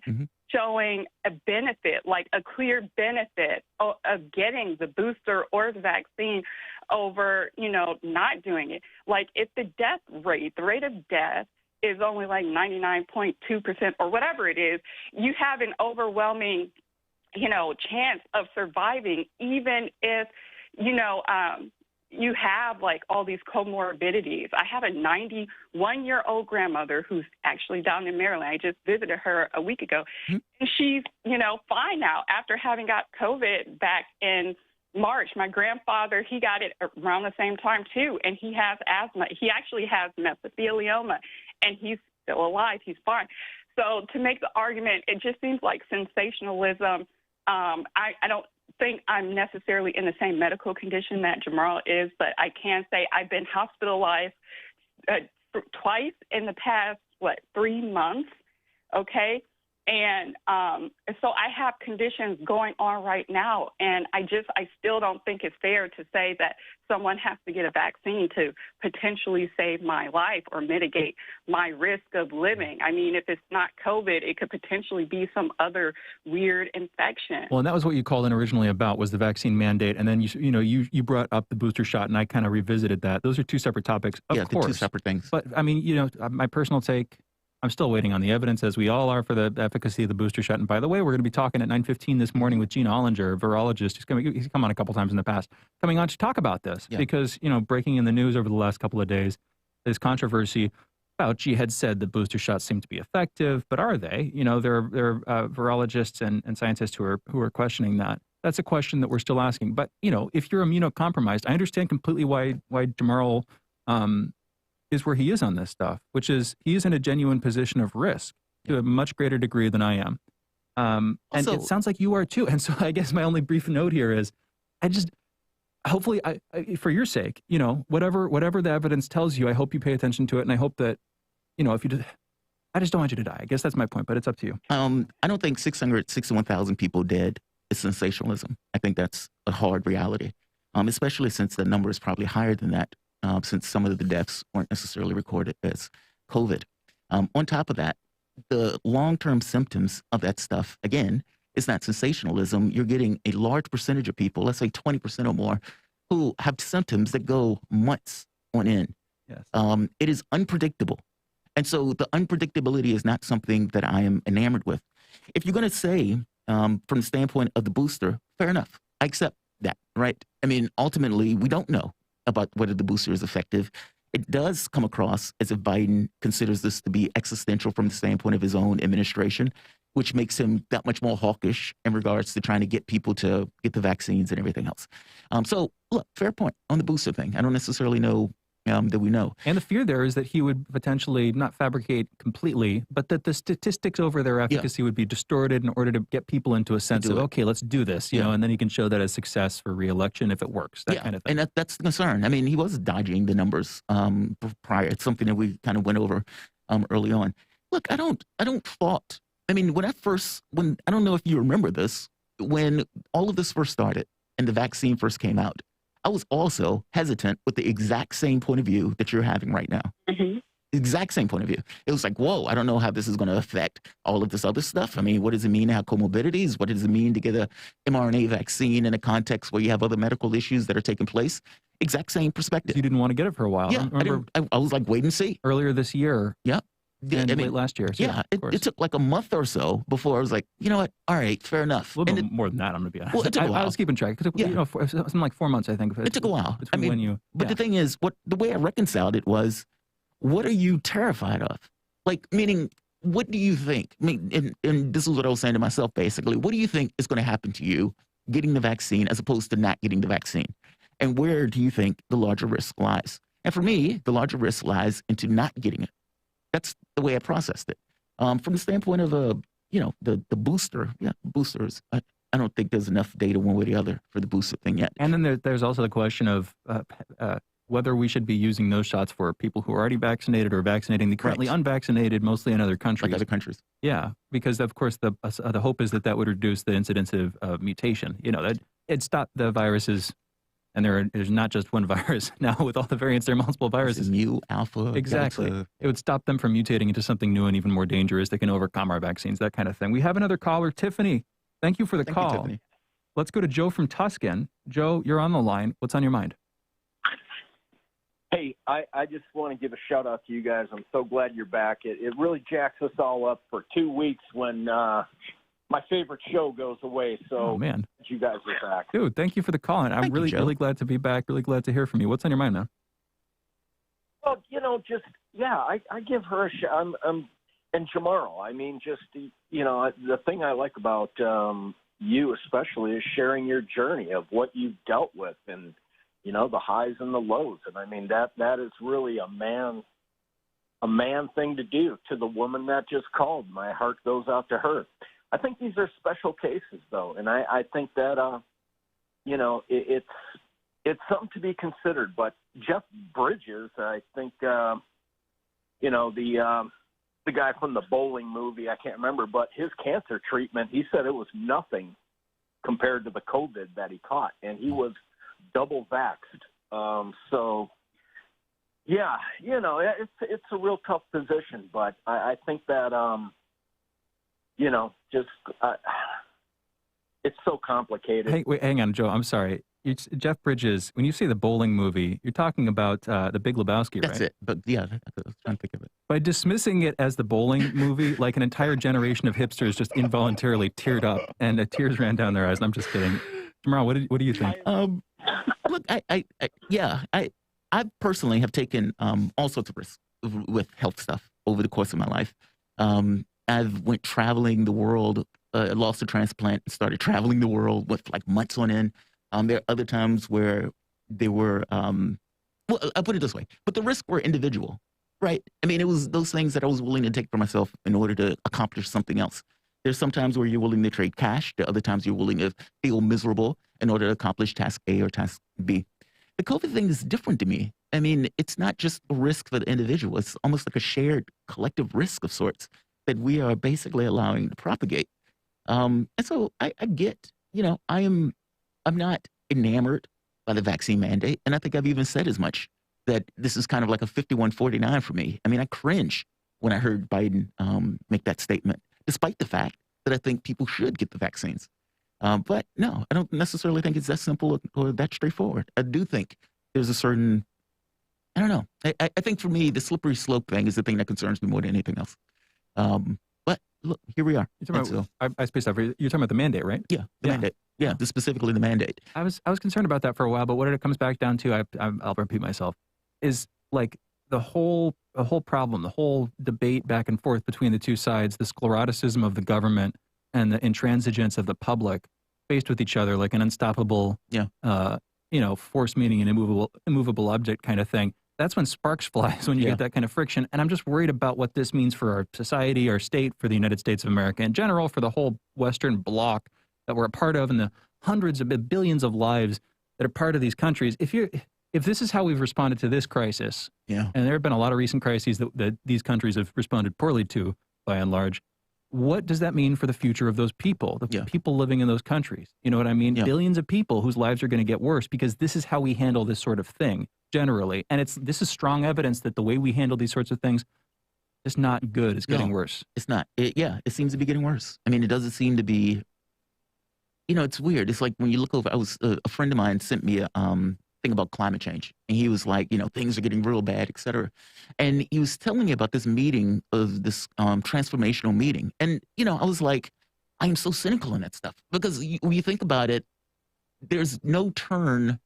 showing a benefit, like a clear benefit of getting the booster or the vaccine over, not doing it. Like, if the rate of death is only like 99.2% or whatever it is, you have an overwhelming chance of surviving, even if, you have like all these comorbidities. I have a 91-year-old grandmother who's actually down in Maryland. I just visited her a week ago. And she's, fine now after having got COVID back in March. My grandfather, he got it around the same time too, and he has asthma. He actually has mesothelioma, and he's still alive. He's fine. So to make the argument, it just seems like sensationalism. I don't think I'm necessarily in the same medical condition that Jamarl is, but I can say I've been hospitalized twice in the past, 3 months, okay? And so I have conditions going on right now, and I still don't think it's fair to say that someone has to get a vaccine to potentially save my life or mitigate my risk of living. I mean, if it's not COVID, it could potentially be some other weird infection. Well, and that was what you called in originally about was the vaccine mandate, and then you brought up the booster shot, and I kind of revisited that. Those are two separate topics, of course. Yeah, two separate things. But I mean, my personal take. I'm still waiting on the evidence, as we all are, for the efficacy of the booster shot. And by the way, we're going to be talking at 9:15 this morning with Gene Ollinger, a virologist. He's come on a couple times in the past, coming on to talk about this. Yeah. Because, breaking in the news over the last couple of days, this controversy. Fauci had said that booster shots seem to be effective, but are they? There are virologists and scientists who are questioning that. That's a question that we're still asking. But, if you're immunocompromised, I understand completely why Jamarl is where he is on this stuff, which is he is in a genuine position of risk to a much greater degree than I am. And it sounds like you are too. And so I guess my only brief note here is hopefully for your sake, whatever the evidence tells you, I hope you pay attention to it. And I hope that, if you do, I just don't want you to die. I guess that's my point, but it's up to you. I don't think 661,000 people dead is sensationalism. I think that's a hard reality, especially since the number is probably higher than that. Since some of the deaths weren't necessarily recorded as COVID. On top of that, the long-term symptoms of that stuff, again, is not sensationalism. You're getting a large percentage of people, let's say 20% or more, who have symptoms that go months on end. Yes. It is unpredictable. And so the unpredictability is not something that I am enamored with. If you're going to say, from the standpoint of the booster, fair enough. I accept that, right? I mean, ultimately, we don't know about whether the booster is effective. It does come across as if Biden considers this to be existential from the standpoint of his own administration, which makes him that much more hawkish in regards to trying to get people to get the vaccines and everything else. So, look, fair point on the booster thing. I don't necessarily know that we know. And the fear there is that he would potentially not fabricate completely, but that the statistics over their efficacy would be distorted in order to get people into a sense of, okay, let's do this, and then he can show that as success for re-election if it works, that kind of thing. And that's the concern. I mean, he was dodging the numbers prior. It's something that we kind of went over early on. Look, I don't fault. I mean, I don't know if you remember this, when all of this first started and the vaccine first came out, I was also hesitant with the exact same point of view that you're having right now. Mm-hmm. Exact same point of view. It was like, whoa, I don't know how this is going to affect all of this other stuff. I mean, what does it mean to have comorbidities? What does it mean to get a mRNA vaccine in a context where you have other medical issues that are taking place? Exact same perspective. You didn't want to get it for a while. Yeah, I was like, wait and see. Earlier this year. Yeah. And late last year. So yeah, it took like a month or so before I was like, you know what? All right, fair enough. A little bit more than that, I'm going to be honest. Well, it took a while. I was keeping track. It took, something like 4 months, I think. It took a while. But the thing is, the way I reconciled it was, what are you terrified of? Like, meaning, what do you think? I mean, and this is what I was saying to myself, basically. What do you think is going to happen to you getting the vaccine as opposed to not getting the vaccine? And where do you think the larger risk lies? And for me, the larger risk lies into not getting it. That's the way I processed it. From the standpoint of the booster, boosters, I don't think there's enough data one way or the other for the booster thing yet. And then there's also the question of whether we should be using those shots for people who are already vaccinated or vaccinating the currently unvaccinated, mostly in other countries. Like other countries. Yeah, because of course the hope is that would reduce the incidence of mutation. That it stopped the viruses. And there's not just one virus. Now, with all the variants, there are multiple viruses. Mu, alpha, exactly. Delta. It would stop them from mutating into something new and even more dangerous that can overcome our vaccines, that kind of thing. We have another caller, Tiffany. Thank you for the call. You, Tiffany. Let's go to Joe from Tuscan. Joe, you're on the line. What's on your mind? Hey, I just want to give a shout out to you guys. I'm so glad you're back. It really jacks us all up for 2 weeks when my favorite show goes away. So Oh, man. you guys are back. Dude, thank you for the call. And I'm really glad to be back. Really glad to hear from you. What's on your mind, man? Well, I give her a shot. And Jamarl, I mean, just, the thing I like about you especially is sharing your journey of what you've dealt with and, the highs and the lows. And I mean, that is really a man thing to do. To the woman that just called, my heart goes out to her. I think these are special cases, though, and I think that it's something to be considered. But Jeff Bridges, I think, the guy from the bowling movie, I can't remember, but his cancer treatment, he said it was nothing compared to the COVID that he caught, and he was double vaxxed. So, yeah, it's a real tough position, but I think that, it's so complicated. Hey, wait, hang on, Joe. I'm sorry. It's Jeff Bridges. When you say the bowling movie, you're talking about The Big Lebowski, right? That's it. But yeah, I was trying to think of it. By dismissing it as the bowling movie, like an entire generation of hipsters just involuntarily teared up and tears ran down their eyes. And I'm just kidding. Jamarl, what do you think? Look, I personally have taken all sorts of risks with health stuff over the course of my life. I've went traveling the world, lost a transplant, and started traveling the world with like months on end. There are other times where they were, well, I'll put it this way, but the risks were individual, right? I mean, it was those things that I was willing to take for myself in order to accomplish something else. There's some times where you're willing to trade cash. There are other times you're willing to feel miserable in order to accomplish task A or task B. The COVID thing is different to me. I mean, it's not just a risk for the individual. It's almost like a shared collective risk of sorts that we are basically allowing to propagate. And so I get, I'm not enamored by the vaccine mandate. And I think I've even said as much, that this is kind of like a 51-49 for me. I mean, I cringe when I heard Biden make that statement, despite the fact that I think people should get the vaccines. But no, I don't necessarily think it's that simple or that straightforward. I do think there's a certain, I don't know. I think for me, the slippery slope thing is the thing that concerns me more than anything else. But look, here we are. I spaced out. You're talking about the mandate, right? Yeah, the mandate. Yeah, specifically the mandate. I was concerned about that for a while, but what it comes back down to, I'll repeat myself, is like the whole problem, the whole debate back and forth between the two sides, the scleroticism of the government and the intransigence of the public faced with each other like an unstoppable, force meeting an immovable object kind of thing. That's when sparks fly, is when you get that kind of friction. And I'm just worried about what this means for our society, our state, for the United States of America in general, for the whole Western bloc that we're a part of, and the hundreds of billions of lives that are part of these countries. If this is how we've responded to this crisis, and there have been a lot of recent crises that these countries have responded poorly to, by and large, what does that mean for the future of those people, the people living in those countries? You know what I mean? Billions of people whose lives are going to get worse because this is how we handle this sort of thing generally. And this is strong evidence that the way we handle these sorts of things is not good. It's getting worse. It's not. It seems to be getting worse. I mean, it doesn't seem to be, it's weird. It's like when you look over, a friend of mine sent me a thing about climate change. And he was like, things are getting real bad, et cetera. And he was telling me about this meeting, of this transformational meeting. And, I was like, I am so cynical in that stuff. Because when you think about it, there's no turn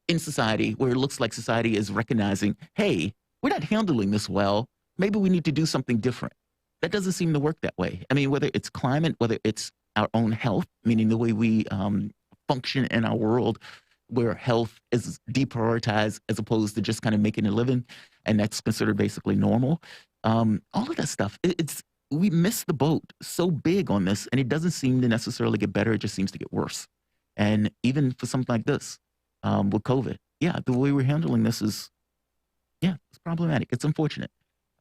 in society where it looks like society is recognizing, hey, we're not handling this well. Maybe we need to do something different. That doesn't seem to work that way. I mean, whether it's climate, whether it's our own health, meaning the way we function in our world, where health is deprioritized as opposed to just kind of making a living, and that's considered basically normal. All of that stuff, we missed the boat so big on this, and it doesn't seem to necessarily get better. It just seems to get worse. And even for something like this, with COVID, the way we're handling this is, it's problematic. It's unfortunate.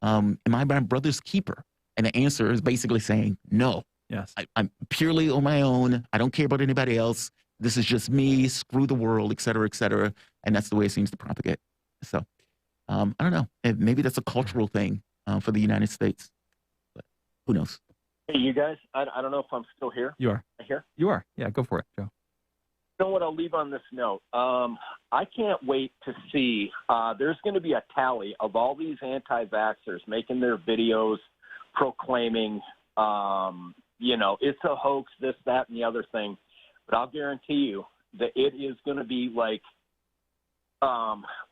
Am I my brother's keeper? And the answer is basically saying no. Yes. I'm purely on my own. I don't care about anybody else. This is just me, screw the world, et cetera, et cetera. And that's the way it seems to propagate. So, I don't know. Maybe that's a cultural thing for the United States. But who knows? Hey, you guys, I don't know if I'm still here. You are. Here? You are. Yeah, go for it, Joe. You know what? I'll leave on this note. I can't wait to see. There's going to be a tally of all these anti-vaxxers making their videos proclaiming it's a hoax, this, that, and the other thing. But I'll guarantee you that it is going to be like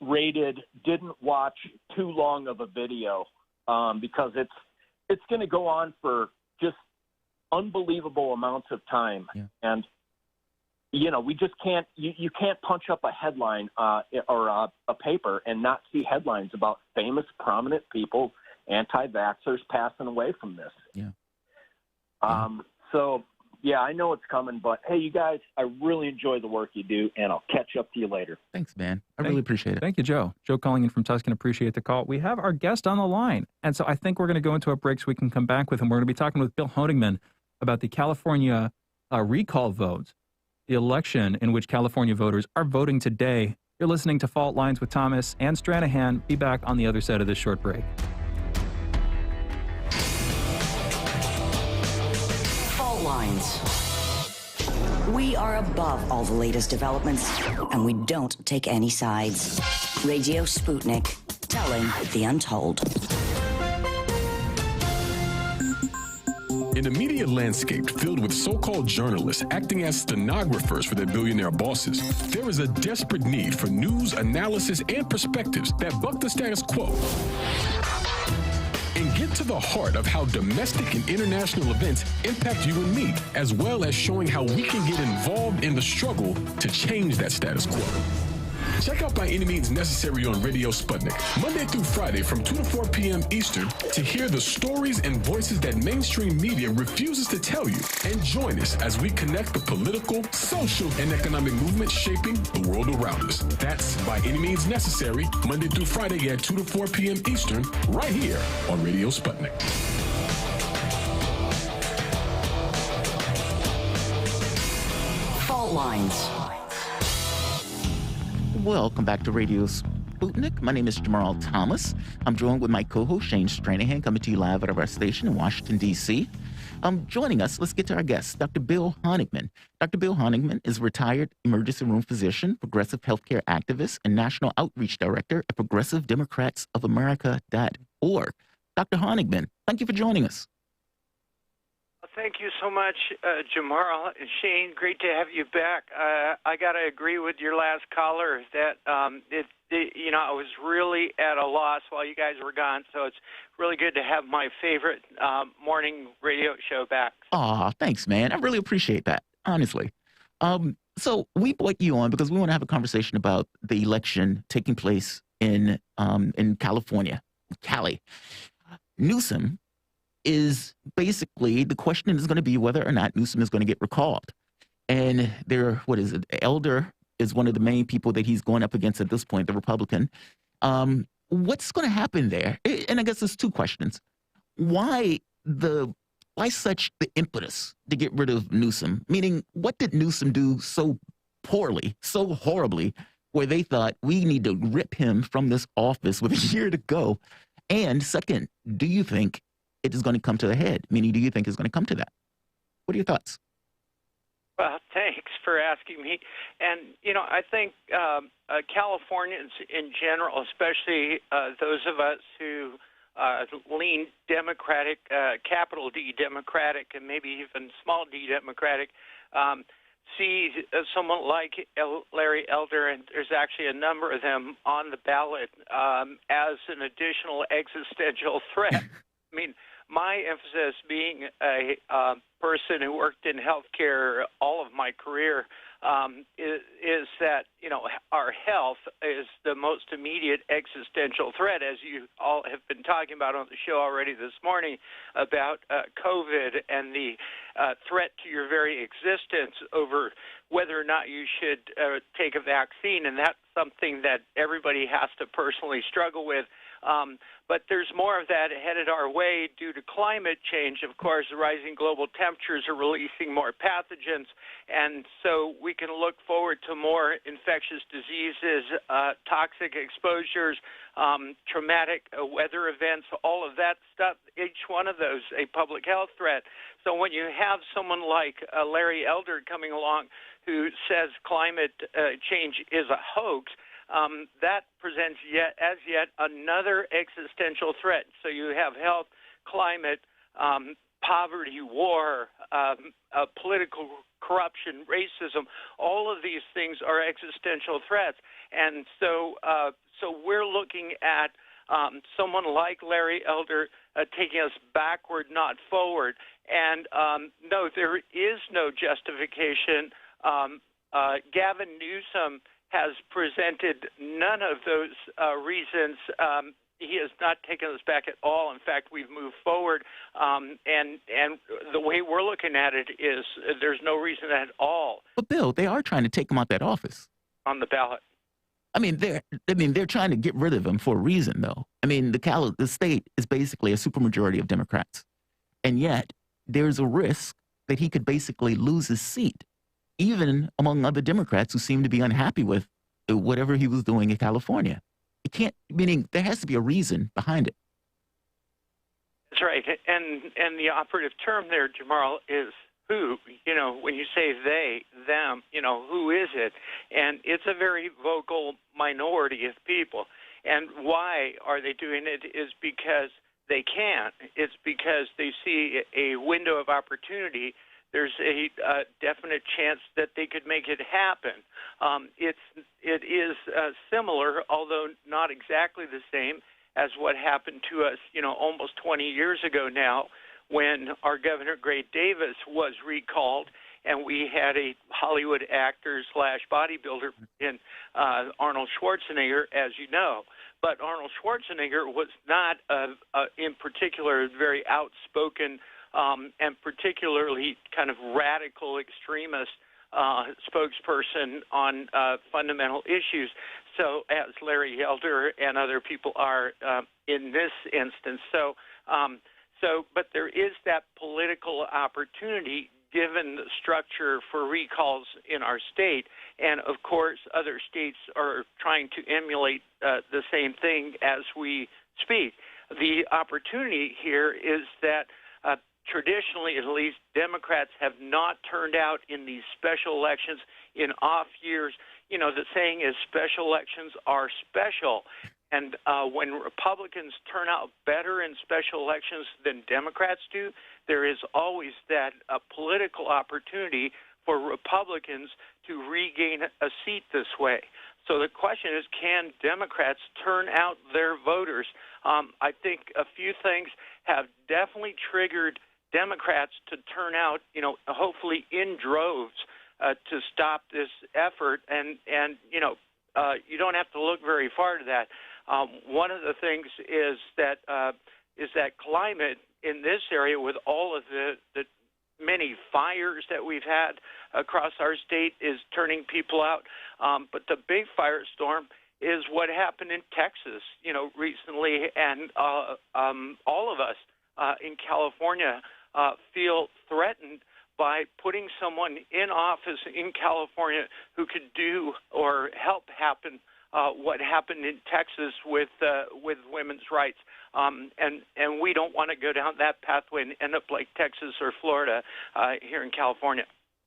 rated, didn't watch too long of a video, because it's going to go on for just unbelievable amounts of time. Yeah. And, we just can't, you can't punch up a headline or a paper and not see headlines about famous, prominent people, anti-vaxxers passing away from this. Yeah. So, yeah, I know it's coming, but hey, you guys, I really enjoy the work you do, and I'll catch up to you later. Thanks, man. I really appreciate it. Thank you, Joe. Joe calling in from Tuscan. Appreciate the call. We have our guest on the line, and so I think we're going to go into a break so we can come back with him. We're going to be talking with Bill Honigman about the California recall votes, the election in which California voters are voting today. You're listening to Fault Lines with Thomas and Stranahan. Be back on the other side of this short break. Fault Lines. We are above all the latest developments, and we don't take any sides. Radio Sputnik, telling the untold. In a media landscape filled with so-called journalists acting as stenographers for their billionaire bosses, there is a desperate need for news, analysis, and perspectives that buck the status quo and get to the heart of how domestic and international events impact you and me, as well as showing how we can get involved in the struggle to change that status quo. Check out By Any Means Necessary on Radio Sputnik, Monday through Friday from 2 to 4 p.m. Eastern, to hear the stories and voices that mainstream media refuses to tell you. And join us as we connect the political, social, and economic movements shaping the world around us. That's By Any Means Necessary, Monday through Friday at 2 to 4 p.m. Eastern, right here on Radio Sputnik. Fault Lines. Welcome back to Radio Sputnik. My name is Jamarl Thomas. I'm joined with my co-host, Shane Stranahan, coming to you live out of our station in Washington, D.C. Joining us, let's get to our guest, Dr. Bill Honigman. Dr. Bill Honigman is a retired emergency room physician, progressive healthcare activist, and national outreach director at progressivedemocratsofamerica.org. Dr. Honigman, thank you for joining us. Thank you so much, Jamarl and Shane. Great to have you back. I got to agree with your last caller that I was really at a loss while you guys were gone. So it's really good to have my favorite morning radio show back. Aw, thanks, man. I really appreciate that, honestly. So we brought you on because we want to have a conversation about the election taking place in California, Cali. Newsom is basically, the question is going to be whether or not Newsom is going to get recalled. And Elder is one of the main people that he's going up against at this point, the Republican. What's going to happen there? And I guess there's two questions. Why such the impetus to get rid of Newsom? Meaning, what did Newsom do so poorly, so horribly, where they thought we need to rip him from this office with a year to go? And second, do you think it is going to come to a head? Meaning, do you think it's going to come to that? What are your thoughts? Well, thanks for asking me. And, I think Californians in general, especially those of us who lean Democratic, capital D Democratic, and maybe even small d Democratic, see someone like Larry Elder, and there's actually a number of them on the ballot, as an additional existential threat. I mean, my emphasis being a person who worked in healthcare all of my career is that, our health is the most immediate existential threat, as you all have been talking about on the show already this morning about COVID and the threat to your very existence over whether or not you should take a vaccine. And that's something that everybody has to personally struggle with. But there's more of that headed our way due to climate change. Of course, the rising global temperatures are releasing more pathogens, and so we can look forward to more infectious diseases, toxic exposures, traumatic weather events, all of that stuff, each one of those a public health threat. So when you have someone like Larry Elder coming along who says climate change is a hoax, that presents yet another existential threat. So you have health, climate, poverty, war, political corruption, racism, all of these things are existential threats. And so we're looking at someone like Larry Elder taking us backward, not forward. And no, there is no justification. Gavin Newsom has presented none of those reasons. He has not taken us back at all. In fact, we've moved forward. And the way we're looking at it is there's no reason at all. But Bill, they are trying to take him out that office On the ballot. They're trying to get rid of him for a reason, though. I mean, the state is basically a supermajority of Democrats, and yet there's a risk that he could basically lose his seat, even among other Democrats who seem to be unhappy with whatever he was doing in California. It can't, meaning there has to be a reason behind it. That's right, and the operative term there, Jamarl, is who. When you say they, them, who is it? And it's a very vocal minority of people. And why are they doing it is because they can. It's because they see a window of opportunity. There's a definite chance that they could make it happen. It is similar, although not exactly the same, as what happened to us, almost 20 years ago now, when our Governor Gray Davis was recalled, and we had a Hollywood actor / bodybuilder in Arnold Schwarzenegger, as you know. But Arnold Schwarzenegger was not, in particular, a very outspoken and particularly kind of radical extremist spokesperson on fundamental issues. So, as Larry Elder and other people are in this instance. But there is that political opportunity given the structure for recalls in our state. And, of course, other states are trying to emulate the same thing as we speak. The opportunity here is that traditionally, at least, Democrats have not turned out in these special elections in off years. The saying is special elections are special. And when Republicans turn out better in special elections than Democrats do, there is always that political opportunity for Republicans to regain a seat this way. So the question is, can Democrats turn out their voters? I think a few things have definitely triggered Democrats to turn out, hopefully in droves to stop this effort. And you don't have to look very far to that. One of the things is that climate in this area, with all of the many fires that we've had across our state, is turning people out. But the big firestorm is what happened in Texas, recently, and all of us in California feel threatened by putting someone in office in California who could do or help happen what happened in Texas with women's rights. And we don't want to go down that pathway and end up like Texas or Florida here in California.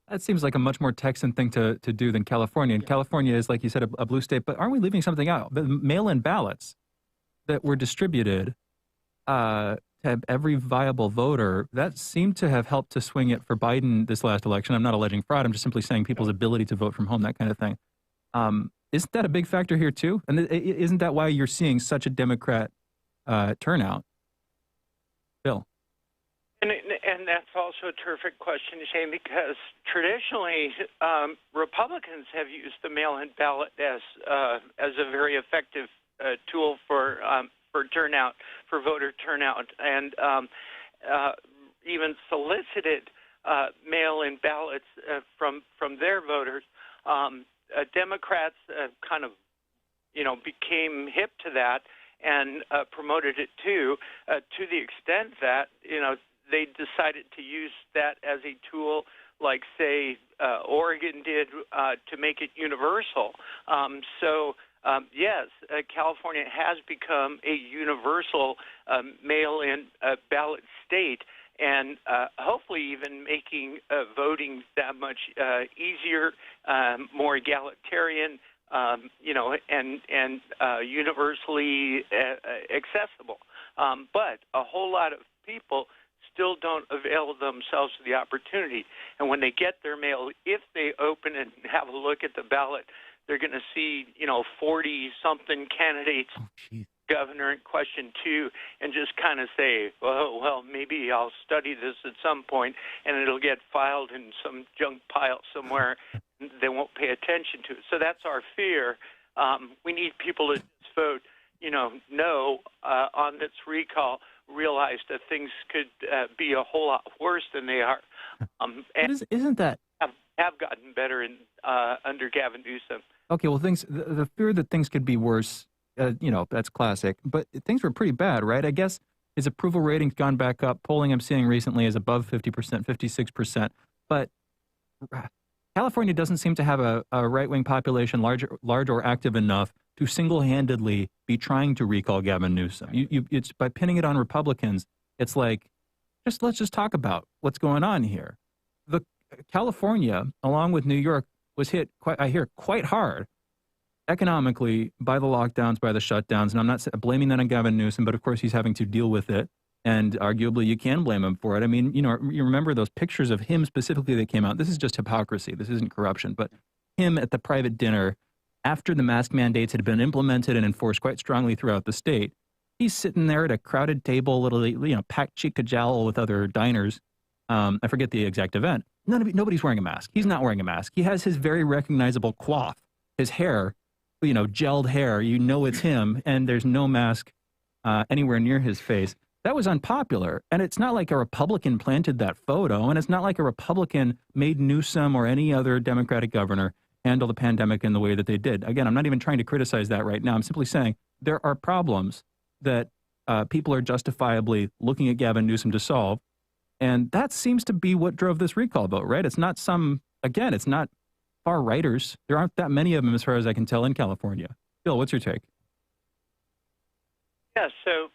That seems like a much more Texan thing to do than California. And California is, like you said, a blue state. But aren't we leaving something out? The mail-in ballots that were distributed to every viable voter, that seemed to have helped to swing it for Biden this last election. I'm not alleging fraud. I'm just simply saying people's ability to vote from home, that kind of thing. Isn't that a big factor here, too? And isn't that why you're seeing such a Democrat turnout? Bill? And that's also a terrific question, Shane, because traditionally Republicans have used the mail-in ballot as a very effective tool for turnout, for voter turnout, and even solicited mail-in ballots from their voters. Democrats kind of, became hip to that and promoted it too, to the extent that, they decided to use that as a tool, like, say, Oregon did, to make it universal. Yes, California has become a universal mail-in ballot state, and hopefully even making voting that much easier, more egalitarian, and universally accessible. But a whole lot of people still don't avail the opportunity. And when they get their mail, if they open and have a look at the ballot, they're going to see, 40-something candidates, governor in question 2, and just kind of say, well, maybe I'll study this at some point, and it'll get filed in some junk pile somewhere. They won't pay attention to it. So that's our fear. We need people to vote, no on this recall, realize that things could be a whole lot worse than they are. And isn't that have gotten better under Gavin Newsom. Okay, well, the fear that things could be worse, that's classic. But things were pretty bad, right? I guess his approval rating's gone back up. Polling I'm seeing recently is above 50%, 56%. But California doesn't seem to have a right-wing population large or active enough to single-handedly be trying to recall Gavin Newsom. It's by pinning it on Republicans. It's like, let's just talk about what's going on here. California, along with New York, was hit quite hard economically by the lockdowns, by the shutdowns. And I'm not blaming that on Gavin Newsom, but of course he's having to deal with it. And arguably you can blame him for it. I mean, you remember those pictures of him specifically that came out. This is just hypocrisy. This isn't corruption. But him at the private dinner after the mask mandates had been implemented and enforced quite strongly throughout the state, he's sitting there at a crowded table, literally, packed cheek to jowl with other diners. I forget the exact event. Nobody's wearing a mask. He's not wearing a mask. He has his very recognizable coif, his hair, gelled hair. It's him, and there's no mask anywhere near his face. That was unpopular, and it's not like a Republican planted that photo, and it's not like a Republican made Newsom or any other Democratic governor handle the pandemic in the way that they did. Again, I'm not even trying to criticize that right now. I'm simply saying there are problems that people are justifiably looking at Gavin Newsom to solve. And that seems to be what drove this recall vote, right? It's not it's not far-righters. There aren't that many of them, as far as I can tell, in California. Bill, what's your take? Yeah, so,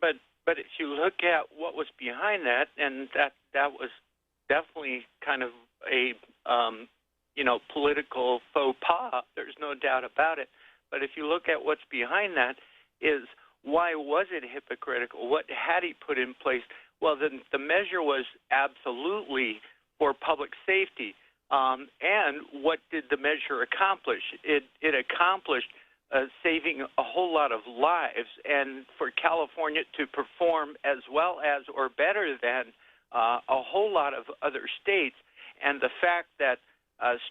but if you look at what was behind that, and that was definitely kind of a, political faux pas, there's no doubt about it. But if you look at what's behind that is, why was it hypocritical? What had he put in place? Well, then the measure was absolutely for public safety. And what did the measure accomplish? It accomplished saving a whole lot of lives, and for California to perform as well as or better than a whole lot of other states. And the fact that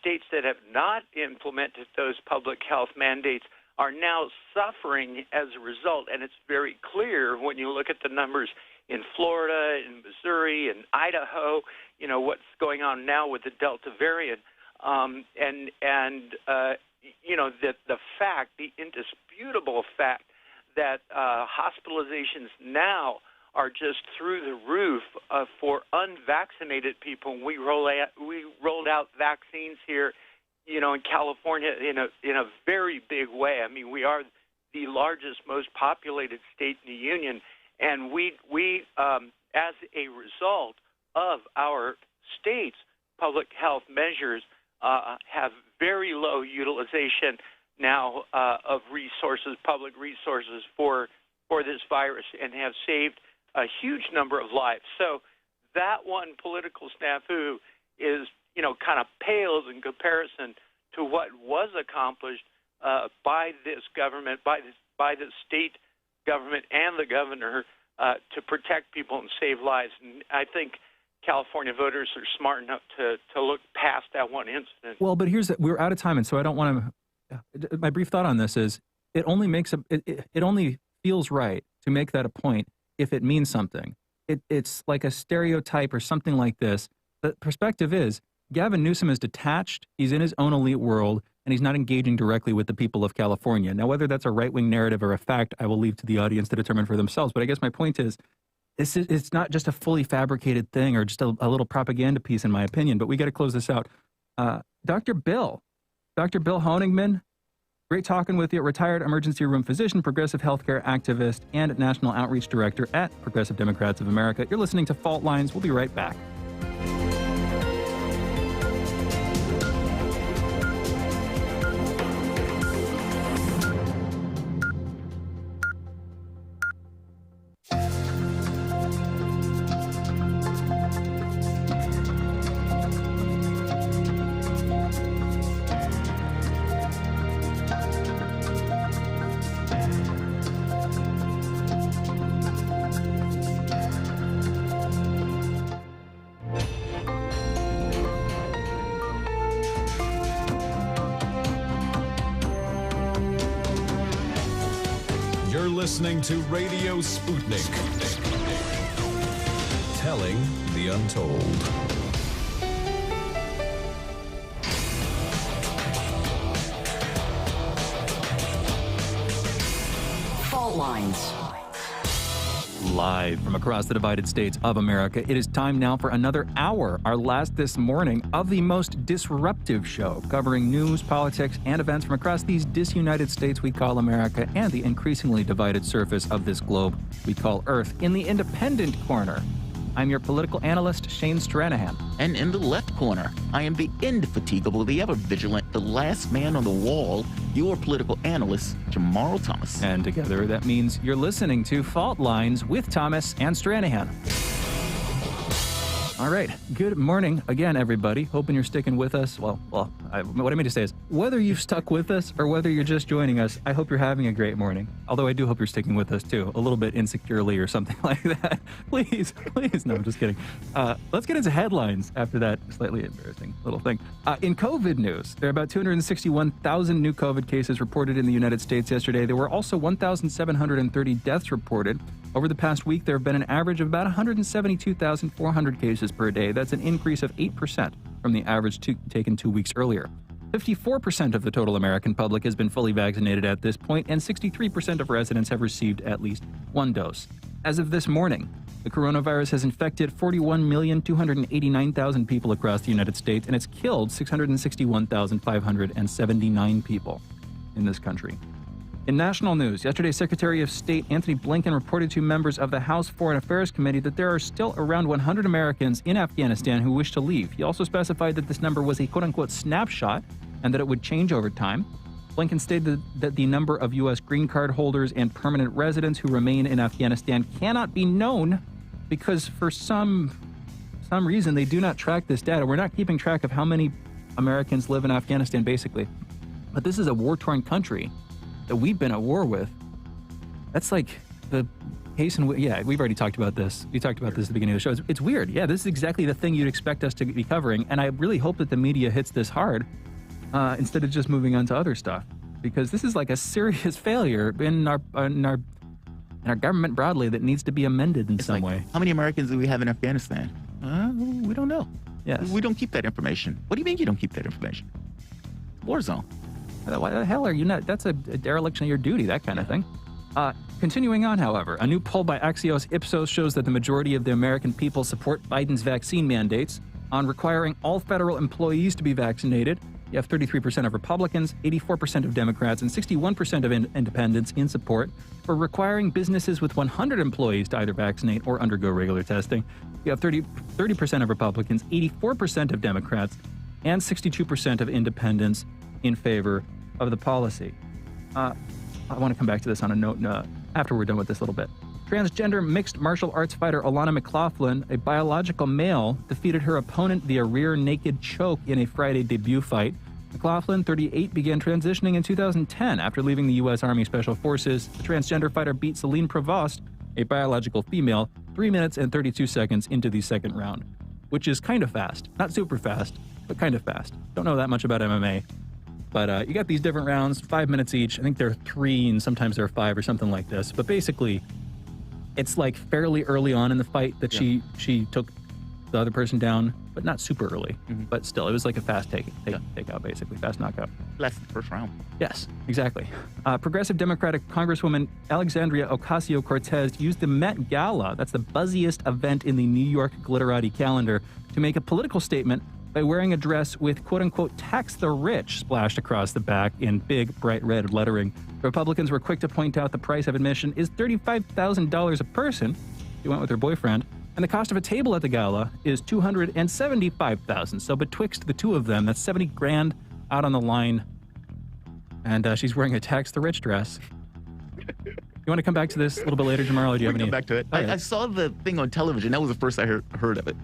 states that have not implemented those public health mandates are now suffering as a result. And it's very clear when you look at the numbers in Florida, in Missouri, in Idaho, what's going on now with the Delta variant. The indisputable fact that hospitalizations now are just through the roof for unvaccinated people. We rolled out vaccines here, in California in a very big way. I mean, we are the largest, most populated state in the union, and we as a result of our state's public health measures, have very low utilization now of resources, public resources for this virus, and have saved a huge number of lives. So that one political snafu is, kind of pales in comparison to what was accomplished by this government, by the state government and the governor to protect people and save lives. And I think California voters are smart enough to look past that one incident. Well, but we're out of time, and so I don't want to. My brief thought on this is it only feels right to make that a point if it means something. It's like a stereotype or something like this. The perspective is Gavin Newsom is detached. He's in his own elite world, and he's not engaging directly with the people of California. Now, whether that's a right-wing narrative or a fact, I will leave to the audience to determine for themselves. But I guess my point is, it's not just a fully fabricated thing or just a little propaganda piece, in my opinion. But we got to close this out. Dr. Bill Honigman, great talking with you. Retired emergency room physician, progressive healthcare activist, and national outreach director at Progressive Democrats of America. You're listening to Fault Lines. We'll be right back. listening to Radio Sputnik. Telling the untold. Fault lines. Live from across the divided states of America, it is time now for another hour, our last this morning, of the most disruptive show, covering news, politics, and events from across these disunited states we call America and the increasingly divided surface of this globe we call Earth. In the independent corner, I'm your political analyst, Shane Stranahan. And in the left corner, I am the indefatigable, the ever-vigilant, the last man on the wall, your political analyst, Jamarl Thomas. And together, that means you're listening to Fault Lines with Thomas and Stranahan. All right. Good morning again, everybody. Hoping you're sticking with us. What I mean to say is, whether you've stuck with us or whether you're just joining us, I hope you're having a great morning. Although I do hope you're sticking with us, too. A little bit insecurely or something like that. Please. No, I'm just kidding. Let's get into headlines after that slightly embarrassing little thing. In COVID news, there are about 261,000 new COVID cases reported in the United States yesterday. There were also 1,730 deaths reported. Over the past week, there have been an average of about 172,400 cases per day. That's an increase of 8% from the average taken 2 weeks earlier. 54% of the total American public has been fully vaccinated at this point, and 63% of residents have received at least one dose. As of this morning, the coronavirus has infected 41,289,000 people across the United States, and it's killed 661,579 people in this country. In national news, yesterday, Secretary of State Antony Blinken reported to members of the House Foreign Affairs Committee that there are still around 100 Americans in Afghanistan who wish to leave. He also specified that this number was a quote-unquote snapshot and that it would change over time. Blinken stated that the number of U.S. green card holders and permanent residents who remain in Afghanistan cannot be known because for some reason they do not track this data. We're not keeping track of how many Americans live in Afghanistan, basically. But this is a war-torn country that we've been at war with. That's like the case in we've already talked about this. We talked about this at the beginning of the show. It's weird. Yeah, this is exactly the thing you'd expect us to be covering, and I really hope that the media hits this hard instead of just moving on to other stuff, because this is like a serious failure in our government broadly that needs to be amended in some way. How many Americans do we have in Afghanistan? We don't know. Yes. We don't keep that information. What do you mean you don't keep that information? War zone. Why the hell are you not? That's a dereliction of your duty, that kind of thing. Continuing on, however, a new poll by Axios Ipsos shows that the majority of the American people support Biden's vaccine mandates on requiring all federal employees to be vaccinated. You have 33% of Republicans, 84% of Democrats, and 61% of independents in support for requiring businesses with 100 employees to either vaccinate or undergo regular testing. You have 30% of Republicans, 84% of Democrats, and 62% of independents in favor of the policy. I want to come back to this on a note after we're done with this little bit. Transgender mixed martial arts fighter Alana McLaughlin, a biological male, defeated her opponent via rear naked choke in a Friday debut fight. McLaughlin, 38, began transitioning in 2010 after leaving the U.S. Army Special Forces. The transgender fighter beat Celine Provost, a biological female, 3 minutes and 32 seconds into the second round, which is kind of fast. Not super fast, but kind of fast. Don't know that much about MMA. But you got these different rounds, 5 minutes each. I think there are 3 and sometimes there are 5 or something like this. But basically, it's like fairly early on in the fight that she took the other person down, but not super early. Mm-hmm. But still, it was like a fast takeout, basically, fast knockout. Less than the first round. Yes, exactly. Progressive Democratic Congresswoman Alexandria Ocasio-Cortez used the Met Gala, that's the buzziest event in the New York glitterati calendar, to make a political statement by wearing a dress with quote-unquote tax the rich splashed across the back in big, bright red lettering. Republicans were quick to point out the price of admission is $35,000 a person. She went with her boyfriend. And the cost of a table at the gala is $275,000. So betwixt the two of them, that's $70,000 out on the line. And she's wearing a tax the rich dress. You want to come back to this a little bit later, Jamarl? Or do you have any? Come back to it. I saw the thing on television. That was the first I heard of it.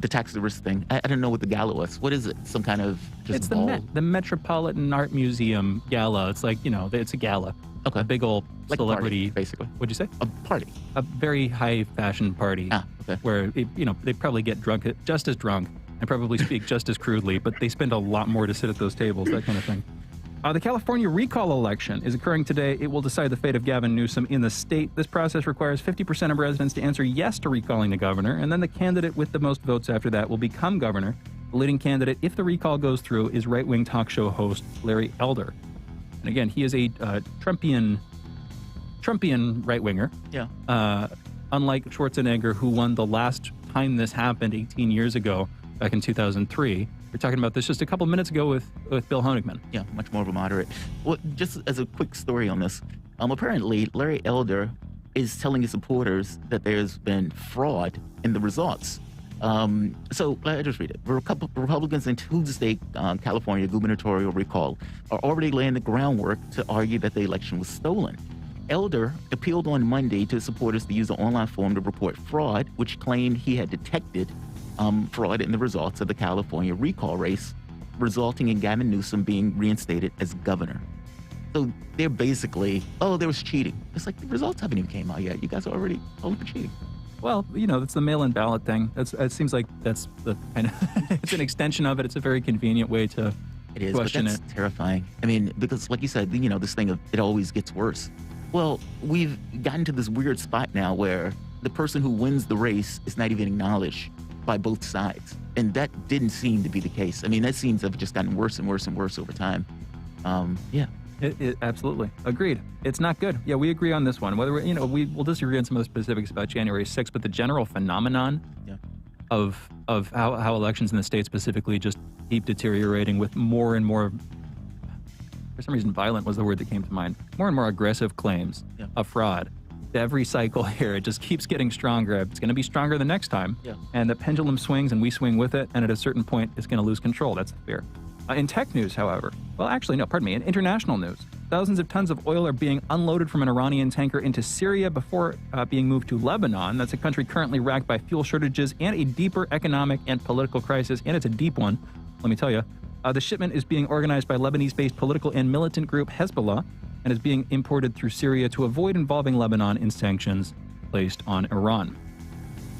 The tax the rich thing. I didn't know what the gala was. What is it? Some kind of just It's ball? the Metropolitan Art Museum gala. It's like, it's a gala. Okay. A big old like celebrity, party, basically. What'd you say? A party. A very high fashion party. Okay. Where they probably get drunk, just as drunk, and probably speak just as crudely, but they spend a lot more to sit at those tables, that kind of thing. The California recall election is occurring today. It will decide the fate of Gavin Newsom in the state. This process requires 50% of residents to answer yes to recalling the governor, and then the candidate with the most votes after that will become governor. The leading candidate, if the recall goes through, is right-wing talk show host Larry Elder. And again, he is a Trumpian right-winger. Yeah. Unlike Schwarzenegger, who won the last time this happened 18 years ago, back in 2003. We're talking about this just a couple minutes ago with Bill Honigman. Yeah, much more of a moderate. Well, just as a quick story on this, apparently Larry Elder is telling his supporters that there's been fraud in the results. So I just read it. Republicans in Tuesday, California gubernatorial recall are already laying the groundwork to argue that the election was stolen. Elder appealed on Monday to supporters to use an online form to report fraud, which claimed he had detected fraud in the results of the California recall race, resulting in Gavin Newsom being reinstated as governor. So they're basically, there was cheating. It's like the results haven't even came out yet. You guys are already calling for cheating. Well, it's the mail-in ballot thing. It seems like that's the kind of it's an extension of it. It's a very convenient way to question but that's terrifying. I mean, because like you said, this thing of it always gets worse. Well, we've gotten to this weird spot now where the person who wins the race is not even acknowledged by both sides. And that didn't seem to be the case. I mean, that seems to have just gotten worse and worse and worse over time. Yeah. It absolutely. Agreed. It's not good. Yeah, we agree on this one. Whether, we'll disagree on some of the specifics about January 6th, but the general phenomenon of how elections in the state specifically just keep deteriorating with more and more, for some reason, violent was the word that came to mind, more and more aggressive claims of fraud. Every cycle here, it just keeps getting stronger. It's going to be stronger the next time. Yeah. And the pendulum swings and we swing with it. And at a certain point, it's going to lose control. That's the fear. In tech news, however, in international news, thousands of tons of oil are being unloaded from an Iranian tanker into Syria before being moved to Lebanon. That's a country currently racked by fuel shortages and a deeper economic and political crisis. And it's a deep one, let me tell you. The shipment is being organized by Lebanese-based political and militant group Hezbollah and is being imported through Syria to avoid involving Lebanon in sanctions placed on Iran.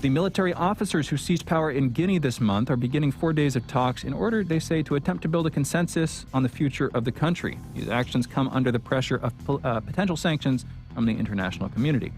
The military officers who seized power in Guinea this month are beginning 4 days of talks in order, they say, to attempt to build a consensus on the future of the country. These actions come under the pressure of potential sanctions from the international community.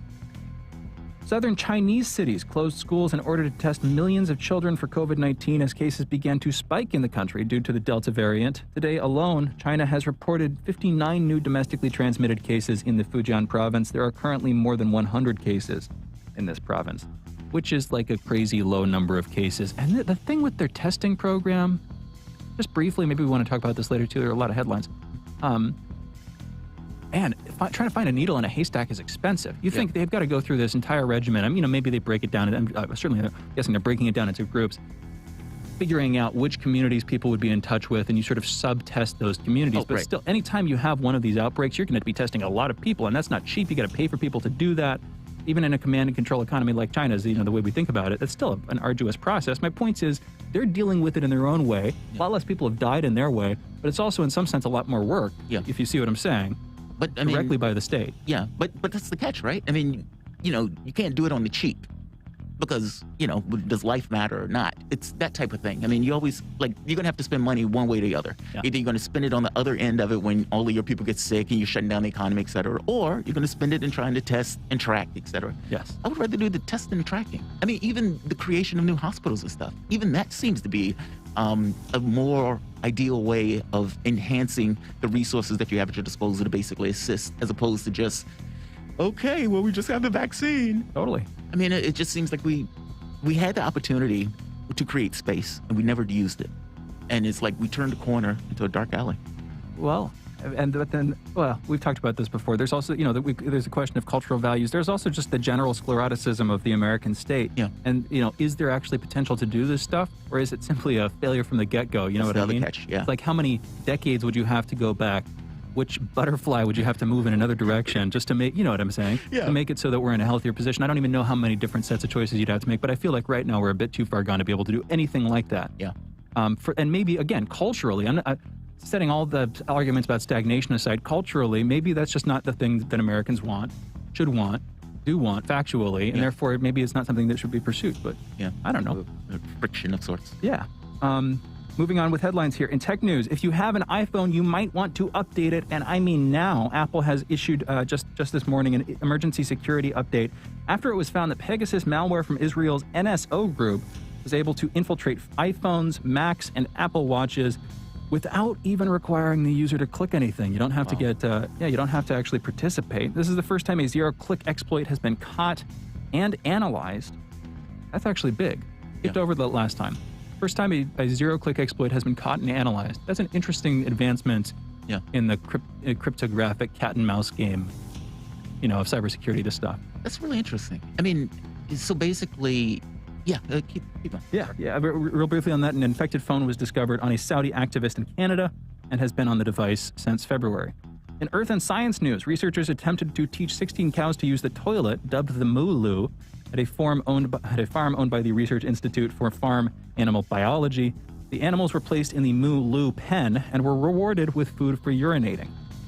Southern Chinese cities closed schools in order to test millions of children for COVID-19 as cases began to spike in the country due to the Delta variant. Today alone, China has reported 59 new domestically transmitted cases in the Fujian province. There are currently more than 100 cases in this province, which is like a crazy low number of cases. And the thing with their testing program, just briefly, maybe we want to talk about this later too, there are a lot of headlines. And trying to find a needle in a haystack is expensive. You think they've got to go through this entire regimen. I mean, maybe they break it down, and certainly I'm guessing they're breaking it down into groups, figuring out which communities people would be in touch with, and you sort of sub-test those communities. But still, anytime you have one of these outbreaks, you're going to be testing a lot of people, and that's not cheap. You got to pay for people to do that. Even in a command and control economy like China's, the way we think about it, it's still an arduous process. My point is, they're dealing with it in their own way. A lot less people have died in their way, but it's also in some sense a lot more work, if you see what I'm saying. But directly by the state. Yeah, but that's the catch, right? I mean, you can't do it on the cheap because, does life matter or not? It's that type of thing. I mean, you always, you're going to have to spend money one way or the other. Yeah. Either you're going to spend it on the other end of it when all of your people get sick and you're shutting down the economy, et cetera, or you're going to spend it in trying to test and track, et cetera. Yes. I would rather do the testing and tracking. I mean, even the creation of new hospitals and stuff, even that seems to be a more ideal way of enhancing the resources that you have at your disposal to basically assist, as opposed to just, okay, well, we just have the vaccine. Totally. I mean, it just seems like we had the opportunity to create space and we never used it. And it's like we turned a corner into a dark alley. Well, but then we've talked about this before. There's also, there's a question of cultural values. There's also just the general scleroticism of the American state. Yeah. And, is there actually potential to do this stuff? Or is it simply a failure from the get-go? You know what I mean? Catch, yeah. It's like, how many decades would you have to go back? Which butterfly would you have to move in another direction just to make, you know what I'm saying? Yeah. To make it so that we're in a healthier position. I don't even know how many different sets of choices you'd have to make, but I feel like right now we're a bit too far gone to be able to do anything like that. Yeah. And maybe, again, culturally, setting all the arguments about stagnation aside, culturally, maybe that's just not the thing that Americans want, should want, do want factually, and therefore maybe it's not something that should be pursued. But I don't know. A friction of sorts. Yeah. moving on with headlines here. In tech news, if you have an iPhone, you might want to update it, and I mean now. Apple has issued just this morning an emergency security update after it was found that Pegasus malware from Israel's NSO group was able to infiltrate iPhones, Macs, and Apple Watches without even requiring the user to click anything. You don't have to get, you don't have to actually participate. This is the first time a zero-click exploit has been caught and analyzed. That's actually big. Skipped over the last time. First time a zero-click exploit has been caught and analyzed. That's an interesting advancement in the cryptographic cat-and-mouse game, of cybersecurity, this stuff. That's really interesting. I mean, so basically... keep on. Real briefly on that, an infected phone was discovered on a Saudi activist in Canada and has been on the device since February. In Earth and Science news, researchers attempted to teach 16 cows to use the toilet, dubbed the Moo-Loo, at a farm owned by the Research Institute for Farm Animal Biology. The animals were placed in the Moo-Loo pen and were rewarded with food for urinating.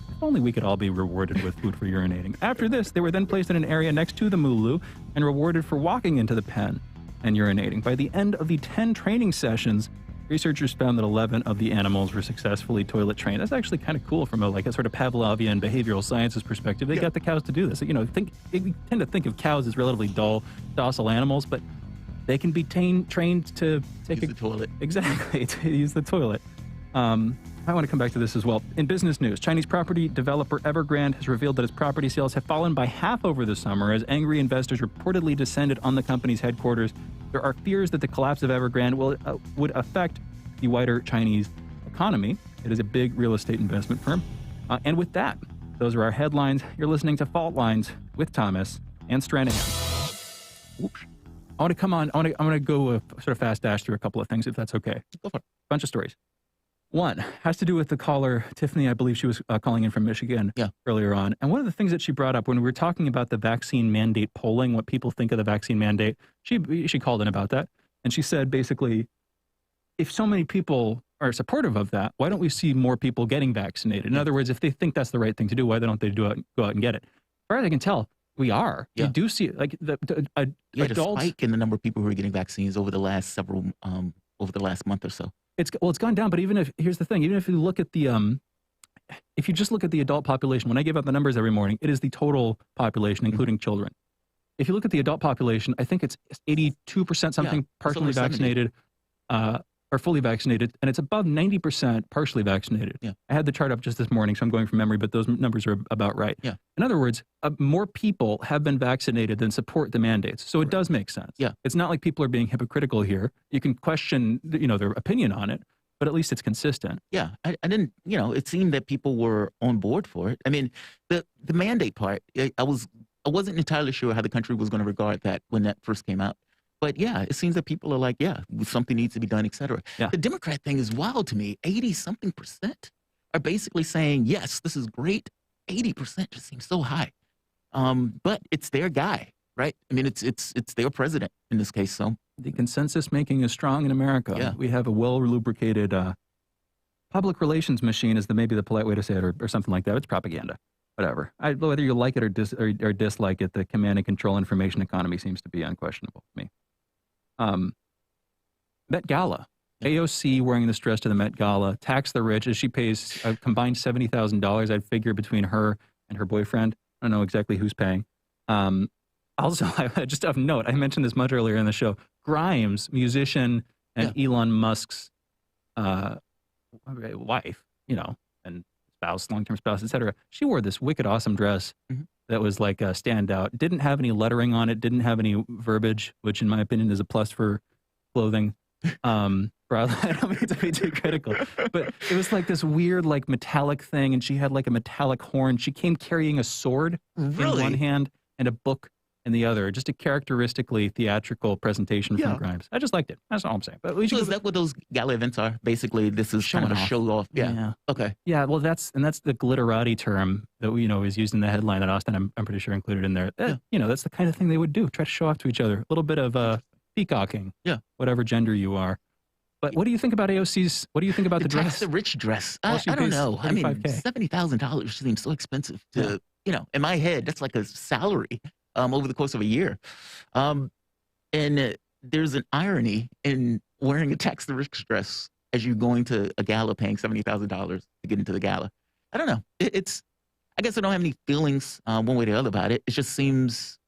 If only we could all be rewarded with food for urinating. After this, they were then placed in an area next to the Moo-Loo and rewarded for walking into the pen and urinating. By the end of the 10 training sessions, researchers found that 11 of the animals were successful toilet trained. That's actually kind of cool from a sort of Pavlovian behavioral sciences perspective. They got the cows to do this. We tend to think of cows as relatively dull, docile animals, but they can be trained to take the toilet. Exactly, to use the toilet. I want to come back to this as well. In business news, Chinese property developer Evergrande has revealed that its property sales have fallen by half over the summer as angry investors reportedly descended on the company's headquarters. There are fears that the collapse of Evergrande would affect the wider Chinese economy. It is a big real estate investment firm. And with that, those are our headlines. You're listening to Fault Lines with Thomas and Stranahan. Oops. I want to come on. I'm going to go sort of fast dash through a couple of things, if that's okay. Go for it. Bunch of stories. One has to do with the caller, Tiffany. I believe she was calling in from Michigan earlier on. And one of the things that she brought up when we were talking about the vaccine mandate polling, what people think of the vaccine mandate, she called in about that. And she said, basically, if so many people are supportive of that, why don't we see more people getting vaccinated? In other words, if they think that's the right thing to do, why don't they go out and get it? As far as I can tell, we are. You do see like adults. A spike in the number of people who are getting vaccines over the last over the last month or so. It's gone down, but here's the thing, even if you look at if you just look at the adult population, when I give out the numbers every morning, it is the total population, including children. If you look at the adult population, I think it's 82% something partially vaccinated, or fully vaccinated, and it's above 90% partially vaccinated. I had the chart up just this morning, so I'm going from memory, but those numbers are about right. In other words, more people have been vaccinated than support the mandates, so it does make sense. It's not like people are being hypocritical here. You can question, their opinion on it, but at least it's consistent. I didn't, it seemed that people were on board for it. I mean, the mandate part, I wasn't entirely sure how the country was going to regard that when that first came out. But it seems that people are like, something needs to be done, et cetera. The Democrat thing is wild to me. 80-something% are basically saying, yes, this is great. 80% just seems so high. But it's their guy, right? I mean, it's their president in this case. So the consensus making is strong in America. We have a well-lubricated public relations machine is maybe the polite way to say it, or something like that. It's propaganda. Whatever. Whether you like it or dislike it, the command and control information economy seems to be unquestionable to me. Met Gala. AOC wearing this dress to the Met Gala. Tax the rich as she pays a combined $70,000, I'd figure, between her and her boyfriend. I don't know exactly who's paying. Also, just of note, I mentioned this much earlier in the show. Grimes, musician and Elon Musk's wife, and spouse, long-term spouse, etc. She wore this wicked awesome dress that was like a standout. Didn't have any lettering on it. Didn't have any verbiage, which in my opinion is a plus for clothing. I don't mean to be too critical, but it was like this weird, like metallic thing, and she had like a metallic horn. She came carrying a sword in one hand and a book in the other. Just a characteristically theatrical presentation from Grimes. I just liked it. That's all I'm saying. But so is that what those gala events are? Basically, this is kind of a show off. Okay. Yeah. Well, that's the glitterati term that is used in the headline that Austin, I'm pretty sure, included in there. That's the kind of thing they would do. Try to show off to each other. A little bit of peacocking. Whatever gender you are. But what do you think about AOC's? What do you think about the dress? Tax the rich dress. I don't know. I mean, $70,000 seems so expensive to in my head. That's like a salary. Over the course of a year. And there's an irony in wearing a tax the rich dress as you're going to a gala paying $70,000 to get into the gala. I don't know. I guess I don't have any feelings one way or the other about it. It just seems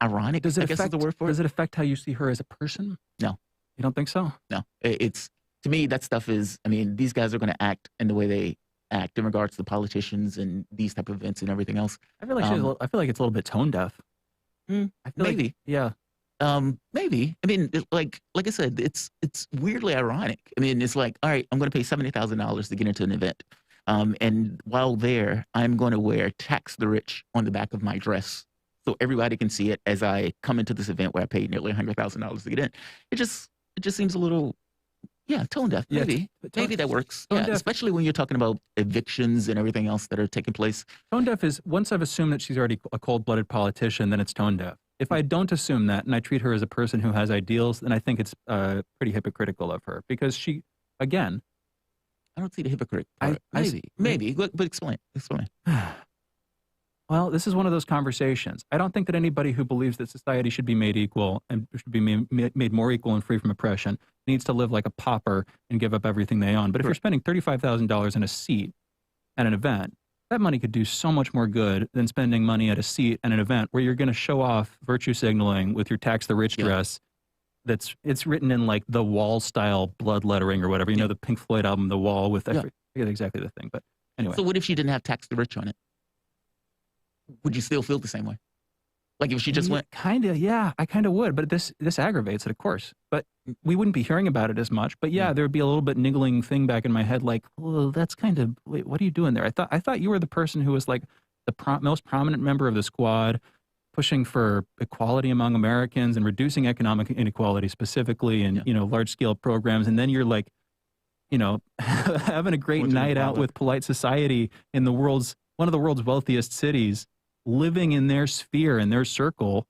ironic. Does it I guess is the word for it. Does it affect how you see her as a person? No. You don't think so? No. It's to me, that stuff is, I mean, these guys are going to act in the way they act in regards to the politicians and these type of events and everything else. I feel like I feel like it's a little bit tone deaf. Maybe. Like, yeah. Maybe. I mean, like I said, it's weirdly ironic. I mean, it's like, all right, I'm going to pay $70,000 to get into an event. And while there, I'm going to wear "Tax the Rich" on the back of my dress so everybody can see it as I come into this event where I paid nearly $100,000 to get in. It just seems a little, tone deaf. Maybe. Maybe that works. Yeah, especially when you're talking about evictions and everything else that are taking place. Tone deaf is, once I've assumed that she's already a cold-blooded politician, then it's tone deaf. If I don't assume that and I treat her as a person who has ideals, then I think it's pretty hypocritical of her because she, again. I don't see the hypocrite part. Maybe. But explain. Well, this is one of those conversations. I don't think that anybody who believes that society should be made equal and should be made more equal and free from oppression needs to live like a pauper and give up everything they own. But if you're spending $35,000 in a seat at an event, that money could do so much more good than spending money at a seat at an event where you're going to show off virtue signaling with your Tax the Rich dress. It's written in like the Wall style blood lettering or whatever. You know, the Pink Floyd album, The Wall, with I forget exactly the thing. But anyway. So what if she didn't have Tax the Rich on it? Would you still feel the same way? Like if she just went? Kind of, yeah. I kind of would. But this aggravates it, of course. But we wouldn't be hearing about it as much. But yeah, there'd be a little bit niggling thing back in my head like, well, that's kind of, wait, what are you doing there? I thought you were the person who was like the most prominent member of the squad, pushing for equality among Americans and reducing economic inequality specifically and, large-scale programs. And then you're like, having a great night out with polite society in one of the world's wealthiest cities, living in their sphere, in their circle,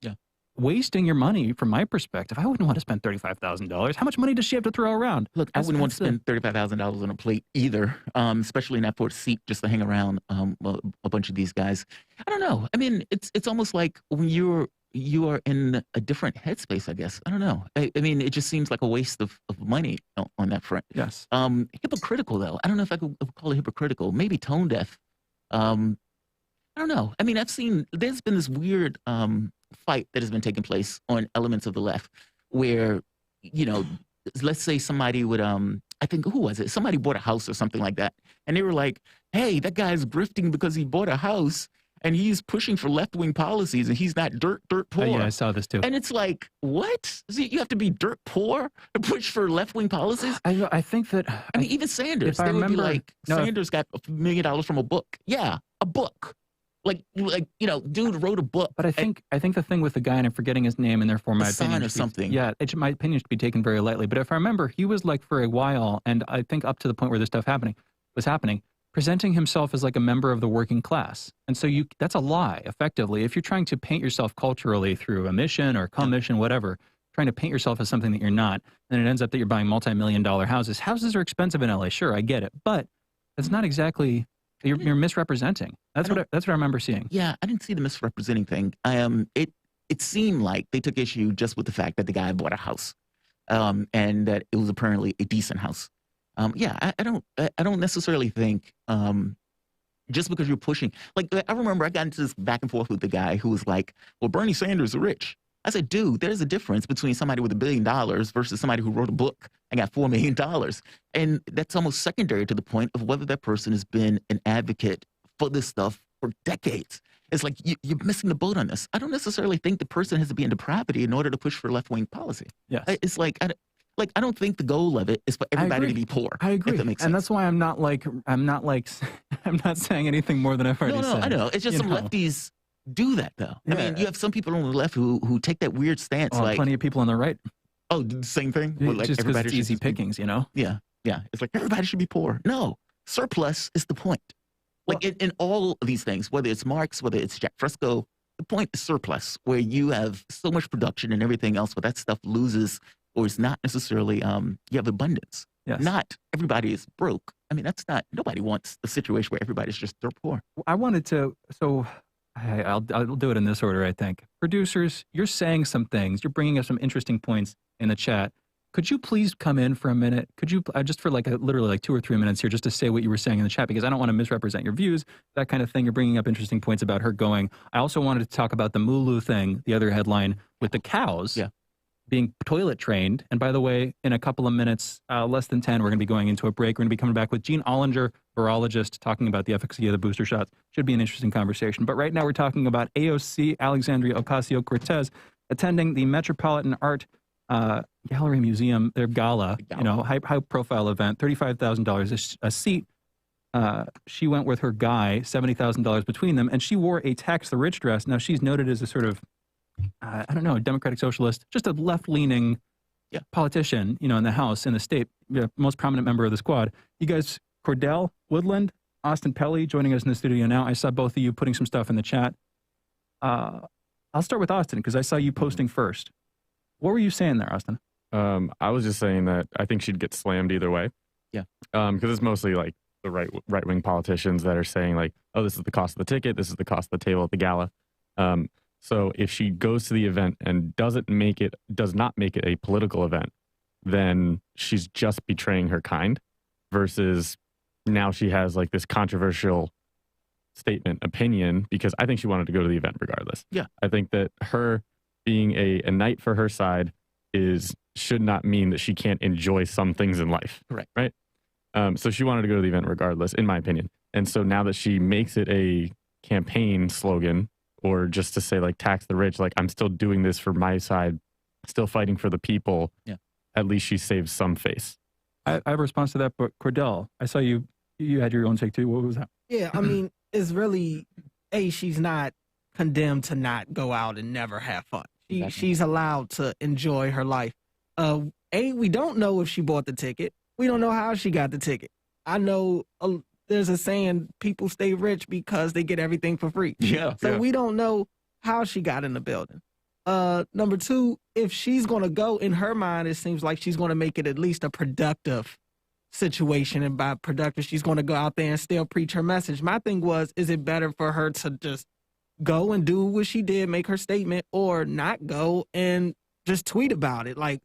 wasting your money from my perspective. I wouldn't want to spend $35,000. How much money does she have to throw around? Look, I wouldn't want to spend $35,000 on a plate either, especially not for a seat just to hang around a bunch of these guys. I don't know. I mean, it's almost like when you are in a different headspace, I guess. I don't know. I mean, it just seems like a waste of money on that front. Yes. Hypocritical, though. I don't know if I could call it hypocritical. Maybe tone deaf. I don't know. I mean, there's been this weird fight that has been taking place on elements of the left where, let's say somebody would, I think, who was it? Somebody bought a house or something like that. And they were like, hey, that guy's grifting because he bought a house and he's pushing for left-wing policies and he's not dirt poor. Yeah, I saw this too. And it's like, what? You have to be dirt poor to push for left-wing policies? I think that... I mean, even Sanders, they would be like, Sanders got $1 million from a book. Yeah, a book. Like dude wrote a book. But I think the thing with the guy, and I'm forgetting his name, and therefore my opinion or something. Yeah, my opinion should be taken very lightly. But if I remember, he was like for a while, and I think up to the point where this stuff was happening, presenting himself as like a member of the working class. And so that's a lie, effectively. If you're trying to paint yourself culturally through a mission or commission, whatever, trying to paint yourself as something that you're not, then it ends up that you're buying multi-million-dollar houses. Houses are expensive in LA, sure, I get it, but it's not exactly. You're misrepresenting. That's what I remember seeing. Yeah, I didn't see the misrepresenting thing. It seemed like they took issue just with the fact that the guy bought a house, and that it was apparently a decent house. I don't necessarily think just because you're pushing. Like I remember I got into this back and forth with the guy who was like, "Well, Bernie Sanders is rich." I said, dude, there's a difference between somebody with $1 billion versus somebody who wrote a book and got $4 million. And that's almost secondary to the point of whether that person has been an advocate for this stuff for decades. It's like you're missing the boat on this. I don't necessarily think the person has to be in depravity in order to push for left-wing policy. Yes. It's like, I don't think the goal of it is for everybody to be poor. I agree. If that makes sense. And that's why I'm not saying anything more than I've already said. No, I know. It's just some lefties do that though. Yeah. I mean, you have some people on the left who take that weird stance. Like plenty of people on the right. Oh, the same thing. Well, like just because it's easy pickings, Yeah. It's like everybody should be poor. No, surplus is the point. Like in all of these things, whether it's Marx, whether it's Jack Fresco, the point is surplus, where you have so much production and everything else, but that stuff loses or is not necessarily. You have abundance. Yes. Not everybody is broke. I mean, nobody wants a situation where everybody's just dirt poor. I wanted to. So. I'll do it in this order, I think. Producers, you're saying some things. You're bringing up some interesting points in the chat. could you please come in for a minute? Could you, just for literally 2 or 3 minutes here, just to say what you were saying in the chat, because I don't want to misrepresent your views, that kind of thing. You're bringing up interesting points about her going. I also wanted to talk about the Mulu thing, the other headline, with the cows being toilet trained. And by the way, in a couple of minutes, less than 10, we're going to be going into a break. We're going to be coming back with Gene Ollinger, virologist, talking about the efficacy of the booster shots. Should be an interesting conversation. But right now we're talking about AOC, Alexandria Ocasio-Cortez, attending the Metropolitan Art Gallery Museum, their gala, high-profile event, $35,000 a seat. She went with her guy, $70,000 between them, and she wore a tax the rich dress. Now, she's noted as a sort of, I don't know, a democratic socialist, just a left-leaning politician, in the House, in the state, most prominent member of the squad. You guys, Cordell, Woodland, Austin Pelly, joining us in the studio now. I saw both of you putting some stuff in the chat. I'll start with Austin, because I saw you posting first. What were you saying there, Austin? I was just saying that I think she'd get slammed either way. Yeah. Because it's mostly like the right-wing politicians that are saying like, oh, this is the cost of the ticket, this is the cost of the table at the gala. So if she goes to the event and does not make it a political event, then she's just betraying her kind, versus now she has like this controversial statement opinion, because I think she wanted to go to the event regardless. Yeah. I think that her being a knight for her side should not mean that she can't enjoy some things in life. Correct. Right. So she wanted to go to the event regardless, in my opinion. And so now that she makes it a campaign slogan, or just to say like tax the rich, like I'm still doing this for my side, still fighting for the people. Yeah. At least she saves some face. I have a response to that, but Cordell, I saw you had your own take too. What was that? Yeah, I mean, it's really, she's not condemned to not go out and never have fun. She's allowed to enjoy her life. We don't know if she bought the ticket. We don't know how she got the ticket. I know there's a saying, people stay rich because they get everything for free. Yeah. So we don't know how she got in the building. Number two, if she's going to go, in her mind, it seems like she's going to make it at least a productive situation. And by productive, she's going to go out there and still preach her message. My thing was, is it better for her to just go and do what she did, make her statement, or not go and just tweet about it? Like,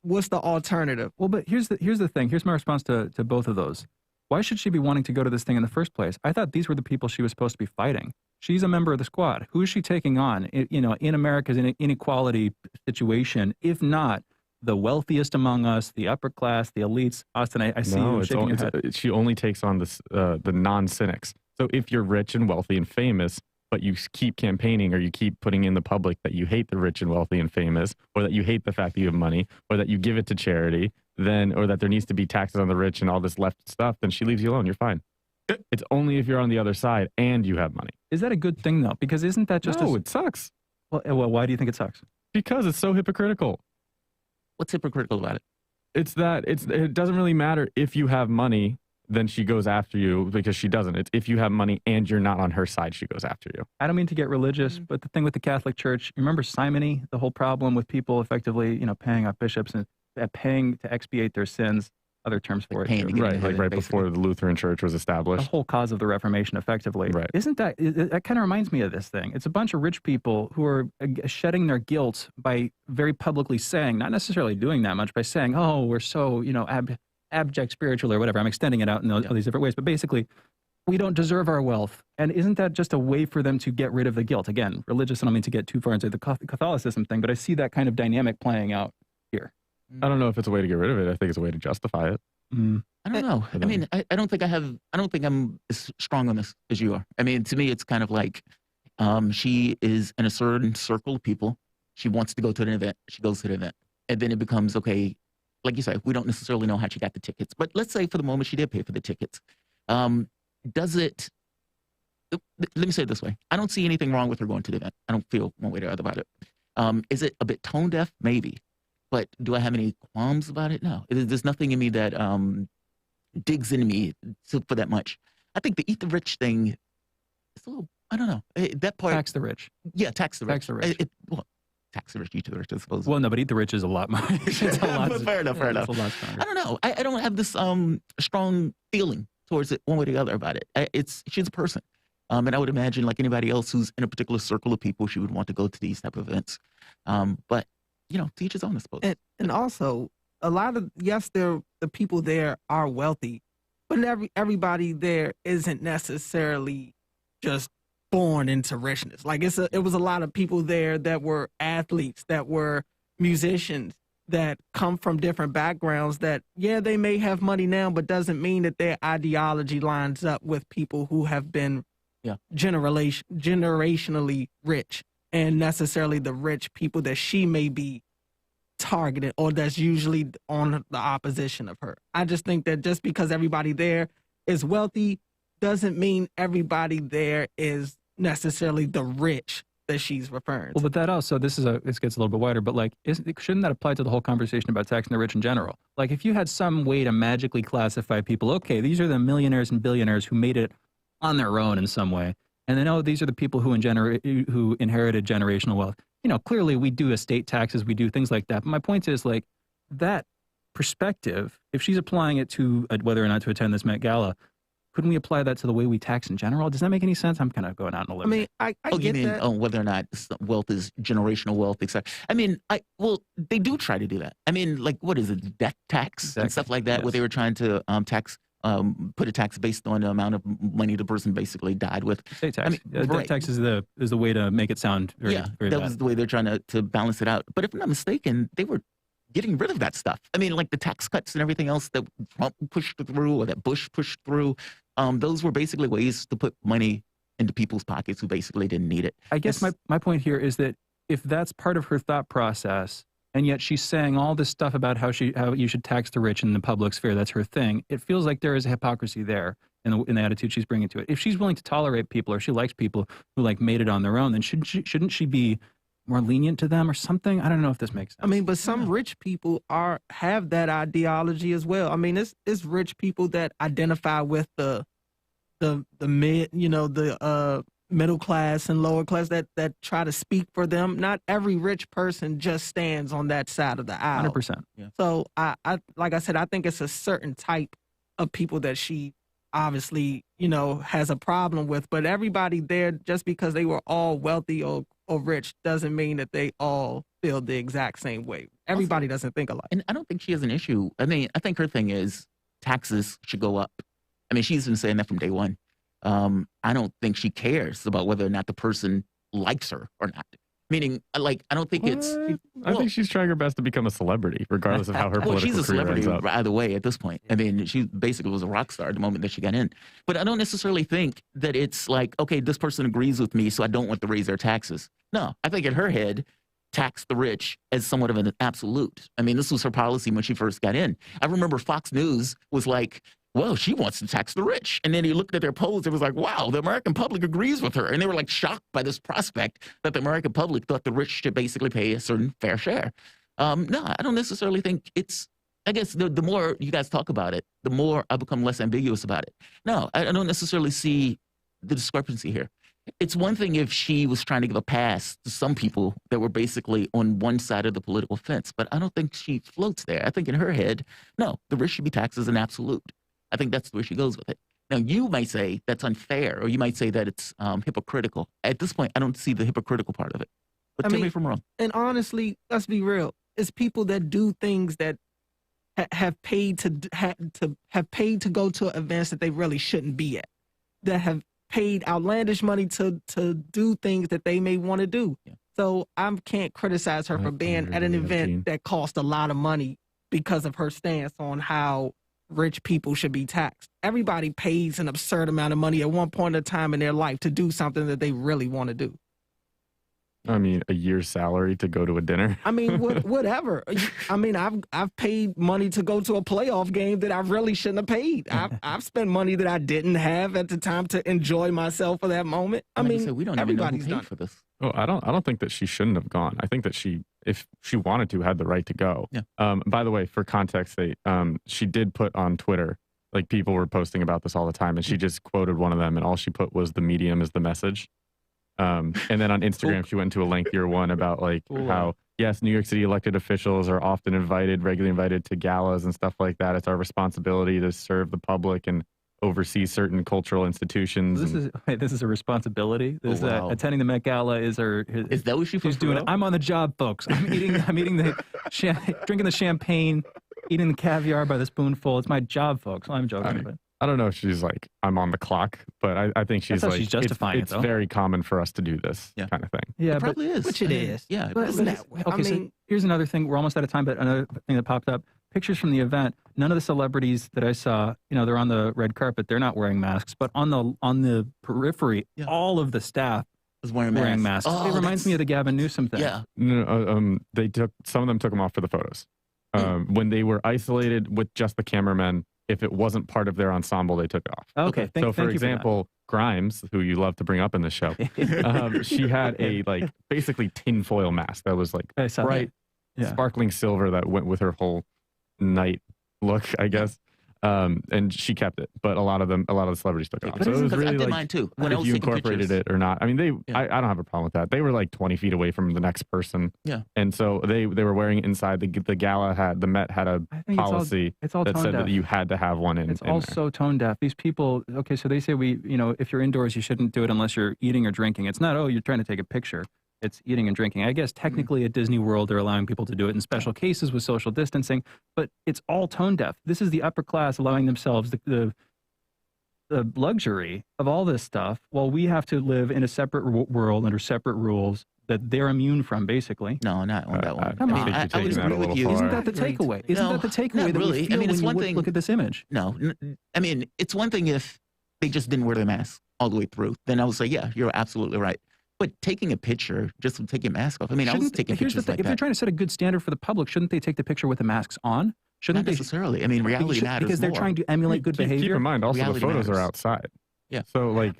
what's the alternative? Well, but here's the thing. Here's my response to both of those. Why should she be wanting to go to this thing in the first place? I thought these were the people she was supposed to be fighting. She's a member of the squad. Who is she taking on, in America's inequality situation, if not the wealthiest among us, the upper class, the elites? Austin, I see you shaking your head. She only takes on the non-cynics. So if you're rich and wealthy and famous, but you keep campaigning, or you keep putting in the public that you hate the rich and wealthy and famous, or that you hate the fact that you have money, or that you give it to charity, or that there needs to be taxes on the rich and all this left stuff, then she leaves you alone. You're fine. It's only if you're on the other side and you have money. Is that a good thing, though? Because isn't that just... No, it sucks. Well, why do you think it sucks? Because it's so hypocritical. What's hypocritical about it? It's that it doesn't really matter if you have money, then she goes after you, because she doesn't. It's if you have money and you're not on her side, she goes after you. I don't mean to get religious, but the thing with the Catholic Church, you remember simony, the whole problem with people effectively, paying off bishops and paying to expiate their sins, other terms for it. Right, like right before the Lutheran Church was established. The whole cause of the Reformation, effectively. Right. Isn't that kind of reminds me of this thing? It's a bunch of rich people who are shedding their guilt by very publicly saying, not necessarily doing that much, by saying, oh, we're so, abject spiritual or whatever. I'm extending it out in all these different ways, but basically, we don't deserve our wealth. And isn't that just a way for them to get rid of the guilt? Again, religious, I don't mean to get too far into the Catholicism thing, but I see that kind of dynamic playing out here. I don't know if it's a way to get rid of it. I think it's a way to justify it. I don't know. I mean, I don't think I'm as strong on this as you are. I mean, to me, it's kind of like she is in a certain circle of people. She wants to go to an event. She goes to the event. And then it becomes, okay, like you say, we don't necessarily know how she got the tickets. But let's say for the moment she did pay for the tickets. Does it, let me say it this way. I don't see anything wrong with her going to the event. I don't feel one way or the other about it. Is it a bit tone deaf? Maybe. But do I have any qualms about it? No. There's nothing in me that digs into me for that much. I think the eat the rich thing is a little, I don't know. That part. Tax the rich. Yeah, tax the rich. Tax the rich. Tax the rich, eat the rich, I suppose. Well, no, but eat the rich is a lot more. It's a lot. Fair enough. It's a lot stronger. I don't know. I don't have this strong feeling towards it one way or the other about it. She's a person. And I would imagine, like anybody else who's in a particular circle of people, she would want to go to these type of events. But teach his own, I suppose. And also, a lot of, yes, the people there are wealthy, but everybody there isn't necessarily just born into richness. Like it was a lot of people there that were athletes, that were musicians, that come from different backgrounds that, yeah, they may have money now, but doesn't mean that their ideology lines up with people who have been generationally rich, and necessarily the rich people that she may be targeted, or that's usually on the opposition of her. I just think that just because everybody there is wealthy doesn't mean everybody there is necessarily the rich that she's referring to. Well, but that also, this gets a little bit wider, but like, shouldn't that apply to the whole conversation about taxing the rich in general? Like, if you had some way to magically classify people, okay, these are the millionaires and billionaires who made it on their own in some way, and then, oh, these are the people who inherited generational wealth. Clearly we do estate taxes, we do things like that. But my point is, like, that perspective, if she's applying it to whether or not to attend this Met Gala, couldn't we apply that to the way we tax in general? Does that make any sense? I'm kind of going out on a limb. I mean, I get that. Whether or not wealth is generational wealth, etc. I mean, they do try to do that. I mean, like, what is it, death tax and stuff like that, where they were trying to put a tax based on the amount of money the person basically died with. Estate tax. Death tax is the way to make it sound very, very that bad. was the way they're trying to balance it out. But if I'm not mistaken, they were getting rid of that stuff. I mean, like the tax cuts and everything else that Trump pushed through or that Bush pushed through, those were basically ways to put money into people's pockets who basically didn't need it. I guess my point here is that if that's part of her thought process, and yet she's saying all this stuff about how you should tax the rich in the public sphere, that's her thing, it feels like there is a hypocrisy there in the attitude she's bringing to it. If she's willing to tolerate people, or she likes people who like made it on their own, then shouldn't she be more lenient to them or something? I don't know if this makes sense. I mean, but some rich people have that ideology as well. I mean, it's rich people that identify with the mid, the middle class and lower class that try to speak for them. Not every rich person just stands on that side of the aisle. 100%. Yeah. So I like I said, I think it's a certain type of people that she obviously, has a problem with. But everybody there, just because they were all wealthy or rich, doesn't mean that they all feel the exact same way. Everybody doesn't think alike. And I don't think she has an issue. I mean, I think her thing is taxes should go up. I mean, she's been saying that from day one. I don't think she cares about whether or not the person likes her or not. Meaning, like, I don't think it's... I think she's trying her best to become a celebrity, regardless of how her political she's a career celebrity ends up. either way at this point. I mean, she basically was a rock star the moment that she got in. But I don't necessarily think that it's like, okay, this person agrees with me, so I don't want to raise their taxes. No, I think in her head, tax the rich as somewhat of an absolute. I mean, this was her policy when she first got in. I remember Fox News was like, well, she wants to tax the rich. And then he looked at their polls. It was like, wow, the American public agrees with her. And they were like shocked by this prospect that the American public thought the rich should basically pay a certain fair share. No, I don't necessarily think it's, I guess the more you guys talk about it, the more I become less ambiguous about it. No, I don't necessarily see the discrepancy here. It's one thing if she was trying to give a pass to some people that were basically on one side of the political fence, but I don't think she floats there. I think in her head, no, the rich should be taxed as an absolute. I think that's where she goes with it. Now, you might say that's unfair, or you might say that it's hypocritical. At this point, I don't see the hypocritical part of it. But tell me if I'm wrong. And honestly, let's be real. It's people that do things that have paid to go to events that they really shouldn't be at, that have paid outlandish money to do things that they may want to do. Yeah. So I can't criticize her for being at an event that cost a lot of money because of her stance on how rich people should be taxed. Everybody pays an absurd amount of money at one point in time in their life to do something that they really want to do. I mean, a year's salary to go to a dinner. I mean, whatever. I mean, I've paid money to go to a playoff game that I really shouldn't have paid. I've spent money that I didn't have at the time to enjoy myself for that moment. I mean, we don't even know who paid for this. Oh, I don't think that she shouldn't have gone. I think that she, if she wanted to, had the right to go. Yeah. By the way, for context sake, she did put on Twitter, like people were posting about this all the time, and she just quoted one of them, and all she put was "the medium is the message." And then on Instagram, she went into a lengthier one about like how, yes, New York City elected officials are often regularly invited to galas and stuff like that. It's our responsibility to serve the public. And oversees certain cultural institutions. This is a responsibility. Attending the Met Gala is that what she's doing? I'm on the job, folks. I'm eating drinking the champagne, eating the caviar by the spoonful. It's my job, folks. I'm joking. I don't know if she's like, I'm on the clock, but I think she's like, she's justifying it's very common for us to do this kind of thing. Yeah, it probably is. Which it is. Yeah. But so here's another thing. We're almost out of time, but another thing that popped up. Pictures from the event. None of the celebrities that I saw, they're on the red carpet. They're not wearing masks, but on the periphery, all of the staff was wearing masks. Oh, it reminds me of the Gavin Newsom thing. Yeah. Some of them took them off for the photos. When they were isolated with just the cameramen, if it wasn't part of their ensemble, they took it off. Okay. So, for example, Grimes, who you love to bring up in the show, she had a basically tinfoil mask that was bright, sparkling silver that went with her whole night look, I guess. And she kept it, but a lot of the celebrities took it off. So it was really I did mine too. When if you incorporated it or not. I mean, I don't have a problem with that. They were like 20 feet away from the next person. Yeah. And so they were wearing it inside. The Met had a policy it's all that tone said deaf. that you had to have one in. It's all so tone deaf. These people, okay, so they say if you're indoors, you shouldn't do it unless you're eating or drinking. It's not, you're trying to take a picture. It's eating and drinking. I guess technically at Disney World, they're allowing people to do it in special cases with social distancing, but it's all tone deaf. This is the upper class allowing themselves the luxury of all this stuff while we have to live in a separate world under separate rules that they're immune from, basically. No, not on that one. Come on. I would agree with you. Isn't that the takeaway? Isn't that the takeaway that really. we feel when you look at this image? No. I mean, it's one thing if they just didn't wear their mask all the way through. Then I would say, yeah, you're absolutely right. But taking a picture just to take your mask off. I mean, I was taking pictures like that. If they're trying to set a good standard for the public, shouldn't they take the picture with the masks on? Not necessarily. I mean, reality matters because they're trying to emulate good behavior. Keep in mind, also Reality the photos matters. are outside. Yeah. So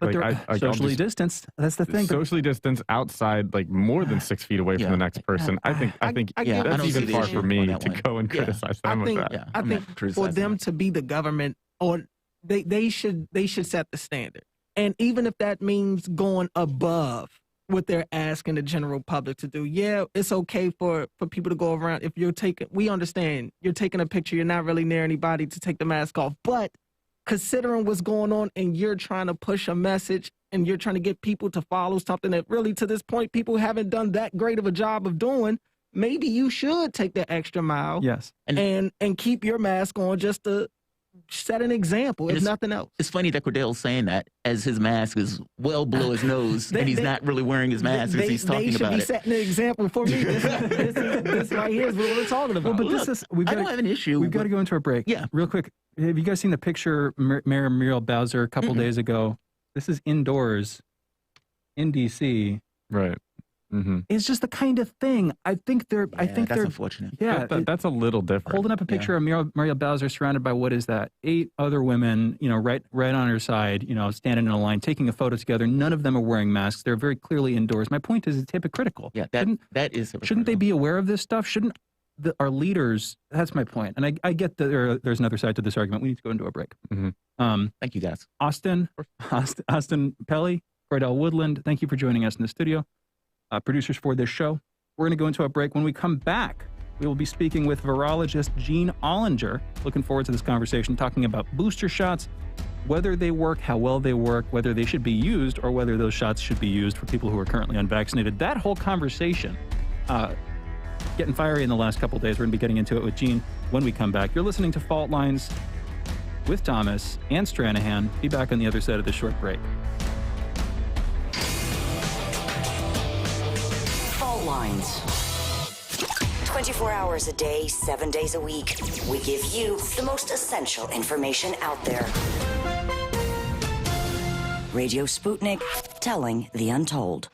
socially distanced. That's the thing. Socially distanced outside, more than 6 feet away from the next person. I think that's even far for me to go and criticize them with that. I think for them to be the government, or they should set the standard, and even if that means going above what they're asking the general public to do. Yeah, it's okay for people to go around. If we understand you're taking a picture, you're not really near anybody to take the mask off. But considering what's going on and you're trying to push a message and you're trying to get people to follow something that really to this point people haven't done that great of a job of doing, maybe you should take the extra mile. Yes. And keep your mask on just to set an example, if nothing else. It's funny that Cordell's saying that as his mask is well below his nose and he's not really wearing his mask as he's talking about it. They should be setting an example for me. This right here is what we're talking about. Well, but I don't have an issue. We've got to go into a break. Yeah. Real quick. Have you guys seen the picture Mayor Muriel Bowser a couple days ago? This is indoors in D.C. Right. Mm-hmm. It's just the kind of thing. I think they're unfortunate. Yeah, that's a little different. Holding up a picture of Muriel Bowser surrounded by what is that? 8 other women, right on her side, standing in a line, taking a photo together. None of them are wearing masks. They're very clearly indoors. My point is, it's hypocritical. Yeah, that is hypocritical. Shouldn't they be aware of this stuff? Shouldn't our leaders? That's my point. And I get that there's another side to this argument. We need to go into a break. Mm-hmm. Thank you, guys. Austin Pelly, Cordell Woodland. Thank you for joining us in the studio. Producers for this show. We're going to go into a break. When we come back, we will be speaking with virologist Gene Ollinger. Looking forward to this conversation, talking about booster shots, whether they work, how well they work, whether they should be used, or whether those shots should be used for people who are currently unvaccinated. That whole conversation, getting fiery in the last couple of days. We're going to be getting into it with Gene when we come back. You're listening to Fault Lines with Thomas and Stranahan. Be back on the other side of this short break. Lines. 24 hours a day, 7 days a week. We give you the most essential information out there. Radio Sputnik, telling the untold.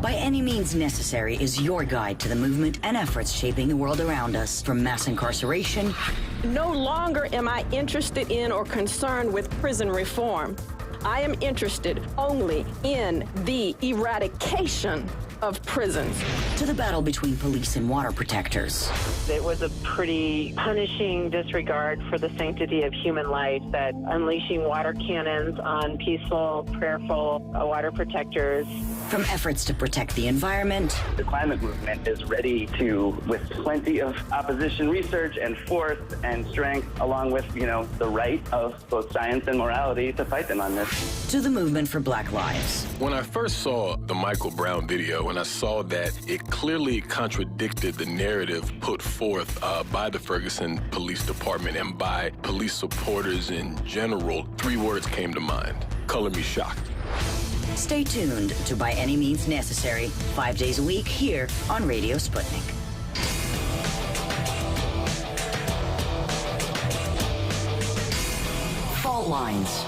By any means necessary is your guide to the movement and efforts shaping the world around us. From mass incarceration. No longer am I interested in or concerned with prison reform. I am interested only in the eradication of prisons. To the battle between police and water protectors. It was a pretty punishing disregard for the sanctity of human life that unleashing water cannons on peaceful, prayerful water protectors. From efforts to protect the environment. The climate movement is ready to, with plenty of opposition research and force and strength, along with, the right of both science and morality to fight them on this. To the movement for Black Lives. When I first saw the Michael Brown video, and I saw that it clearly contradicted the narrative put forth by the Ferguson Police Department and by police supporters in general, 3 words came to mind. Color me shocked. Stay tuned to By Any Means Necessary, 5 days a week here on Radio Sputnik. Fault Lines.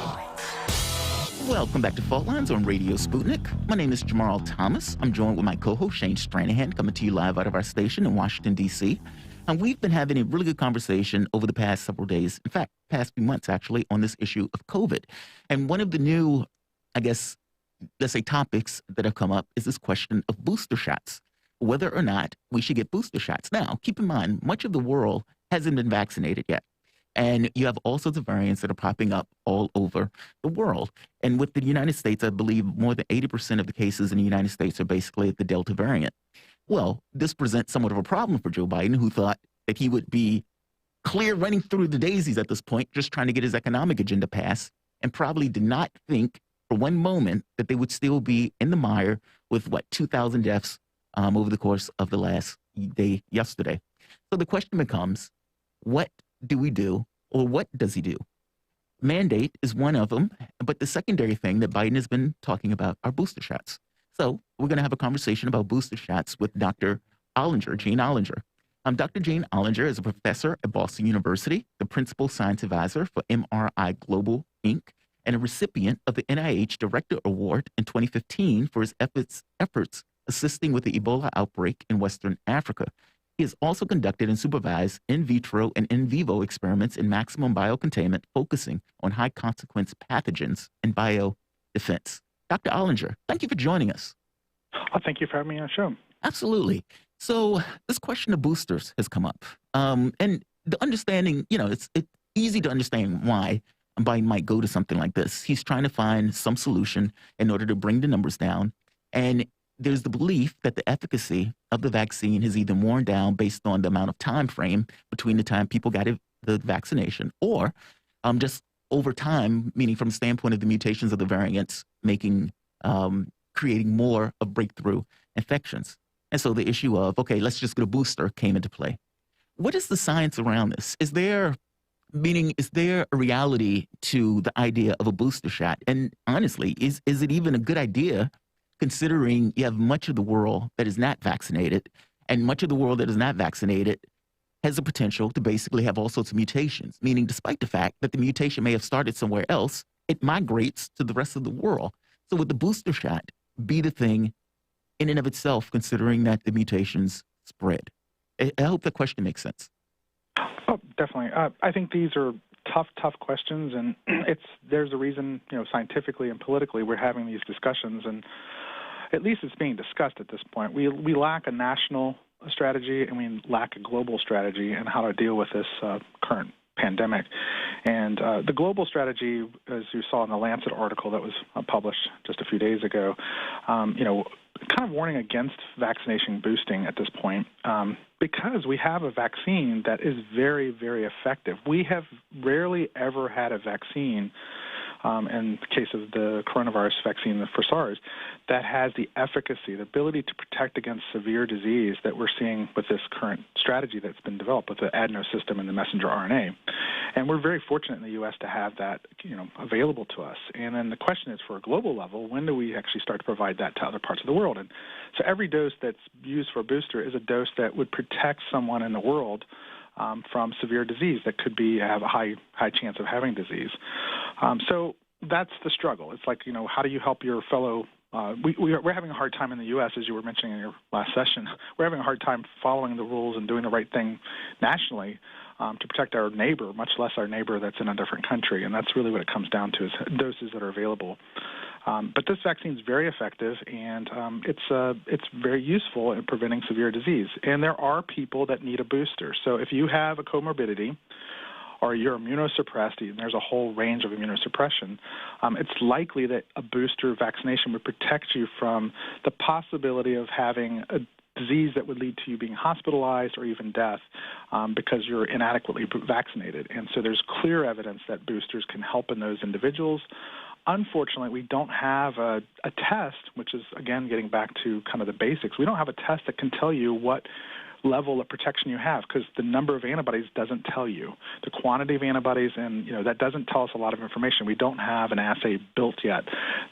Welcome back to Fault Lines on Radio Sputnik. My name is Jamarl Thomas. I'm joined with my co-host Shane Stranahan, coming to you live out of our station in Washington, D.C. And we've been having a really good conversation over the past several days, in fact, past few months actually, on this issue of COVID. And one of the new, let's say, topics that have come up is this question of booster shots, whether or not we should get booster shots. Now, keep in mind, much of the world hasn't been vaccinated yet. And you have all sorts of variants that are popping up all over the world. And with the United States, I believe more than 80% of the cases in the United States are basically the Delta variant. Well, this presents somewhat of a problem for Joe Biden, who thought that he would be clear running through the daisies at this point, just trying to get his economic agenda passed, and probably did not think for one moment that they would still be in the mire with, 2,000 deaths over the course of the last day yesterday. So the question becomes, what do we do, or what does he do? Mandate is one of them, but the secondary thing that Biden has been talking about are booster shots. So we're going to have a conversation about booster shots with Dr. Ollinger, Jean Ollinger. Dr. Jean Ollinger is a professor at Boston University, the principal science advisor for MRI Global, Inc., and a recipient of the NIH Director Award in 2015 for his efforts assisting with the Ebola outbreak in Western Africa. He has also conducted and supervised in vitro and in vivo experiments in maximum biocontainment, focusing on high-consequence pathogens and biodefense. Dr. Ollinger, thank you for joining us. Oh, thank you for having me on the show. Absolutely. So this question of boosters has come up. And the understanding, it's easy to understand why Biden might go to something like this. He's trying to find some solution in order to bring the numbers down. And there's the belief that the efficacy of the vaccine has either worn down based on the amount of time frame between the time people got the vaccination, or just over time, meaning from the standpoint of the mutations of the variants, creating more of breakthrough infections. And so the issue of, okay, let's just get a booster came into play. What is the science around this? Is there a reality to the idea of a booster shot? And honestly, is it even a good idea, considering you have much of the world that is not vaccinated, and much of the world that is not vaccinated has the potential to basically have all sorts of mutations, meaning despite the fact that the mutation may have started somewhere else, it migrates to the rest of the world. So would the booster shot be the thing in and of itself, considering that the mutations spread? I hope the question makes sense. Oh, definitely. I think these are tough questions, and there's a reason, scientifically and politically we're having these discussions, and at least it's being discussed at this point. We lack a national strategy, and we lack a global strategy in how to deal with this current pandemic. And the global strategy, as you saw in the Lancet article that was published just a few days ago, kind of warning against vaccination boosting at this point, because we have a vaccine that is very, very effective. We have rarely ever had a vaccine, in the case of the coronavirus vaccine for SARS, that has the efficacy, the ability to protect against severe disease that we're seeing with this current strategy that's been developed with the adeno system and the messenger RNA. And we're very fortunate in the U.S. to have that, available to us. And then the question is, for a global level, when do we actually start to provide that to other parts of the world? And so every dose that's used for a booster is a dose that would protect someone in the world from severe disease that could have a high chance of having disease. So that's the struggle. It's like, how do you help your fellow We're having a hard time in the U.S., as you were mentioning in your last session. We're having a hard time following the rules and doing the right thing nationally to protect our neighbor, much less our neighbor that's in a different country. And that's really what it comes down to, is doses that are available. But this vaccine is very effective, and it's very useful in preventing severe disease. And there are people that need a booster. So if you have a comorbidity, or you're immunosuppressed, and there's a whole range of immunosuppression, it's likely that a booster vaccination would protect you from the possibility of having a disease that would lead to you being hospitalized or even death because you're inadequately vaccinated. And so there's clear evidence that boosters can help in those individuals. Unfortunately, we don't have a test, which is, again, getting back to kind of the basics. We don't have a test that can tell you what level of protection you have, because the number of antibodies doesn't tell you the quantity of antibodies, and that doesn't tell us a lot of information. We don't have an assay built yet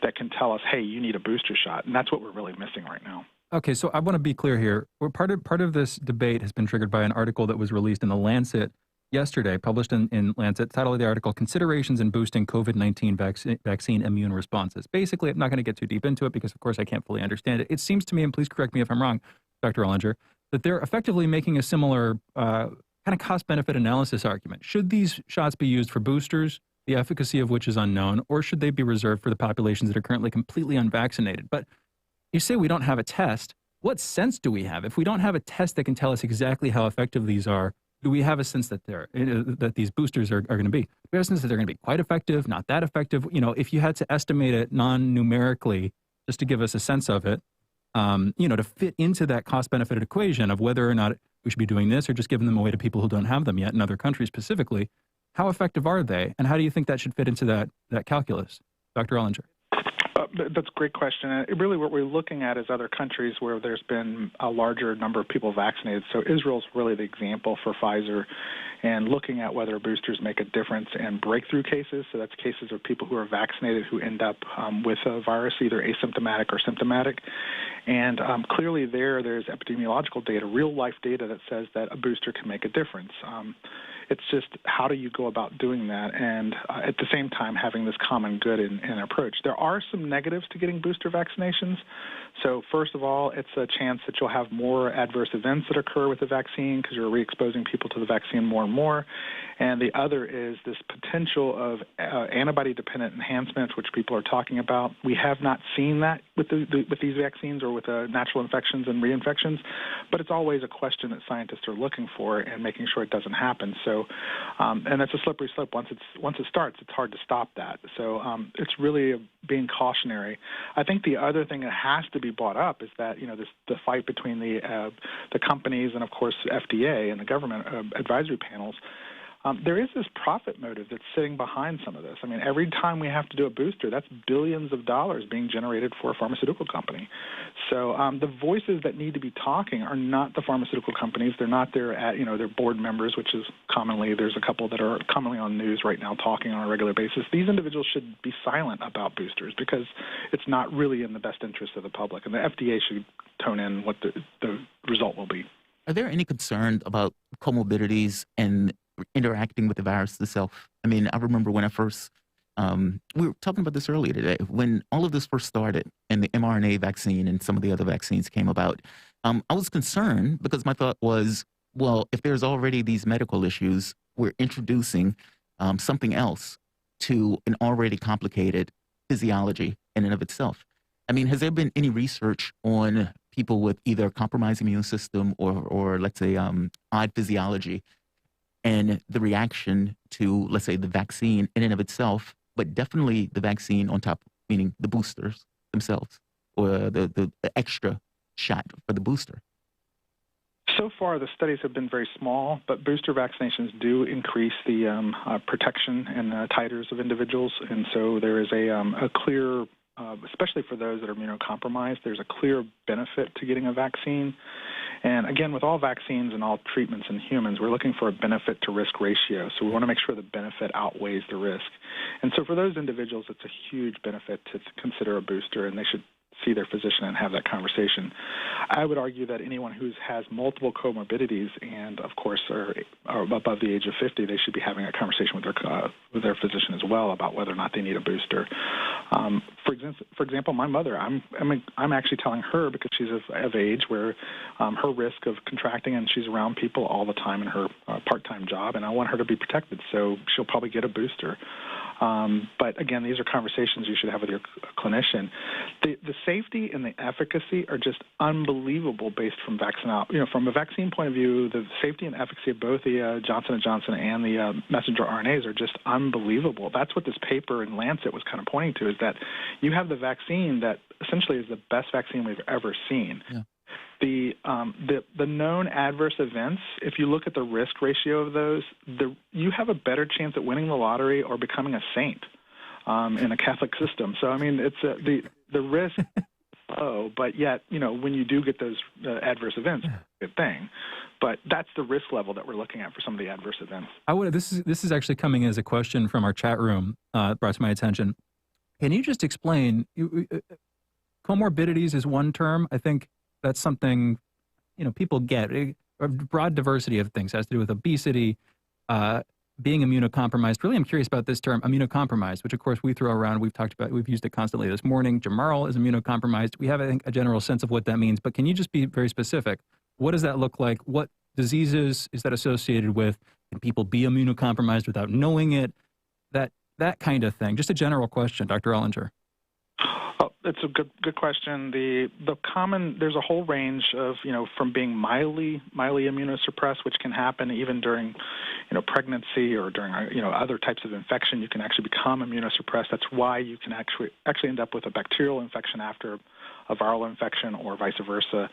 that can tell us, hey, you need a booster shot, and that's what we're really missing right now. Okay, so I want to be clear here. Part of this debate has been triggered by an article that was released in The Lancet yesterday, published in Lancet. Title of the article: Considerations in Boosting COVID-19 Vaccine Immune Responses. Basically, I'm not going to get too deep into it because, of course, I can't fully understand it. It seems to me, and please correct me if I'm wrong, Dr. Ollinger, that they're effectively making a similar kind of cost-benefit analysis argument. Should these shots be used for boosters, the efficacy of which is unknown, or should they be reserved for the populations that are currently completely unvaccinated? But you say we don't have a test. What sense do we have? If we don't have a test that can tell us exactly how effective these are, do we have a sense that that these boosters are going to be? Do we have a sense that they're going to be quite effective, not that effective? If you had to estimate it non-numerically, just to give us a sense of it, to fit into that cost-benefit equation of whether or not we should be doing this or just giving them away to people who don't have them yet in other countries specifically, how effective are they? And how do you think that should fit into that calculus? Dr. Ollinger. That's a great question. And really what we're looking at is other countries where there's been a larger number of people vaccinated. So Israel's really the example for Pfizer, and looking at whether boosters make a difference in breakthrough cases. So that's cases of people who are vaccinated who end up with a virus, either asymptomatic or symptomatic. And clearly there's epidemiological data, real-life data that says that a booster can make a difference. It's just, how do you go about doing that, and at the same time having this common good in approach. There are some negatives to getting booster vaccinations. So first of all, it's a chance that you'll have more adverse events that occur with the vaccine because you're re-exposing people to the vaccine more and more. And the other is this potential of antibody-dependent enhancements, which people are talking about. We have not seen that with these vaccines or with natural infections and reinfections, but it's always a question that scientists are looking for and making sure it doesn't happen. So, and it's a slippery slope. Once it starts, it's hard to stop that. So it's really being cautionary. I think the other thing that has to be brought up is that the fight between the companies and of course FDA and the government advisory panels. There is this profit motive that's sitting behind some of this. I mean, every time we have to do a booster, that's billions of dollars being generated for a pharmaceutical company. So the voices that need to be talking are not the pharmaceutical companies. They're not their board members, which is there's a couple that are commonly on news right now talking on a regular basis. These individuals should be silent about boosters because it's not really in the best interest of the public. And the FDA should tone in what the result will be. Are there any concern about comorbidities and interacting with the virus itself? I mean, I remember when I first, we were talking about this earlier today, when all of this first started and the mRNA vaccine and some of the other vaccines came about, I was concerned because my thought was, well, if there's already these medical issues, we're introducing something else to an already complicated physiology in and of itself. I mean, has there been any research on people with either compromised immune system or let's say, odd physiology and the reaction to, let's say, the vaccine in and of itself, but definitely the vaccine on top, meaning the boosters themselves or the extra shot for the booster? So far, the studies have been very small, but booster vaccinations do increase the protection and titers of individuals. And so there is a clear, especially for those that are immunocompromised, there's a clear benefit to getting a vaccine. And again, with all vaccines and all treatments in humans, we're looking for a benefit to risk ratio. So we want to make sure the benefit outweighs the risk. And so for those individuals, it's a huge benefit to consider a booster, and they should see their physician and have that conversation. I would argue that anyone who has multiple comorbidities and, of course, are above the age of 50, they should be having a conversation with their physician as well about whether or not they need a booster. For example, my mother, I'm actually telling her, because she's of age where her risk of contracting, and she's around people all the time in her part-time job, and I want her to be protected, so she'll probably get a booster. But again, these are conversations you should have with your clinician. The safety and the efficacy are just unbelievable based from from a vaccine point of view. The safety and efficacy of both the Johnson & Johnson and the messenger RNAs are just unbelievable. That's what this paper in Lancet was kind of pointing to, is that you have the vaccine that essentially is the best vaccine we've ever seen. Yeah. The known adverse events, if you look at the risk ratio of those, you have a better chance at winning the lottery or becoming a saint in a Catholic system. So, I mean, it's the risk is low, but yet, when you do get those adverse events, it's a good thing. But that's the risk level that we're looking at for some of the adverse events. This is actually coming as a question from our chat room, brought to my attention. Can you just explain, comorbidities is one term, I think. That's something, people get. A broad diversity of things has to do with obesity, being immunocompromised. Really, I'm curious about this term, immunocompromised, which, of course, we throw around. We've used it constantly this morning. Jamarl is immunocompromised. We have, I think, a general sense of what that means. But can you just be very specific? What does that look like? What diseases is that associated with? Can people be immunocompromised without knowing it? That kind of thing. Just a general question, Dr. Ellinger. Oh, it's a good question. There's a whole range of, from being mildly immunosuppressed, which can happen even during, pregnancy or during, other types of infection. You can actually become immunosuppressed. That's why you can actually end up with a bacterial infection after a viral infection or vice versa.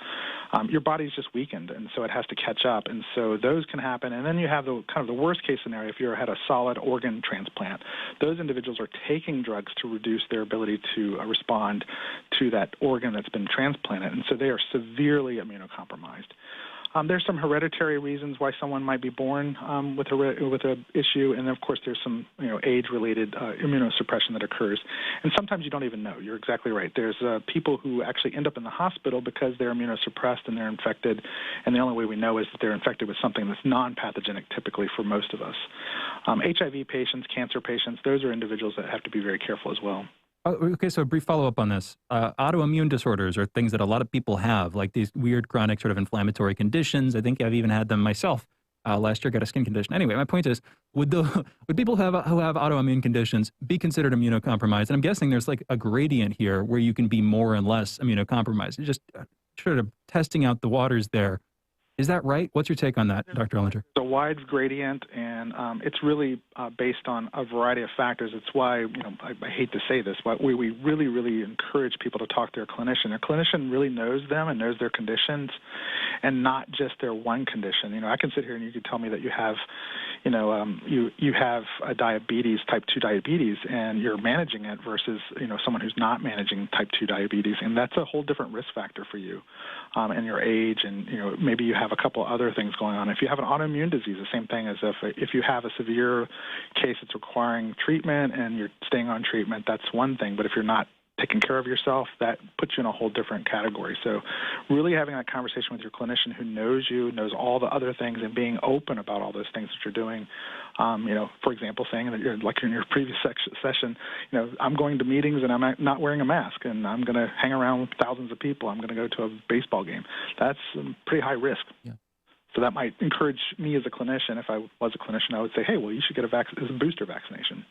Your body's just weakened, and so it has to catch up. And so those can happen. And then you have the kind of the worst case scenario if you had a solid organ transplant. Those individuals are taking drugs to reduce their ability to respond to that organ that's been transplanted, and so they are severely immunocompromised. There's some hereditary reasons why someone might be born with an issue, and of course there's some age-related immunosuppression that occurs. And sometimes you don't even know. You're exactly right. There's people who actually end up in the hospital because they're immunosuppressed and they're infected, and the only way we know is that they're infected with something that's non-pathogenic typically for most of us. HIV patients, cancer patients, those are individuals that have to be very careful as well. Okay, so a brief follow-up on this. Autoimmune disorders are things that a lot of people have, like these weird chronic sort of inflammatory conditions. I think I've even had them myself. Last year, got a skin condition. Anyway, my point is, would people who have autoimmune conditions be considered immunocompromised? And I'm guessing there's like a gradient here where you can be more and less immunocompromised. Just sort of testing out the waters there. Is that right? What's your take on that, Dr. Ellinger? It's a wide gradient, and it's really based on a variety of factors. It's why, I hate to say this, but we really, really encourage people to talk to their clinician. Their clinician really knows them and knows their conditions, and not just their one condition. I can sit here and you can tell me that you have, you have a diabetes, type 2 diabetes, and you're managing it versus, someone who's not managing type 2 diabetes, and that's a whole different risk factor for you, and your age, and maybe you have a couple other things going on. If you have an autoimmune disease, the same thing as if you have a severe case that's requiring treatment and you're staying on treatment, that's one thing. But if you're not taking care of yourself, that puts you in a whole different category. So really having that conversation with your clinician who knows you, knows all the other things, and being open about all those things that you're doing. For example, saying that you're, like in your previous session, I'm going to meetings and I'm not wearing a mask, and I'm going to hang around with thousands of people. I'm going to go to a baseball game. That's pretty high risk. Yeah. So that might encourage me as a clinician. If I was a clinician, I would say, hey, well, you should get a booster vaccination.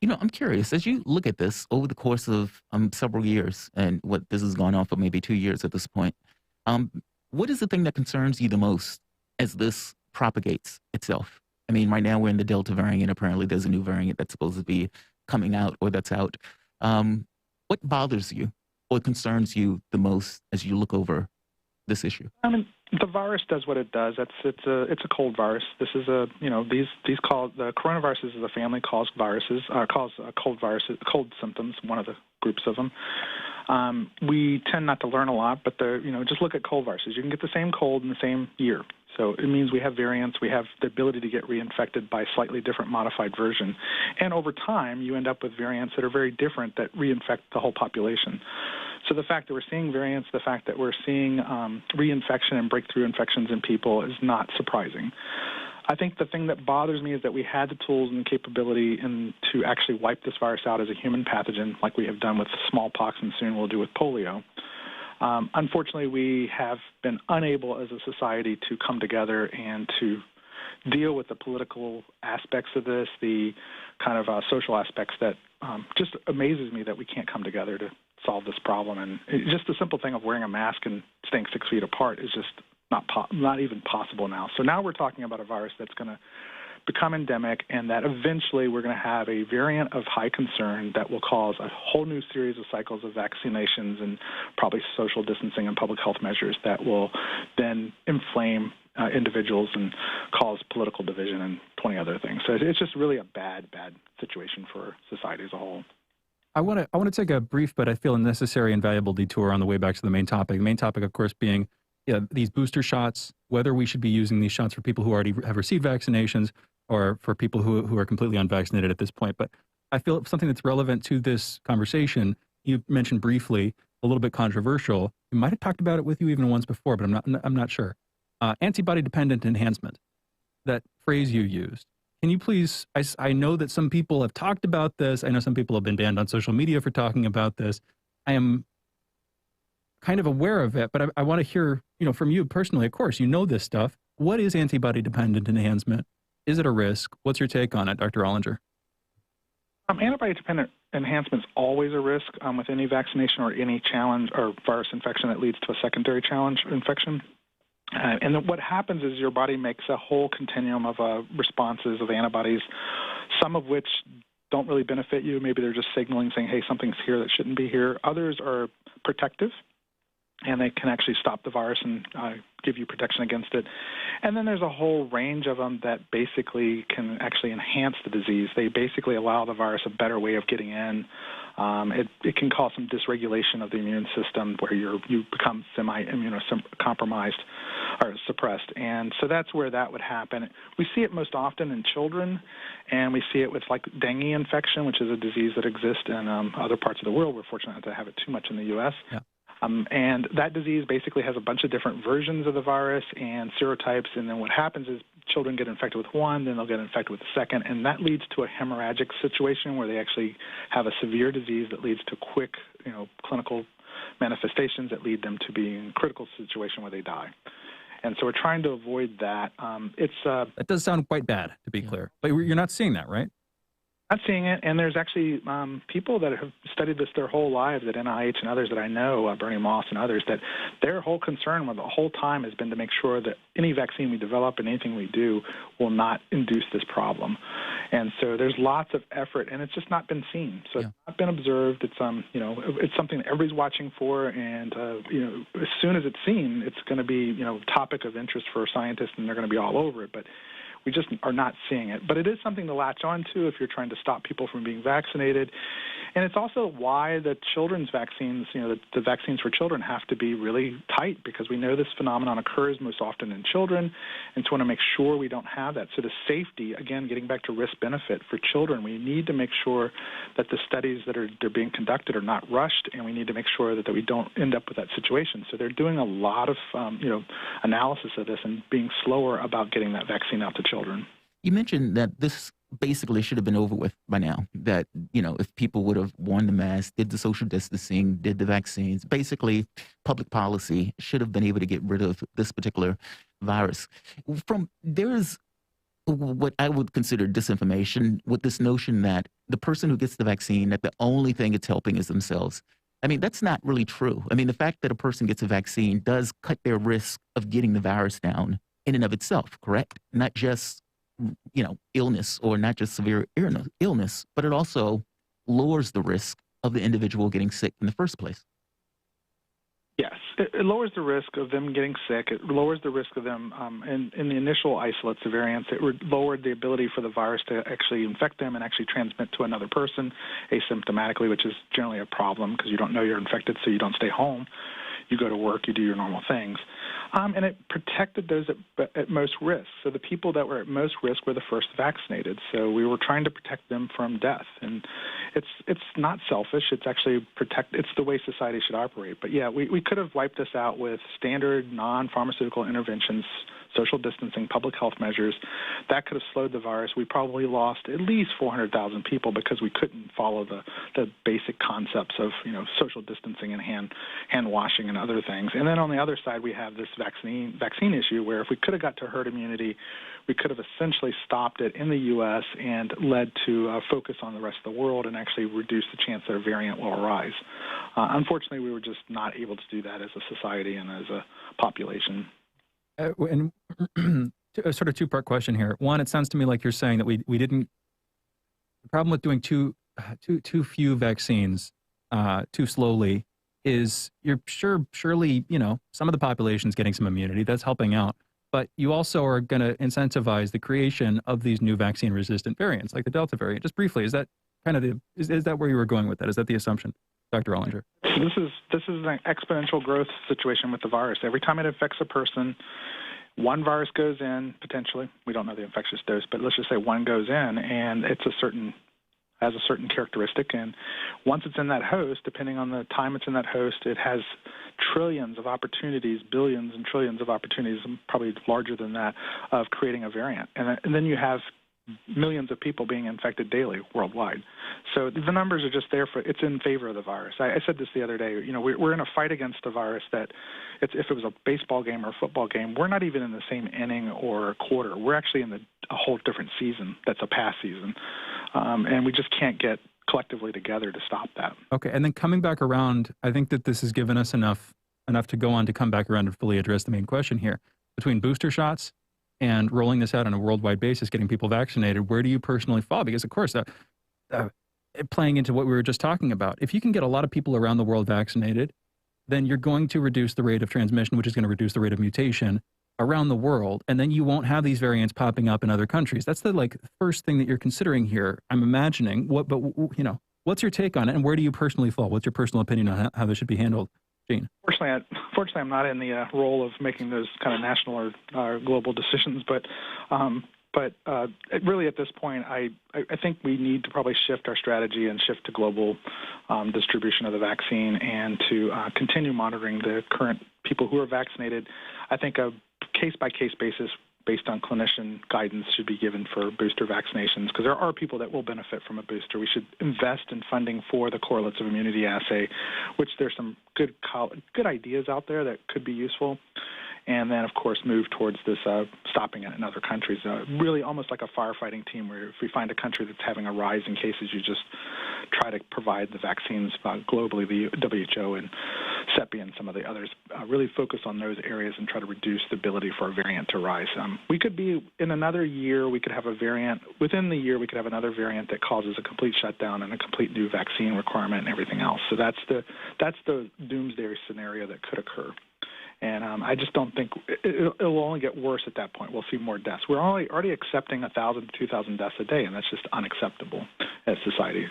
I'm curious, as you look at this over the course of several years, and what this has gone on for maybe 2 years at this point, what is the thing that concerns you the most as this propagates itself? I mean, right now we're in the Delta variant. Apparently there's a new variant that's supposed to be coming out or that's out. What bothers you or concerns you the most as you look over this issue? I mean, the virus does what it does. It's a cold virus. This is the coronavirus is a family calls cold symptoms. One of the groups of them. We tend not to learn a lot, but just look at cold viruses. You can get the same cold in the same year. So it means we have variants. We have the ability to get reinfected by a slightly different modified version. And over time, you end up with variants that are very different that reinfect the whole population. So the fact that we're seeing variants, the fact that we're seeing reinfection and breakthrough infections in people is not surprising. I think the thing that bothers me is that we had the tools and the capability to actually wipe this virus out as a human pathogen, like we have done with smallpox and soon we'll do with polio. Unfortunately, we have been unable as a society to come together and to deal with the political aspects of this, the kind of social aspects that just amazes me that we can't come together to solve this problem. And just the simple thing of wearing a mask and staying 6 feet apart is just not even possible now. So now we're talking about a virus that's going to become endemic, and that eventually we're going to have a variant of high concern that will cause a whole new series of cycles of vaccinations and probably social distancing and public health measures that will then inflame individuals and cause political division and 20 other things. So it's just really a bad situation for society as a whole. I want to take a brief, but I feel a necessary and valuable detour on the way back to the main topic. The main topic, of course, being these booster shots, whether we should be using these shots for people who already have received vaccinations or for people who are completely unvaccinated at this point. But I feel something that's relevant to this conversation, you mentioned briefly, a little bit controversial. We might have talked about it with you even once before, but I'm not sure. Antibody-dependent enhancement, that phrase you used. Can you please, I know that some people have talked about this. I know some people have been banned on social media for talking about this. I am kind of aware of it, but I want to hear, from you personally, of course, you know this stuff. What is antibody-dependent enhancement? Is it a risk? What's your take on it, Dr. Ollinger? Antibody-dependent enhancement is always a risk with any vaccination or any challenge or virus infection that leads to a secondary challenge infection. And then what happens is your body makes a whole continuum of responses of antibodies, some of which don't really benefit you. Maybe they're just signaling, saying, hey, something's here that shouldn't be here. Others are protective, and they can actually stop the virus and give you protection against it. And then there's a whole range of them that basically can actually enhance the disease. They basically allow the virus a better way of getting in. It can cause some dysregulation of the immune system where you become semi-immunocompromised or suppressed. And so that's where that would happen. We see it most often in children, and we see it with like dengue infection, which is a disease that exists in other parts of the world. We're fortunate not to have it too much in the U.S. Yeah. And that disease basically has a bunch of different versions of the virus and serotypes, and then what happens is children get infected with one, then they'll get infected with the second, and that leads to a hemorrhagic situation where they actually have a severe disease that leads to quick, clinical manifestations that lead them to be in a critical situation where they die. And so we're trying to avoid that. That does sound quite bad, to be clear. But you're not seeing that, right? Not seeing it, and there's actually people that have studied this their whole lives at NIH and others that I know, Bernie Moss and others, that their whole concern the whole time has been to make sure that any vaccine we develop and anything we do will not induce this problem. And so there's lots of effort, and it's just not been seen. So It's not been observed. It's it's something that everybody's watching for, and as soon as it's seen, it's going to be topic of interest for scientists, and they're going to be all over it. But we just are not seeing it. But it is something to latch on to if you're trying to stop people from being vaccinated. And it's also why the children's vaccines, the vaccines for children have to be really tight, because we know this phenomenon occurs most often in children, and so we want to make sure we don't have that. So the safety, again, getting back to risk-benefit for children, we need to make sure that the studies that they're being conducted are not rushed, and we need to make sure that we don't end up with that situation. So they're doing a lot of, analysis of this and being slower about getting that vaccine out to children. You mentioned that this basically should have been over with by now, that, if people would have worn the mask, did the social distancing, did the vaccines, basically public policy should have been able to get rid of this particular virus. There's what I would consider disinformation with this notion that the person who gets the vaccine, that the only thing it's helping is themselves. I mean, that's not really true. I mean, the fact that a person gets a vaccine does cut their risk of getting the virus down in and of itself, correct? Not just illness, or not just severe illness, but it also lowers the risk of the individual getting sick in the first place. Yes, it lowers the risk of them getting sick. It lowers the risk of them in the initial isolates, the variants. It lowered the ability for the virus to actually infect them and actually transmit to another person asymptomatically, which is generally a problem because you don't know you're infected, so you don't stay home. you go to work, you do your normal things. And it protected those at most risk. So the people that were at most risk were the first vaccinated. So we were trying to protect them from death. And it's not selfish. It's actually it's the way society should operate. But yeah, we could have wiped this out with standard non-pharmaceutical interventions, social distancing, public health measures. That could have slowed the virus. We probably lost at least 400,000 people because we couldn't follow the basic concepts of social distancing and hand washing and other things. And then on the other side, we have this vaccine issue where if we could have got to herd immunity, we could have essentially stopped it in the U.S. and led to a focus on the rest of the world and actually reduce the chance that a variant will arise. Unfortunately, we were just not able to do that as a society and as a population. And a sort of two-part question here. One, it sounds to me like you're saying that we didn't. The problem with doing too few vaccines too slowly is you're surely some of the population's getting some immunity. That's helping out, but you also are going to incentivize the creation of these new vaccine-resistant variants, like the Delta variant. Just briefly, is that kind of is that where you were going with that? Is that the assumption, Dr. Ollinger? This is an exponential growth situation with the virus. Every time it infects a person, one virus goes in, potentially. We don't know the infectious dose, but let's just say one goes in, and has a certain characteristic. And once it's in that host, depending on the time it's in that host, it has trillions of opportunities, billions and trillions of opportunities, probably larger than that, of creating a variant. And then you have millions of people being infected daily worldwide. So the numbers are just there it's in favor of the virus. I said this the other day, we're in a fight against a virus that if it was a baseball game or a football game, we're not even in the same inning or quarter. We're actually in a whole different season that's a past season. And we just can't get collectively together to stop that. Okay, and then coming back around, I think that this has given us enough to go on to come back around and fully address the main question here. Between booster shots and rolling this out on a worldwide basis, getting people vaccinated, where do you personally fall? Because, of course, playing into what we were just talking about, if you can get a lot of people around the world vaccinated, then you're going to reduce the rate of transmission, which is going to reduce the rate of mutation around the world, and then you won't have these variants popping up in other countries. That's the first thing that you're considering here, I'm imagining. What's your take on it, and where do you personally fall? What's your personal opinion on how this should be handled, Gene? Fortunately, I'm not in the role of making those kind of national or global decisions, but really at this point, I think we need to probably shift our strategy and shift to global distribution of the vaccine and to continue monitoring the current people who are vaccinated. I think a case-by-case basis based on clinician guidance should be given for booster vaccinations because there are people that will benefit from a booster. We should invest in funding for the correlates of immunity assay, which there's some good ideas out there that could be useful. And then, of course, move towards this stopping it in other countries. Really almost like a firefighting team where if we find a country that's having a rise in cases, you just try to provide the vaccines globally. The WHO and CEPI and some of the others really focus on those areas and try to reduce the ability for a variant to rise. We could be, in another year, we could have a variant. Within the year, we could have another variant that causes a complete shutdown and a complete new vaccine requirement and everything else. So that's the doomsday scenario that could occur. And I just don't think it'll only get worse at that point. We'll see more deaths. We're already accepting 1,000 to 2,000 deaths a day, and that's just unacceptable as society.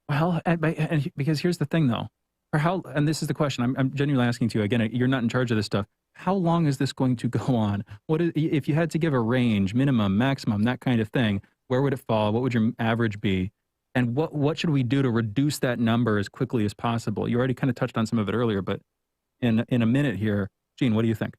Well, and because here's the thing, though. And this is the question I'm genuinely asking to you. Again, you're not in charge of this stuff. How long is this going to go on? If you had to give a range, minimum, maximum, that kind of thing, where would it fall? What would your average be? And what should we do to reduce that number as quickly as possible? You already kind of touched on some of it earlier, but in a minute here, Gene, what do you think?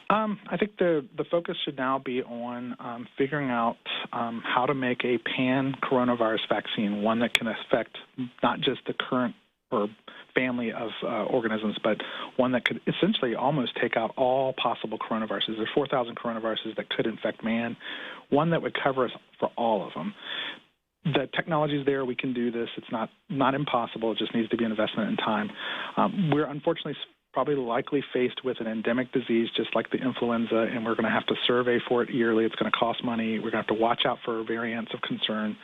I think the focus should now be on figuring out how to make a pan-coronavirus vaccine, one that can affect not just the current or family of organisms, but one that could essentially almost take out all possible coronaviruses. There's 4,000 coronaviruses that could infect man, one that would cover us for all of them. The technology is there. We can do this. It's not impossible. It just needs to be an investment in time. We're unfortunately probably likely faced with an endemic disease just like the influenza, and we're going to have to survey for it yearly. It's going to cost money. We're going to have to watch out for variants of concern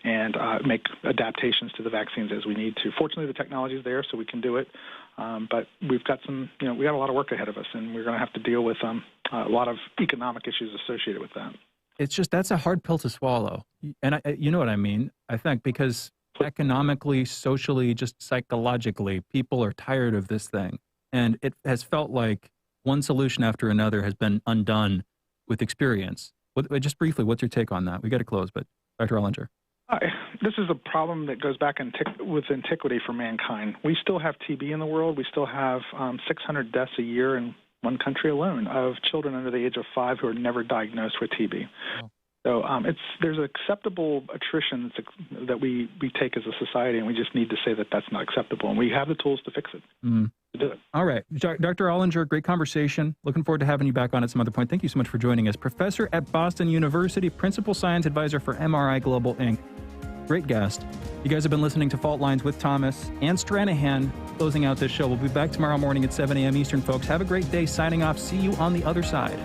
and make adaptations to the vaccines as we need to. Fortunately, the technology is there, so we can do it. But we've got we got a lot of work ahead of us, and we're going to have to deal with a lot of economic issues associated with that. It's just that's a hard pill to swallow, and you know what I mean. I think because economically, socially, just psychologically, people are tired of this thing. And it has felt like one solution after another has been undone with experience. Just briefly, what's your take on that? We got to close, but Dr. Ollinger. This is a problem that goes back with antiquity for mankind. We still have TB in the world. We still have 600 deaths a year in one country alone of children under the age of 5 who are never diagnosed with TB. Oh. So there's acceptable attrition that we take as a society, and we just need to say that that's not acceptable, and we have the tools to fix it. To do it. All right. Dr. Ollinger, great conversation. Looking forward to having you back on at some other point. Thank you so much for joining us. Professor at Boston University, Principal Science Advisor for MRI Global, Inc. Great guest. You guys have been listening to Fault Lines with Thomas and Stranahan, closing out this show. We'll be back tomorrow morning at 7 a.m. Eastern, folks. Have a great day. Signing off. See you on the other side.